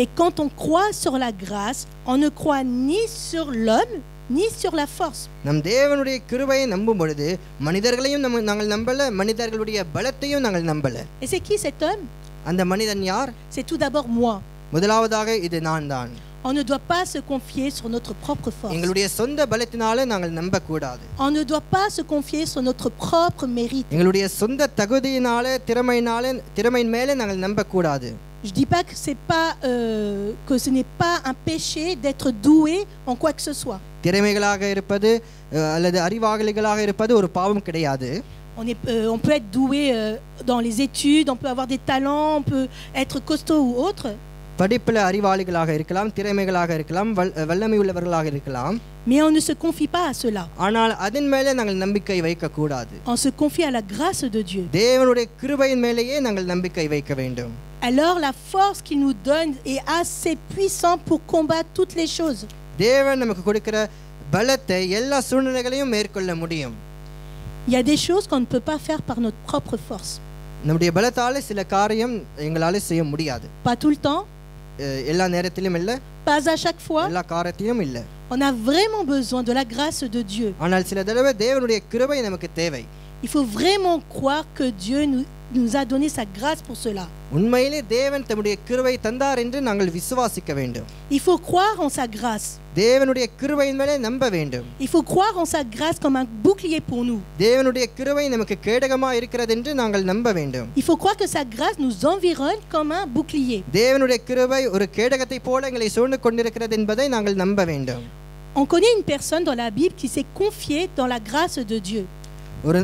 H: Et quand on croit sur la grâce, on ne croit ni sur l'homme ni sur la force.
B: நம் தேவனுடைய கிருபையை நம்பும் பொழுது மனிதர்களையும் நாங்கள் நம்பல, மனிதர்களுடைய பலத்தையும் நாங்கள் நம்பல.
H: Et c'est qui cet homme?
B: அந்த மனிதன் யார்?
H: C'est tout d'abord moi.
B: முதலாவதாக இது நான் தான்.
H: On ne doit pas se confier sur notre propre force.
B: எங்களுடைய சொந்த பலத்தினாலே நாங்கள் நம்ப கூடாது.
H: On ne doit pas se confier sur notre propre mérite.
B: எங்களுடைய சொந்த தகுதியினாலே திறமையின் மேலே நாங்கள் நம்ப கூடாது.
H: Je dis pas que que ce n'est pas un péché d'être doué en quoi que ce soit.
B: திறமைகளாக இருப்பது அல்லது அறிவாளிகளாக இருப்பது ஒரு பாவம் கிடையாது.
H: On peut être doué dans les études, on peut avoir des talents, on peut être costaud ou autre.
B: படிப்புல அறிவாளிகளாக இருக்கலாம், திறமைகளாக இருக்கலாம், வல்லமை உள்ளவர்களாக இருக்கலாம்.
H: Mais on ne se confie pas à cela.
B: ஆனால் அதன் மேலே நாங்கள் நம்பிக்கை வைக்க கூடாது.
H: On se confie à la grâce de Dieu.
B: தேவனுடைய கிருபையின் மேலேயே நாங்கள் நம்பிக்கை வைக்க வேண்டும்.
H: Alors la force qu'il nous donne est assez puissante pour combattre toutes les choses.
B: தேவன் நமக்கு கொடுக்கிற பலத்தை எல்லா சூழ்நிலைகளையும் மேற்கொள்ள முடியும்.
H: Il y a des choses qu'on ne peut pas faire par notre propre force.
B: நம்முடைய பலத்தாலே சில காரியம் எங்களால செய்ய முடியாது.
H: Pas tout le temps.
B: எல்லா நேரத்திலும் இல்லை,
H: pas à chaque fois.
B: எல்லா காரியத்திலும் இல்லை.
H: On a vraiment besoin de la grâce de Dieu.
B: ஆனால் சில தடவை தேவனுடைய கிருபை நமக்கு தேவை.
H: Il faut vraiment croire que Dieu nous a donné sa grâce pour cela.
B: உண்மையிலே தேவன் தம்முடைய கிருபை தந்தார் என்று நாங்கள் விசுவாசிக்க வேண்டும்.
H: Il faut croire en sa grâce.
B: தேவனுடைய கிருபையின் மேலே நம்ப வேண்டும்.
H: Il faut croire en sa grâce comme un bouclier pour nous.
B: தேவனுடைய கிருபை நமக்கு கேடகமாக இருக்கிறது என்று நாங்கள் நம்ப வேண்டும்.
H: Il faut croire que sa grâce nous environne comme un bouclier.
B: தேவனுடைய கிருபை ஒரு கேடகத்தை போல எங்களை சூழ்ந்து கொண்டிருக்கிறது என்பதை நாங்கள் நம்ப வேண்டும்.
H: On connaît une personne dans la Bible qui s'est confiée dans la grâce de Dieu.
B: ஒரு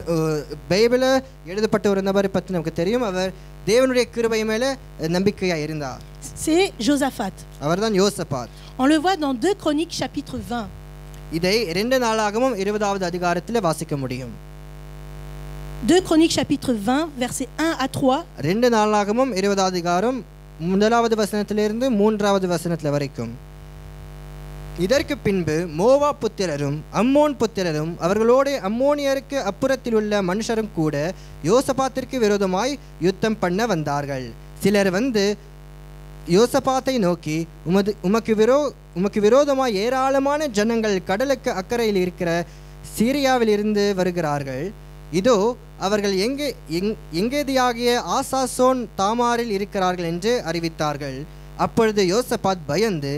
B: பைபிளில் எழுதப்பட்ட ஒரு நபரை பற்றி நமக்கு தெரியும். அவர் தேவனுடைய கிருபை மேலே நம்பிக்கையாக இருந்தார்.
H: C'est Josaphat.
B: அவர்தான் யோசபாத்.
H: On le voit dans 2 Chroniques chapitre 20.
B: இதை 2 நாளாகமும் 20வது அதிகாரத்தில் வாசிக்க முடியும்.
H: 2 Chroniques chapitre 20 versets 1 à 3.
B: 2 நாளாகமும் 20வது அதிகாரம் 1வது வசனத்திலிருந்து 3வது வசனத்தில் வரைக்கும். இதற்கு பின்பு மோவா புத்திரரும் அம்மோன் புத்திரரும் அவர்களோடு அம்மோனியருக்கு அப்புறத்தில் உள்ள மனுஷரும் கூட யோசபாத்திற்கு விரோதமாய் யுத்தம் பண்ண வந்தார்கள். சிலர் வந்து யோசபாத்தை நோக்கி, உமக்கு விரோதமாய் ஏராளமான ஜனங்கள் கடலுக்கு அக்கறையில் இருக்கிற சீரியாவில் இருந்து வருகிறார்கள். இதோ அவர்கள் எங்கேதியாகிய ஆசாசோன் தாமாரில் இருக்கிறார்கள் என்று அறிவித்தார்கள். அப்பொழுது யோசபாத் பயந்து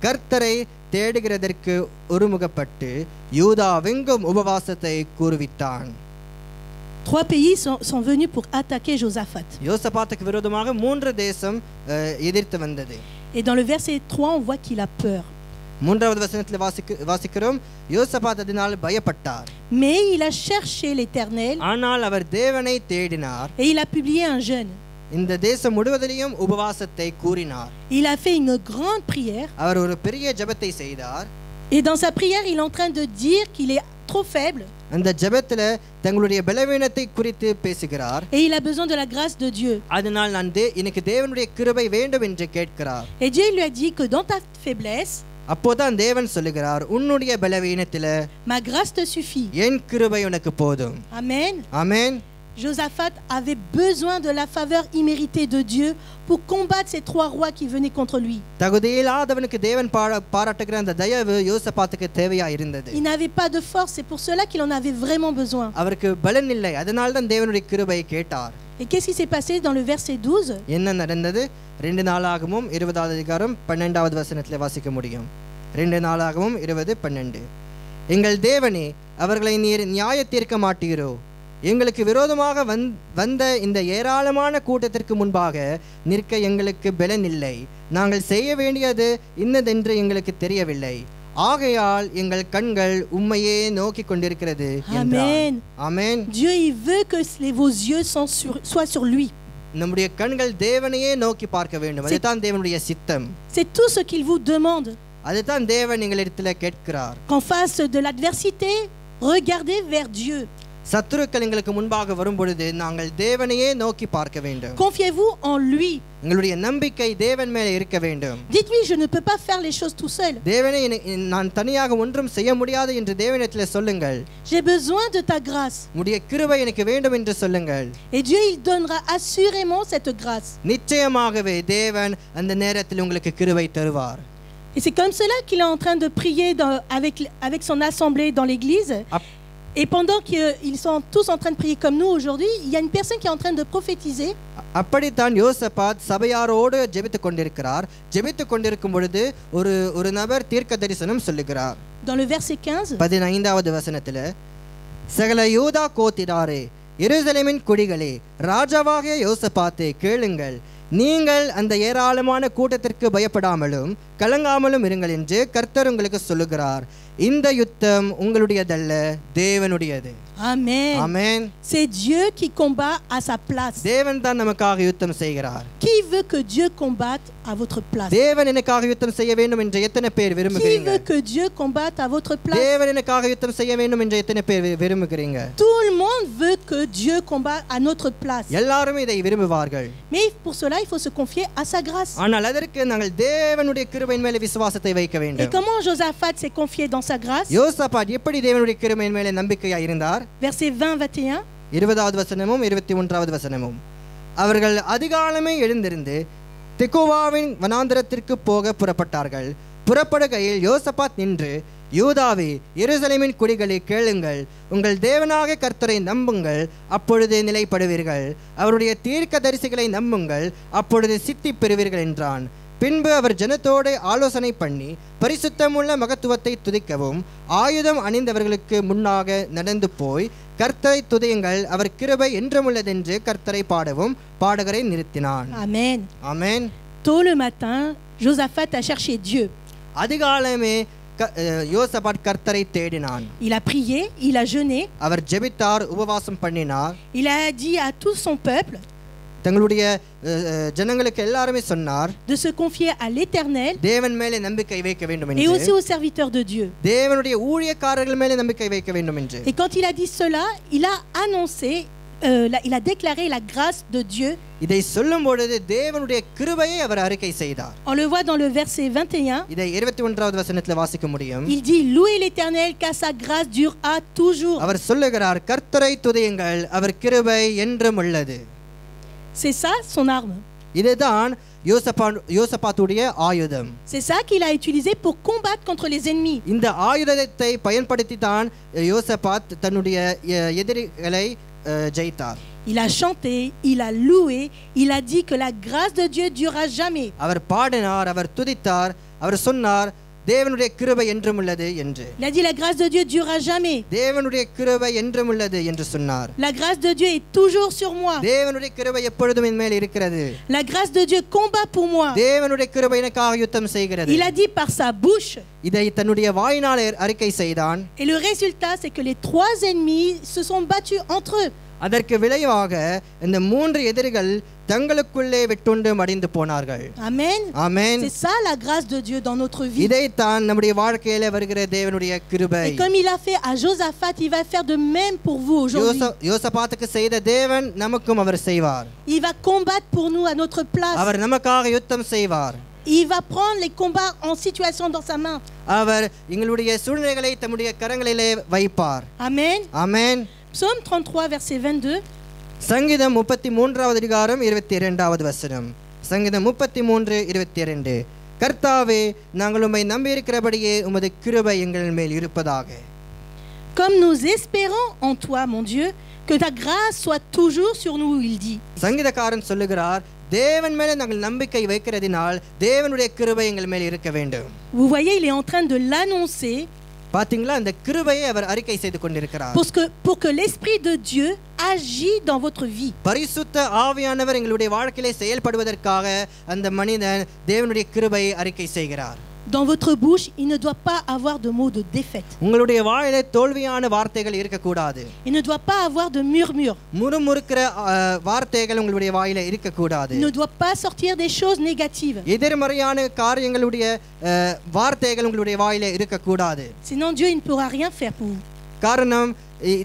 B: கர்த்தரை தேடுகிறதற்கு ஒருமுகப்பட்டு யூதாவெங்கும் உபவாசத்தை கூறுவித்தான்.
H: 3 pays sont venus pour attaquer Josaphat.
B: யோசபாத்துக்கு விரோதமாக 3 தேசம் எதிர்த்து வந்தது.
H: Et dans le verset 3 on voit qu'il a peur.
B: 3வது வசனத்தில் வாசிக்கிறோம், யோசபாத் அதனால் பயப்பட்டார்.
H: Mais il a cherché l'Éternel.
B: ஆனால் அவர் தேவனை தேடினார்.
H: Et il a publié un jeûne.
B: இந்த தேசம் முழுவதிலும் உபவாசத்தை கூறினார்.
H: Il a fait une grande prière.
B: அவர் ஒரு பெரிய ஜெபத்தை செய்தார்.
H: Et dans sa prière, il est en train de dire qu'il est trop faible.
B: அந்த ஜெபத்துல தங்களுடைய பலவீனத்தை குறித்து பேசுகிறார்.
H: Et il a besoin de la grâce de Dieu.
B: அதனால் எனக்கு தேவனுடைய கிருபை வேண்டும் என்று கேட்கிறார்.
H: Et Dieu lui a dit que dans ta faiblesse,
B: அப்போதான் தேவன் சொல்லுகிறார், உன்னுடைய பலவீனத்திலே
H: ma grâce te suffit.
B: என் கிருபை உனக்கு போதும்.
H: Amen.
B: ஆமென்.
H: Josaphat avait besoin de la faveur imméritée de Dieu pour combattre ces 3 rois qui venaient contre lui.
B: தகுதியில்லாதவனுக்கு தேவன் பாராட்டுகிற அந்த தயவு யோசபாத்துக்கு தேவையா இருந்தது.
H: Il n'avait pas de force, c'est pour cela qu'il en avait vraiment besoin.
B: அவருக்கு பலன் இல்லை, அதனால தான் தேவனுடைய கிருபையை கேட்டார்.
H: Et qu'est-ce qui s'est passé dans le verset 12?
B: என்ன நடந்தது? 2 நாளாகமும் 20வது அதிகாரம் 12வது வசனத்தில் வாசிக்க முடியும். 2 நாளாகமும் 20:12. எங்கள் தேவனே, அவர்களை நீர் நியாய தீர்க்க மாட்டீரோ? எங்களுக்கு விரோதமாக வந்த இந்த ஏராளமான கூட்டத்திற்கு முன்பாக நிற்க எங்களுக்கு பலன் இல்லை. நாங்கள் செய்ய வேண்டியது இன்னதென்று எங்களுக்கு தெரியவில்லை. ஆகையால் எங்கள் கண்கள் உம்மையே நோக்கி கொண்டிருக்கிறது.
H: Amen.
B: ஆமென்.
H: Dieu il veut que vos yeux soient sur lui.
B: நம்முடைய கண்கள் தேவனையே நோக்கி பார்க்க வேண்டும். அதுதான் தேவனுடைய சித்தம்.
H: C'est tout ce qu'il vous demande.
B: அதுதான் தேவன் எங்களிடத்தில் கேட்கிறார்.
H: Qu'en face de l'adversité, regardez vers Dieu.
B: சத்துருக்கள் எங்களுக்கு முன்பாக வரும் பொழுது நாங்கள் தேவனையே நோக்கி பார்க்க வேண்டும்.
H: Confiez-vous en lui.
B: எங்களுடைய நம்பிக்கை தேவன் மேலே இருக்க வேண்டும்.
H: Dites-lui, je ne peux pas faire les choses tout seul.
B: தேவனே, நான் தனியாக ஒன்றும் செய்ய முடியாது என்று தேவனிடத்தில் சொல்லுங்கள்.
H: J'ai besoin de ta grâce.
B: உம்முடைய கிருபை எனக்கு வேண்டும் என்று சொல்லுங்கள்.
H: Et Dieu il donnera assurément cette grâce.
B: நிச்சயமாகவே தேவன் அந்த நேரத்தில் உங்களுக்கு கிருபை தருவார்.
H: Et c'est comme cela qu'il est en train de prier avec son assemblée dans l'église. Et pendant qu'ils sont tous en train de prier comme nous aujourd'hui, il y a une personne qui est en train de prophétiser.
B: அப்படித்தான் யோசபாத் சபையாரோடு ஜெபித்துக் கொண்டிருக்கிறார். ஜெபித்துக் கொண்டிருக்கும் பொழுது ஒரு நபர் தீர்க்க தரிசனம் சொல்லுகிறார்.
H: Dans le verset 15,
B: 15வது வசனத்தில், சகல யூதா கோத்திராரே, எருசலேமின் குடிகளே, ராஜாவாகிய யோசபாத்தே கேளுங்கள். நீங்கள் அந்த ஏராளமான கூட்டத்திற்கு பயப்படாமலும் கலங்காமலும் இருங்கள் என்று கர்த்தர் உங்களுக்கு சொல்லுகிறார். இந்த யுத்தம் உங்களுடையதல்ல, தேவனுடையது.
H: Amen.
B: Amen.
H: C'est Dieu qui combat à sa place.
B: தேவன் தான் நமக்காக யுத்தம் செய்கிறார்.
H: Qui veut que Dieu combatte à votre place?
B: தேவன் எனக்காக யுத்தம் செய்ய வேண்டும் என்று எத்தனை பேர்
H: Qui
B: விரும்புகிறீங்க?
H: veut que Dieu combatte à votre place?
B: தேவன் எனக்காக யுத்தம் செய்ய வேண்டும் என்று எத்தனை பேர் விரும்புகிறீங்க?
H: Tout le monde veut que Dieu combatte à notre place.
B: எல்லாரும் இதை விரும்புவார்கள்.
H: Mais pour cela, il faut se confier à sa grâce.
B: ஆனால் அதற்கு நாங்கள் தேவனுடைய கிருபையின் மேலே விசுவாசத்தை வைக்க
H: Et
B: வேண்டும்.
H: comment Josaphat s'est confié dans sa grâce?
B: யோசபாத் எப்படி தேவனுடைய கிருபையின் மேலே நம்பிக்கையா இருந்தார்?
H: Verset 20-21.
B: 20வது வசனமும் 21வது வசனமும். அவர்கள் அதிகாலமே எழுந்திருந்து தெக்கோவாவின் வனாந்தரத்திற்கு போக புறப்பட்டார்கள். புறப்படுகையில் யோசபாத் நின்று, யூதாவே, எருசலேமின் குடிகளே, கேளுங்கள், உங்கள் தேவனாக கர்த்தரை நம்புங்கள், அப்பொழுது நிலைப்படுவீர்கள். அவருடைய தீர்க்கதரிசிகளை நம்புங்கள், அப்பொழுது சித்தி பெறுவீர்கள் என்றான். பின்பு அவர் ஜனத்தோடு ஆலோசனை பண்ணி பரிசுத்தமுள்ள மகத்துவத்தை துதிக்கவும் ஆயுதம் அணிந்தவர்களுக்கு முன்னாக நடந்து போய், கர்த்தரை துதியுங்கள், அவர் கிருபை என்றுமுள்ளதென்று கர்த்தரை பாடவும் பாடகரை நிறுத்தினான்.
H: Amen.
B: Amen.
H: Tôt le matin, Josaphat a cherché Dieu.
B: அதிகாலமே யோசபாத் கர்த்தரை தேடினான்.
H: Il a prié, il a jeûné,
B: அவர் ஜெபித்தார், உபவாசம் பண்ணினார்.
H: il a dit à tout son peuple
B: தங்களுடைய ஜனங்களுக்கு எல்லாருமே சொன்னார்,
H: de se confier à l'Éternel
B: தேவன் மேலே நம்பிக்கை வைக்க வேண்டும்
H: et aussi
B: என்று,
H: aux serviteurs de Dieu.
B: தேவனுடைய ஊழியக்காரர்கள் மேலே நம்பிக்கை வைக்க வேண்டும் என்று.
H: Et quand il a dit cela, il a annoncé, il a déclaré la grâce de Dieu.
B: இதை சொல்லும் பொழுது தேவனுடைய கிருபையை அவர் அறிக்கை செய்தார்.
H: On le voit dans le verset 21.
B: இதை 21வது வசனத்தில் வாசிக்க முடியும்.
H: Il dit, louez l'Éternel car sa grâce dure à toujours.
B: அவர் சொல்லுகிறார், கர்த்தரை துதியுங்கள், அவர் கிருபை என்றும் உள்ளது.
H: C'est ça son arme.
B: இதுதான் யோசபாத்துடைய ஆயுதம்.
H: C'est ça qu'il a utilisé pour combattre contre les ennemis.
B: இந்த ஆயுதத்தை பயன்படுத்தி தான் யோசபாத் தன்னுடைய எதிரிகளை ஜெயித்தார்.
H: Il a chanté, il a loué, il a dit que la grâce de Dieu durera jamais.
B: அவர் பாடினார், அவர் துதித்தார், அவர் சொன்னார், தேவனுடைய கிருபை என்றும் உள்ளது என்று.
H: Il a dit la grâce de Dieu durera jamais.
B: தேவனுடைய கிருபை என்றும் உள்ளது என்று சொன்னார்.
H: La grâce de Dieu est toujours sur moi.
B: தேவனுடைய கிருபை எப்பொழுதும் என் மேல் இருக்கிறது.
H: La grâce de Dieu combat pour moi.
B: தேவனுடைய கிருபை எனக்காக யுத்தம் செய்கிறது.
H: Il a dit par sa bouche.
B: இதை தன்னுடைய வாயினால் அறிக்கை செய்தான்.
H: Et le résultat c'est que les trois ennemis se sont battus entre eux.
B: அதற்கு விளைவாக இந்த மூன்று எதிரிகள் தங்களுக்குள்ளே வெட்டுண்டு மடிந்து போனார்கள்.
H: Amen.
B: ஆமென்.
H: C'est ça la grâce de Dieu dans notre vie.
B: இதைத்தான் நம்முடைய வாழ்க்கையில வருகிற தேவனுடைய கிருபை.
H: Et comme il a fait à Josaphat, il va faire de même pour vous aujourd'hui.
B: யோசபாத்துக்கு செய்த தேவன் நமக்கும் அவர் செய்வார்.
H: Il va combattre pour nous à notre place.
B: அவர் நமக்காக யுத்தம் செய்வார்.
H: Il va prendre les combats en situation dans sa main.
B: அவர் எங்களுடைய சூழ்நிலைகளை தம்முடைய கரங்களிலே வைப்பார்.
H: Amen.
B: ஆமென்.
H: Psaume 33 verset 22.
B: சங்கீதம் 33வது அதிகாரம் 22வது வசனம். சங்கீதம் 33:22. கர்த்தாவே, நாங்கள் உம்மை நம்பியிருக்கிறபடியே உமது கிருபை எங்கள் மேல் இருப்பதாக.
H: Comme nous espérons en toi, mon Dieu, que ta grâce soit toujours sur nous, il dit.
B: சங்கீதக்காரன் சொல்லுகிறார், தேவன் மேலே நாங்கள் நம்பிக்கை வைக்கிறதினால் தேவனுடைய கிருபை எங்கள் மேல் இருக்க வேண்டும்.
H: Vous voyez, il est en train de l'annoncer
B: பாத்தீங்களா, அந்த கிருபையை அவர் அறிக்கை செய்து கொண்டிருக்கிறார்.
H: pour que l'esprit de Dieu agit dans votre vie.
B: பரிசுத்த ஆவியானவர் எங்களுடைய வாழ்க்கையிலே செயல்படுவதற்காக அந்த மனிதன் தேவனுடைய கிருபையை அறிக்கை செய்கிறார்.
H: Dans votre bouche, il ne doit pas avoir de mots de défaite.
B: உங்களுடைய வாயிலே தோல்வியான வார்த்தைகள் இருக்க கூடாது.
H: Il ne doit pas avoir de murmures.
B: முறுமுறுக்கிற வார்த்தைகள் உங்களுடைய வாயிலே இருக்க கூடாது.
H: Il ne doit pas sortir des choses négatives.
B: எதிர்மறையான காரியங்களுடைய வார்த்தைகள் உங்களுடைய வாயிலே இருக்க கூடாது.
H: Sinon Dieu il ne pourra rien faire pour vous.
B: காரணம்,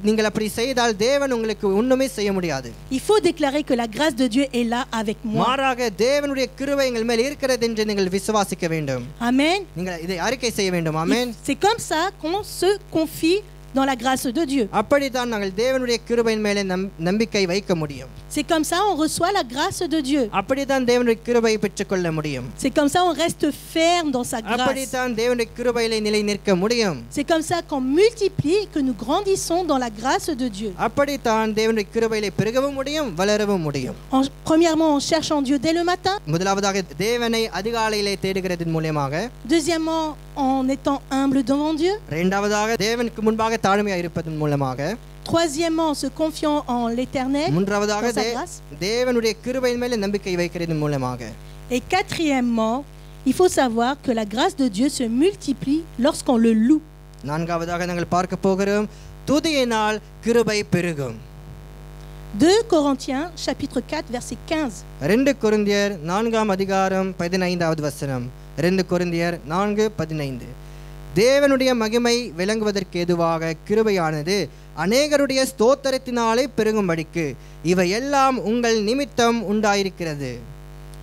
B: நீங்கள் அப்படி செய்தால் தேவன் உங்களுக்கு ஒண்ணுமே செய்ய முடியாது.
H: Il faut déclarer que la grâce de Dieu est là avec moi.
B: மாறாக தேவனுடைய கிருபை எங்கள் மேல் இருக்கிறது என்று நீங்கள் விசுவாசிக்க வேண்டும்.
H: Amen.
B: நீங்கள் இதை அறிக்கை செய்ய வேண்டும். ஆமென்.
H: C'est comme ça qu'on se confie dans la grâce de Dieu.
B: அப்படிதான் நாங்கள் தேவனுடைய கிருபையின் மேலே நம்பிக்கை வைக்க முடியும்.
H: C'est comme ça on reçoit la grâce de Dieu.
B: அப்படிதான் தேவனுடைய கிருபையை பெற்றுக்கொள்ள முடியும்.
H: C'est comme ça on reste ferme dans sa grâce.
B: அப்படிதான் தேவனுடைய கிருபையிலே நிலை நிற்க முடியும்.
H: C'est comme ça qu'on multiplie et que nous grandissons dans la grâce de Dieu.
B: அப்படிதான் தேவனுடைய கிருபையிலே பெருகவும் முடியும், வளரவும் முடியும்.
H: Premièrement, en cherchant Dieu dès le matin.
B: முதலாவதாக தேவனை அதிகாலையிலே தேடுகிறதன் மூலமாக.
H: Deuxièmement, en étant humble devant Dieu.
B: இரண்டாவதாக தேவனுக்கு முன்பாக தாழ்மையாக இருப்பதன் மூலமாக.
H: Troisièmement, en se confiant en l'Éternel.
B: மூன்றாவதாக
H: dans sa grâce.
B: தேவனுடைய கிருபையின் மேலே நம்பிக்கை வைக்கிறதன் மூலமாக.
H: Et quatrièmement, il faut savoir que la grâce de Dieu se multiplie lorsqu'on le loue.
B: நான்காவதாக நாங்கள் பார்க்க போகிறோம், துதியினால் கிருபை பெருகும்.
H: 2 Corinthiens chapitre 4 verset 15.
B: 2 கொரிந்தியர் 4ஆம் அதிகாரம் 15வது வசனம். 2 கொரிந்தியர் 4:15. தேவனுடைய மகிமை விளங்குவதற்கு ஏதுவாக கிருபையானது அநேகருடைய ஸ்தோத்திரத்தினாலே பெருகும்படிக்கு இவை எல்லாம் உங்கள் நிமித்தம் உண்டாயிருக்கிறது.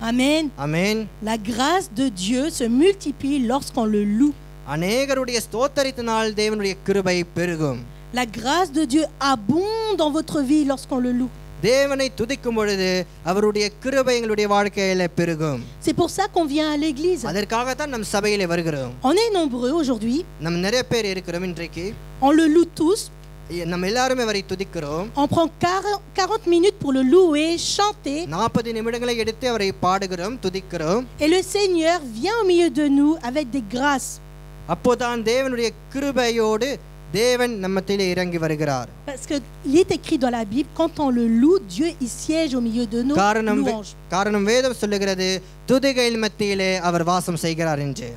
H: Amen.
B: ஆமென்.
H: La grâce de Dieu se multiplie lorsqu'on le loue.
B: அநேகருடைய ஸ்தோத்திரத்தினால் தேவனுடைய கிருபை பெருகும்.
H: La grâce de Dieu abonde dans votre vie lorsqu'on le loue.
B: தேவனை துதிக்கும் பொழுது அவருடைய கிருபை எங்களுடைய வாழ்க்கையில பெருகும்.
H: C'est pour ça qu'on vient à l'église.
B: அதற்காகத்தான் நம் சபையிலே வருகிறோம்.
H: On est nombreux aujourd'hui.
B: நம்ம நிறைய பேர் இருக்கிறோம் இன்றைக்கு.
H: On le loue tous.
B: நம்ம எல்லாரும் அவரை துதிக்கிறோம்.
H: On prend 40 minutes pour le louer, chanter.
B: 40 நிமிடங்களை எடுத்து அவரை பாடுகிறோம், துதிக்கிறோம்.
H: Et le Seigneur vient au milieu de nous avec des grâces.
B: அப்போதான் தேவனுடைய கிருபையோடு தேவன் நம்மத்திலே இறங்கி வருகிறார்.
H: Parce que il est écrit dans la Bible, quand on le loue, Dieu il siège au milieu de nos louanges.
B: காரணம் வேதம் சொல்லுகிறது துதிகையின் மத்தியிலே அவர் வாசம் செய்கிறார் என்று.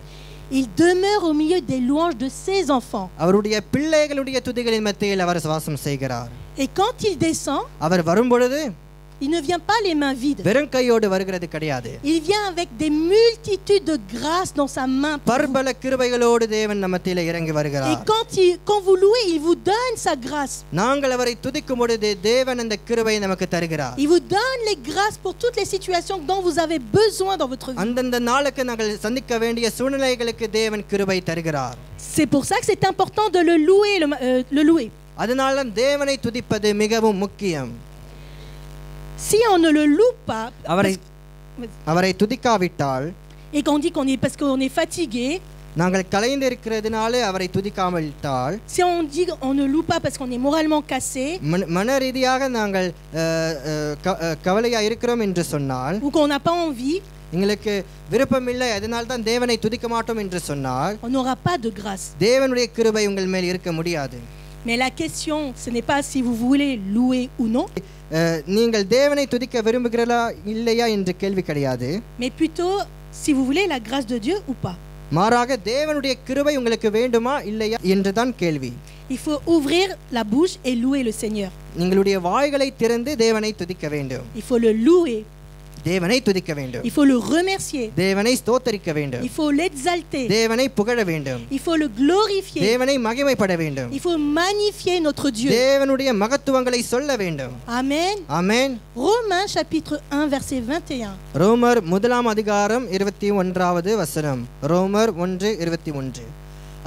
H: Il demeure au milieu des louanges de ses enfants.
B: அவருடைய பிள்ளைகளுடைய துதிகளின் மத்தியில் அவர் வாசம் செய்கிறார்.
H: Et quand il descend,
B: அவர் வரும்பொழுது
H: il ne vient pas les mains vides.
B: வெறும் கையோடு வருகிறது கிடையாது.
H: Il vient avec des multitudes de grâces dans sa main.
B: பற்பல கிருபைகளோடு தேவன் நம்மத்திலே இறங்கி வருகிறார்.
H: Et quand vous louez, il vous donne sa grâce.
B: நாங்கள் அவரை துதிக்கும் பொழுது தேவன் அந்த கிருபையை நமக்கு தருகிறார்.
H: Il vous donne les grâces pour toutes les situations dont vous avez besoin dans votre vie.
B: அந்தந்த நாளுக்கு நாங்கள் சந்திக்க வேண்டிய சூழ்நிலைகளுக்கு தேவன் கிருபை தருகிறார்.
H: C'est pour ça que c'est important de le louer, le louer.
B: அதனால தேவனை துதிப்பது மிகவும் முக்கியம்.
H: Si on ne le loue pas,
B: அவரை துதிக்காவிட்டால்,
H: et qu'on dit qu'on est parce qu'on est fatigué,
B: நாங்கள் கலைந்து இருக்கிறதுனால அவரை துதிக்காமல் விட்டால்,
H: si on dit on ne loue pas parce qu'on est moralement cassé,
B: மன ரீதியாக நாங்கள் கவலையா இருக்கிறோம் என்று சொன்னால்,
H: ou qu'on n'a pas envie,
B: எங்களுக்கு விருப்பம் இல்லை அதனால தான் தேவனை துதிக்க மாட்டோம் என்று சொன்னால்,
H: on n'aura pas de grâce.
B: தேவனுடைய கிருபை உங்கள் மேல் இருக்க முடியாது.
H: Mais la question, ce n'est pas si vous voulez louer ou non,
B: நீங்கள் தேவனை துதிக்க விரும்புகிறீர்களா இல்லையா என்ற கேள்வி கிடையாது.
H: mais plutôt si vous voulez la grâce de Dieu ou pas.
B: மாறாக தேவனுடைய கிருபை உங்களுக்கு வேண்டுமா இல்லையா என்றுதான் கேள்வி.
H: Il faut ouvrir la bouche et louer le Seigneur.
B: நீங்களுடைய வாய்களை திறந்து தேவனை துதிக்க வேண்டும்.
H: Il faut le louer.
B: தேவனை துதிக்க வேண்டும்.
H: Il faut le remercier.
B: தேவனை ஸ்தோத்திரிக்க வேண்டும்.
H: Il faut l'exalter.
B: தேவனை புகழ வேண்டும்.
H: Il faut le glorifier.
B: தேவனை மகிமைப்பட வேண்டும்.
H: Il faut magnifier notre Dieu.
B: தேவனுடைய மகத்துவங்களை சொல்ல வேண்டும்.
H: Amen.
B: ஆமென்.
H: Romains chapitre 1 verset 21.
B: ரோமர் 1 அதிகாரம் 21வது வசனம். ரோமர் 1:21.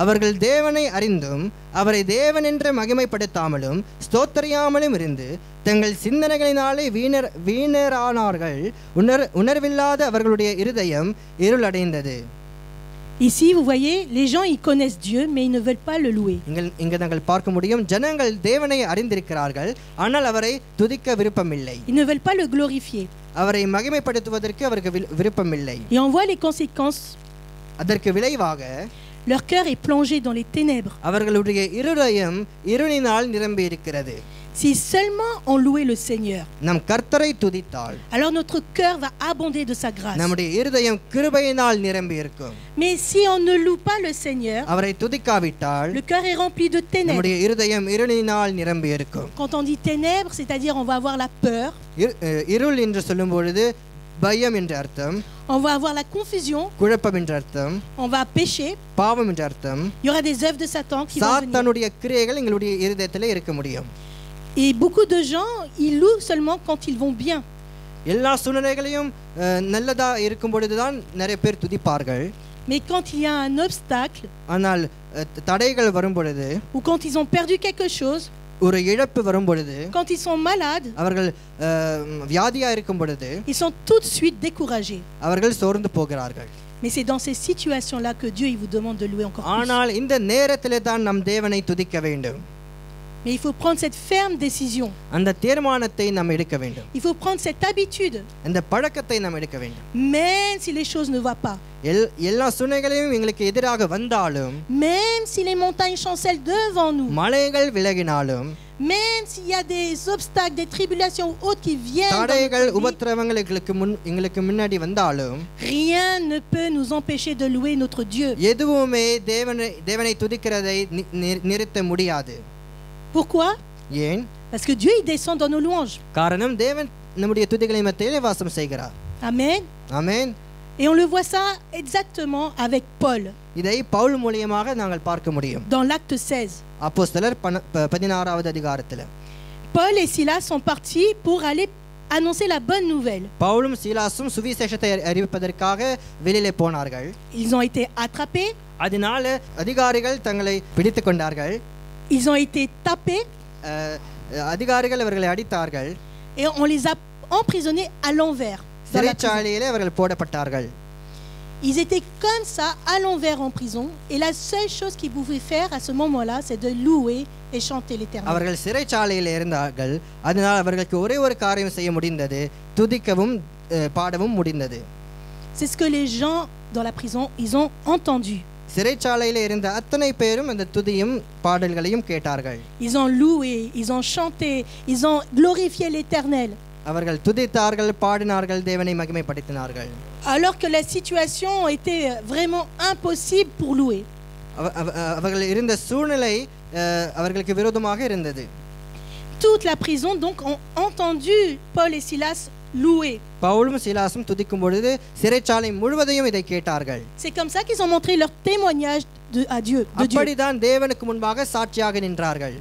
B: அவர்கள் தேவனை அறிந்தும் அவரை தேவன் என்று மகிமைப்படுத்தாமலும் ஸ்தோத்திரியாமலும் இருந்து தங்கள் சிந்தனைகளினாலே வீணரானார்கள். உணர்வில்லாத அவர்களுடைய இருதயம் இருளடைந்தது.
H: Ici, vous voyez, les gens ils connaissent Dieu, mais ils ne veulent pas le louer.
B: இங்க நாங்கள் பார்க்க முடியும், ஜனங்கள் தேவனை அறிந்திருக்கிறார்கள், ஆனால் அவரை துதிக்க விருப்பமில்லை.
H: Ils ne veulent pas le glorifier.
B: அவரை மகிமைப்படுத்துவதற்கு அவருக்கு விருப்பமில்லை.
H: Et on voit les conséquences.
B: அதற்கு விளைவாக
H: leur cœur est plongé dans les ténèbres.
B: அவர்களுடைய இருதயம் இருளினால் நிரம்பி இருக்கிறது.
H: Si seulement on louait le Seigneur,
B: நம் கர்த்தரை துதித்தால்,
H: alors notre cœur va abonder de sa grâce.
B: நம்முடைய இருதயம் கிருபையினால் நிரம்பி இருக்கும்.
H: Mais si on ne loue pas le Seigneur,
B: அவரை துதிக்காவிட்டால்,
H: le cœur est rempli de ténèbres.
B: நம்முடைய இருதயம் இருளினால் நிரம்பி இருக்கும்.
H: Quand on dit ténèbres, c'est-à-dire on va avoir la peur.
B: இருள் என்று சொல்லும் பொழுது பயம் என்ற அர்த்தம்.
H: On va avoir la confusion.
B: குழப்பம் என்ற அர்த்தம்.
H: On va pécher.
B: பாவம் என்ற அர்த்தம்.
H: Il y aura des œuvres de Satan qui vont venir.
B: சாத்தானுடைய கிரியைகள் எங்களுடைய இருதயத்திலே இருக்க முடியும்.
H: Et beaucoup de gens, ils louent seulement quand ils vont bien.
B: எல்லா சூழ்நிலைகளையும் நல்லதா இருக்கும் பொழுதுதான் நிறைய பேர் துதிப்பார்கள்.
H: Mais quand il y a un obstacle,
B: ஆனால் தடைகள் வரும் பொழுது,
H: ou quand ils ont perdu quelque chose,
B: ஒரு இழப்பு வரும் பொழுது,
H: quand ils sont malades,
B: அவர்கள் வியாதியா இருக்கும் பொழுது,
H: ils sont tout de suite découragés.
B: அவர்கள் சோர்ந்து போகிறார்கள்.
H: Mais c'est dans ces situations-là que Dieu il vous demande de louer encore plus.
B: ஆனால் இந்த நேரத்திலே தான் நம் தேவனை துதிக்க வேண்டும்.
H: Mais il faut prendre cette ferme décision.
B: அந்த தீர்மானத்தை நாம் எடுக்க வேண்டும்.
H: Il faut prendre cette habitude.
B: அந்த பழக்கத்தை நாம் எடுக்க வேண்டும்.
H: Même si les choses ne vont pas.
B: எல்லா சூழ்நிலைகளும் எங்களுக்கு எதிராக வந்தாலும்,
H: même si les montagnes chancellent devant nous,
B: மலைகள் விலகினாலும்,
H: même s'il y a des obstacles, des tribulations ou autres qui viennent,
B: தடைகள் உபத்திரவங்கள் எங்களுக்கு முன்னாடி வந்தாலும்,
H: rien ne peut nous empêcher de louer notre Dieu.
B: எதுவுமே தேவனை துதிக்கிறதை நிறுத்த முடியாது.
H: Pourquoi?
B: ஏன்?
H: Parce que Dieu il descend dans nos louanges.
B: காரணம் தேவன் நம்முடைய துதிகளின் மத்தியிலே வாசம் செய்கிறார்.
H: Amen.
B: Amen.
H: Et on le voit ça exactement avec Paul.
B: இதை பவுல் மூலமாக நாங்கள் பார்க்க முடியும்.
H: Dans l'acte 16.
B: அப்போஸ்தலர் 16வது அதிகாரத்தில்.
H: Paul et Silas sont partis pour aller annoncer la bonne nouvelle.
B: பவுலும் சீலாசும் சுவிசேஷத்தை அறிவிப்பதற்காக வெளியிலே போனார்கள்.
H: Ils ont été attrapés.
B: அதனால அதிகாரிகள் தங்களை பிடித்துக் கொண்டார்கள்.
H: Ils ont été tapés.
B: அதிகாரிகள் அவர்களை அடித்தார்கள்.
H: et on les a emprisonnés à l'envers. dans la prison.
B: சிறைச்சாலையிலே அவர்கள் போடப்பட்டார்கள்.
H: Ils étaient comme ça, à l'envers en prison. Et la seule chose qu'ils pouvaient faire à ce moment-là, c'est de louer et chanter l'Éternel.
B: அவர்கள் சிறைச்சாலையில் இருந்தார்கள். அதனால் அவர்களுக்கு ஒரே ஒரு காரியம் செய்ய முடிந்தது, துதிக்கவும் பாடவும் முடிந்தது.
H: C'est ce que les gens dans la prison, ils ont entendu.
B: சிறைச்சாலையில் இருந்த அத்தனை பேரும் அந்த துதியும் பாடல்களையும் கேட்டார்கள்.
H: Ils ont loué, ils ont chanté, ils ont glorifié l'Éternel.
B: அவர்கள் துதித்தார்கள், பாடினார்கள், தேவனை மகிமைப்படுத்தினார்கள்.
H: Alors que la situation était vraiment impossible pour louer.
B: அவர்கள் இருந்த சூழ்நிலை அவர்களுக்கு விரோதமாக இருந்தது.
H: Toute la prison donc ont entendu Paul et Silas louer.
B: பவுலும் சீலாசும் துதிக்கும் பொழுது சிறைச்சாலை முழுவதையும் இதை கேட்டார்கள்.
H: C'est comme ça qu'ils ont montré leur témoignage à Dieu, de Dieu.
B: அப்படிதான் தேவனுக்கு முன்பாக சாட்சியாக நின்றார்கள்.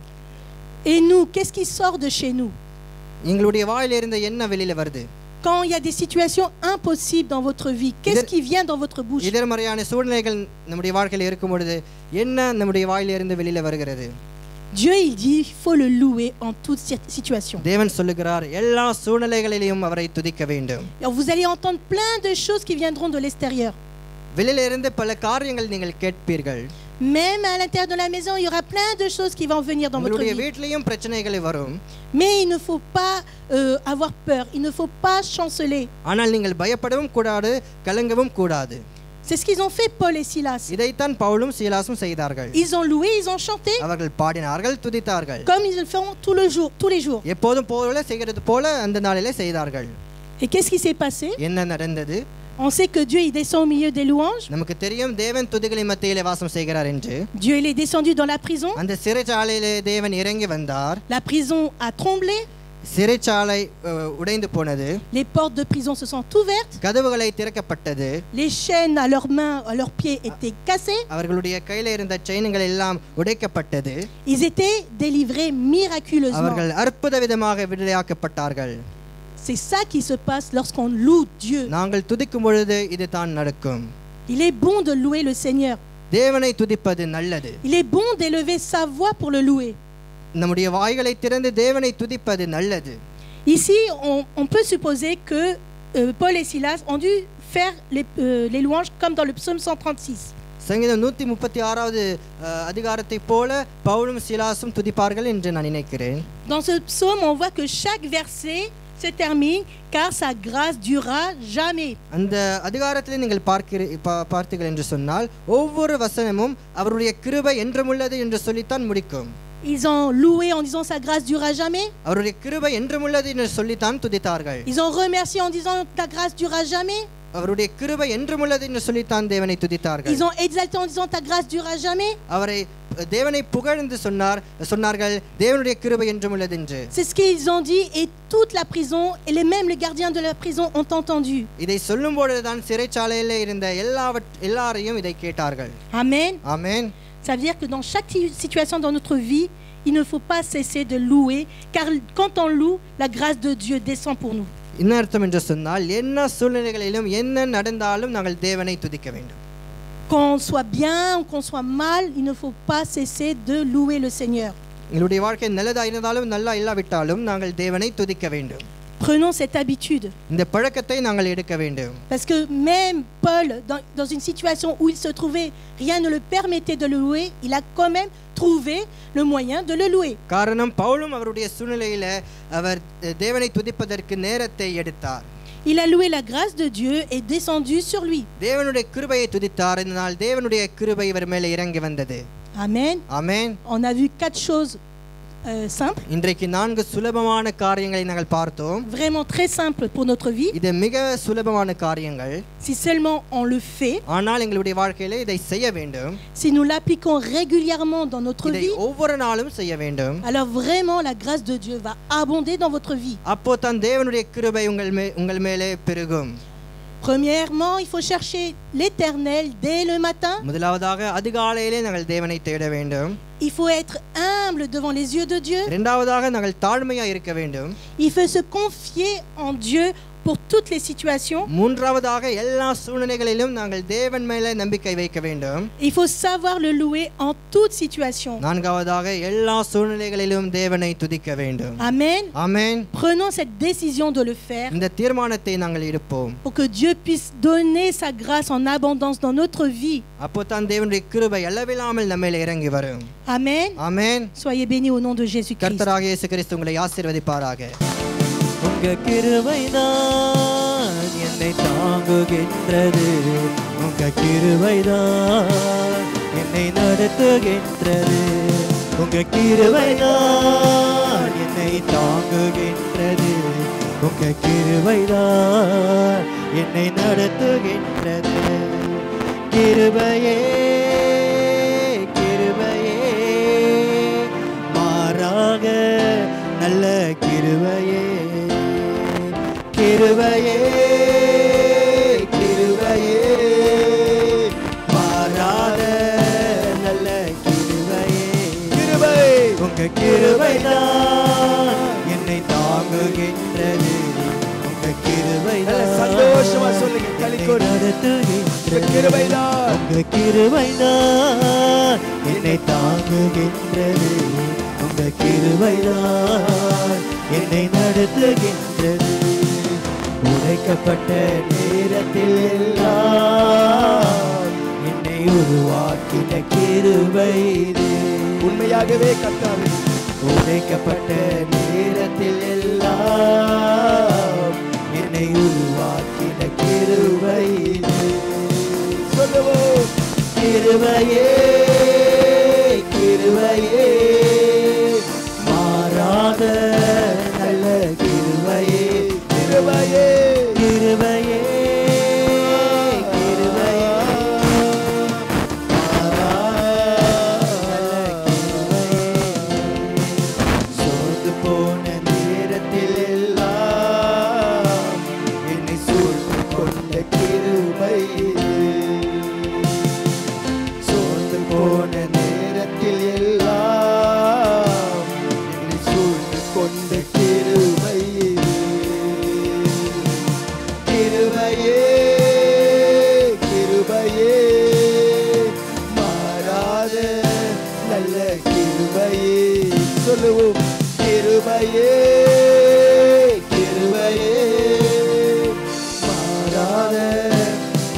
H: Et nous, qu'est-ce qui sort de chez nous?
B: எங்களுடைய வாயிலிருந்து என்ன வெளியில வருது?
H: Quand il y a des situations impossibles dans votre vie, qu'est-ce qui vient dans votre bouche?
B: எதிர்மறையான சூழ்நிலைகள் நம்முடைய வாழ்க்கையில் இருக்கும் பொழுது என்ன நம்முடைய வாயிலிருந்து வெளியில வருகிறது?
H: Dieu il dit il faut le louer en toute situation.
B: தேவன் சொல்லுகிறார் எல்லா சூழ்நிலைகளிலும் அவரை துதிக்க வேண்டும்.
H: Vous allez entendre plein de choses qui viendront de l'extérieur.
B: வெளியில இருந்து பல காரியங்கள் நீங்கள் கேட்பீர்கள்.
H: Même à l'intérieur de la maison, il y aura plein de choses qui vont venir dans votre vie.
B: வீட்லயும் பிரச்சனைகள் வரும்.
H: Mais il ne faut pas avoir peur, il ne faut pas chanceler.
B: ஆனால் நீங்கள் பயப்படவும் கூடாது, கலங்கவும் கூடாது.
H: C'est ce qu'ils ont fait, Paul et Silas.
B: இதைத்தான் பவுலும் சீலாசும் செய்தார்கள்.
H: Ils ont loué, ils ont chanté.
B: அவர்கள் பாடினார்கள், துதித்தார்கள்.
H: Comme ils le font tous les jours.
B: எப்போதும் போல செய்கிறது போல அந்த நாளிலே செய்தார்கள்.
H: Et qu'est-ce qui s'est passé?
B: என்ன நடந்தது?
H: On sait que Dieu il descend au milieu des louanges.
B: நமக்கு தெரியும் தேவன் துதிகளின் மத்தியிலே வாசம் செய்கிறார் என்று.
H: Dieu il est descendu dans la prison.
B: அந்த சிறைச்சாலையிலே தேவன் இறங்கி வந்தார்.
H: La prison a tremblé.
B: சிறைச்சாலை உடைந்து போனது.
H: Les portes de prison se sont ouvertes.
B: கதவுகளை திறக்கப்பட்டது.
H: Les chaînes à leurs mains, à leurs pieds étaient cassées.
B: அவர்களுடைய கையில இருந்த செயின்கள் எல்லாம் உடைக்கப்பட்டது.
H: Ils étaient délivrés miraculeusement.
B: அவர்கள் அற்புத விதமாக விடுதலையாக்கப்பட்டார்கள்.
H: C'est ça qui se passe lorsqu'on loue Dieu.
B: நாங்கள் துதிக்கும் பொழுது இது தான் நடக்கும்.
H: Il est bon de louer le Seigneur.
B: தேவனை துதிப்பது நல்லது.
H: Il est bon d'élever sa voix pour le louer.
B: நம்முடைய வாய்களை திறந்து தேவனை துதிப்பது நல்லது.
H: Ici, on peut supposer que Paul et Silas ont dû faire les louanges comme dans le psaume 136.
B: சங்கீதம் 136வது அதிகாரத்தை போல பவுலும் சீலாசும் துதிப்பார்கள் என்று நான் நினைக்கிறேன்.
H: Dans ce psaume, on voit que chaque verset se termine car sa grâce durera jamais.
B: அந்த அதிகாரத்தில் நீங்கள் பார்த்தீர்கள் என்று சொன்னால் ஒவ்வொரு வசனமும் அவருடைய கிருபை என்றுமுள்ளது என்று சொல்லித்தான் முடிக்கும்.
H: Ils ont loué en disant sa grâce durera jamais.
B: அவருடைய கிருபை என்றுமுள்ளது என்று சொல்லித்தான் துதித்தார்கள்.
H: Ils ont remercié en disant ta grâce durera jamais.
B: அவருடைய கிருபை என்றுமுள்ளது என்று சொல்லித்தான் தேவனை துதித்தார்கள்.
H: Ils ont exalté en disant ta grâce durera jamais.
B: அவரை தேவனை புகழ்ந்து சொன்னார்கள் தேவனுடைய கிருபை என்றுமுள்ளது என்று.
H: C'est ce qu'ils ont dit et toute la prison et même les gardiens de la prison ont entendu.
B: இதை சொல்லும்போது தான் சிறைச்சாலையிலே இருந்த எல்லாரையும் இதை கேட்டார்கள்.
H: Amen.
B: Amen.
H: Ça veut dire que dans chaque situation dans notre vie, il ne faut pas cesser de louer car quand on loue, la grâce de Dieu descend pour nous.
B: என்ன அர்த்தம் என்று சொன்னால் என்ன சூழ்நிலைகளிலும் என்ன நடந்தாலும் நாங்கள் தேவனை துதிக்க வேண்டும்.
H: Qu'on soit bien ou qu'on soit mal, il ne faut pas cesser de louer le Seigneur.
B: எங்களுடைய வாழ்க்கை நல்லதா இருந்தாலும் நல்லா இல்லாவிட்டாலும் நாங்கள் தேவனை துதிக்க வேண்டும்.
H: Prenons cette habitude.
B: இந்த பழக்கத்தை நாங்கள் எடுக்க வேண்டும்.
H: Parce que même Paul, dans une situation où il se trouvait, rien ne le permettait de le louer, il a quand même trouvé le moyen de le louer.
B: காரணம் பவுலும் அவருடைய சூழ்நிலையில அவர் தேவனை துதிப்பதற்கு நேரத்தை எடுத்தார்.
H: Il a loué la grâce de Dieu et descendu sur lui.
B: தேவனுடைய கிருபையை துதித்தார். இதனால் தேவனுடைய கிருபை இவர் மேலே இறங்கி வந்தது.
H: Amen.
B: Amen.
H: On a vu 4 choses simples.
B: இன்றைக்கு 4 சுலபமான காரியங்களை நாங்கள் பார்த்தோம்.
H: Vraiment très simples pour notre vie.
B: இது மிக சுலபமான காரியங்கள்.
H: Si seulement on le fait.
B: ஆனால் எங்களுடைய வாழ்க்கையில இதை செய்ய வேண்டும்.
H: Si nous l'appliquons régulièrement dans notre
B: இதை
H: vie.
B: ஒவ்வொரு நாளும் செய்ய வேண்டும்.
H: Alors vraiment la grâce de Dieu va abonder dans votre vie.
B: அப்போ தான் தேவனுடைய கிருபை உங்கள் மேலே பெருகும்.
H: Premièrement, il faut chercher l'Éternel dès le matin.
B: முதலாவதாக அதிகாலையிலே நாங்கள் தேவனை தேட வேண்டும்.
H: Il faut être humble devant les yeux de Dieu.
B: இரண்டாவதாக நாங்கள் தாழ்மையா இருக்க வேண்டும்.
H: Il faut se confier en Dieu pour toutes les situations.
B: மூன்றாவதாக எல்லா சூழ்நிலைகளிலும் நாங்கள் தேவன் மேலே நம்பிக்கை வைக்க வேண்டும்.
H: Il faut savoir le louer en toute situation.
B: நான்காவதாக எல்லா சூழ்நிலைகளிலும் தேவனை துதிக்க வேண்டும்.
H: Amen.
B: ஆமென்.
H: Prenons cette décision de le faire
B: இந்த தீர்மானத்தை நாங்கள் எடுப்போம்.
H: pour que Dieu puisse donner sa grâce en abondance dans notre vie.
B: அப்போதான் தேவனுடைய கிருபை அளவில்லாமல் நம்ம மேல் இறங்கி வரும்.
H: Amen.
B: ஆமென்.
H: Soyez bénis au nom de Jésus-Christ.
B: கர்த்தராகிய இயேசு கிறிஸ்து உங்களை ஆசீர்வதிப்பாராக.
I: உங்க கிருபைதான் என்னை தாங்குகின்றது, உங்க கிருபைதான் என்னை நடத்துகின்றது, உங்க கிருபைதான் என்னை தாங்குகின்றது, உங்க கிருபைதான் என்னை நடத்துகின்றது. கிருபையே கிருபையே மாறாக நல்ல கிருபையே, கிருபையே கிருபையே மாறாத நல்ல கிருபையே. கிருபை உங்க கிருபைதான் என்னை தாங்குகின்றது, உங்க கிருபைதான் சந்தோஷமா சொல்லுங்க நடத்துகின்ற கிருபைதான், உங்க கிருபைதான் என்னை தாங்குகின்றது, உங்க கிருபைதான் என்னை நடத்துகின்றது. உடைக்கப்பட்ட நேரத்தில் எல்லாம் என்னை உருவாக்கின கிருபை இது. உண்மையாகவே கர்த்தாவே, உடைக்கப்பட்ட நேரத்தில் எல்லாம் என்னை உருவாக்கின கிருபை இது. சொல்லுவோம் கிருபையே கிருபையே மாறாத நல்ல கிருபையே, கிருபையே கிருபையே கிருபையே மாறாத நல்ல கிருபையே. சோர்ந்து போன நேரத்தில் எல்லாம் என்னை சூழ்ந்து கொண்ட கிருபை இது. சோர்ந்து போன நேரத்தில் எல்லாம் என்னை சூழ்ந்து கொண்ட கிருபை இது. கிருபையே கிருபையே மாறாத நல்ல கிருபையே. சொல்லுவோம் கிருபையே கிருபையே மாறாத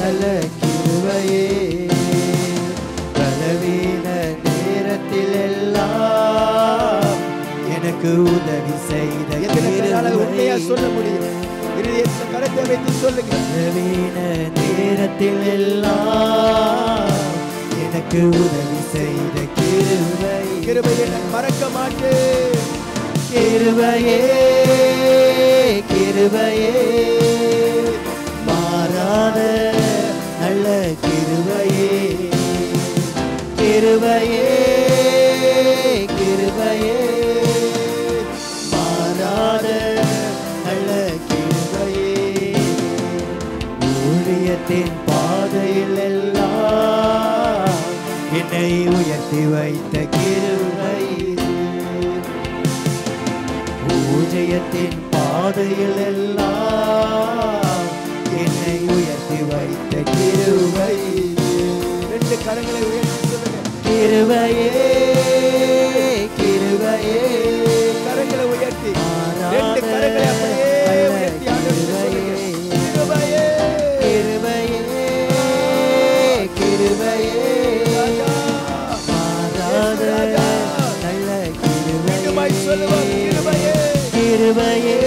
I: நல்ல கிருபையே. பலவீன நேரத்தில் எல்லாம் எனக்கு உதவி செய்த உண்மையா சொல்ல முடியும். கரத்தை வைத்து சொல்லுங்க. பலவீன நேரத்தில் எல்லாம் எனக்கு உதவி செய்த கிருபை, கிருபையை நான் மறக்க மாட்டேன். கிருபையே கிருபையே மாறாத நல்ல கிருபையே, கிருபையே கிருபையே மாறாத நல்ல கிருபையே. ஊழியத்தின் பாதையில் எல்லாம் என்னை உயர்த்தி வைத்த கிருபை இது. ஊழியத்தின் பாதையில் எல்லாம் என்னை உயர்த்தி வைத்த கிருபை இது. ரெண்டு கரங்களை உயர்த்தி சொல்லுங்க. கிருபையே கிருபையே கரங்களை உயர்த்தி, ரெண்டு கரங்களை அப்படியே உயர்த்தி கிருபையே கிருபையே கிருபையே மாறாத நல்ல கிருபையே, கிருபையே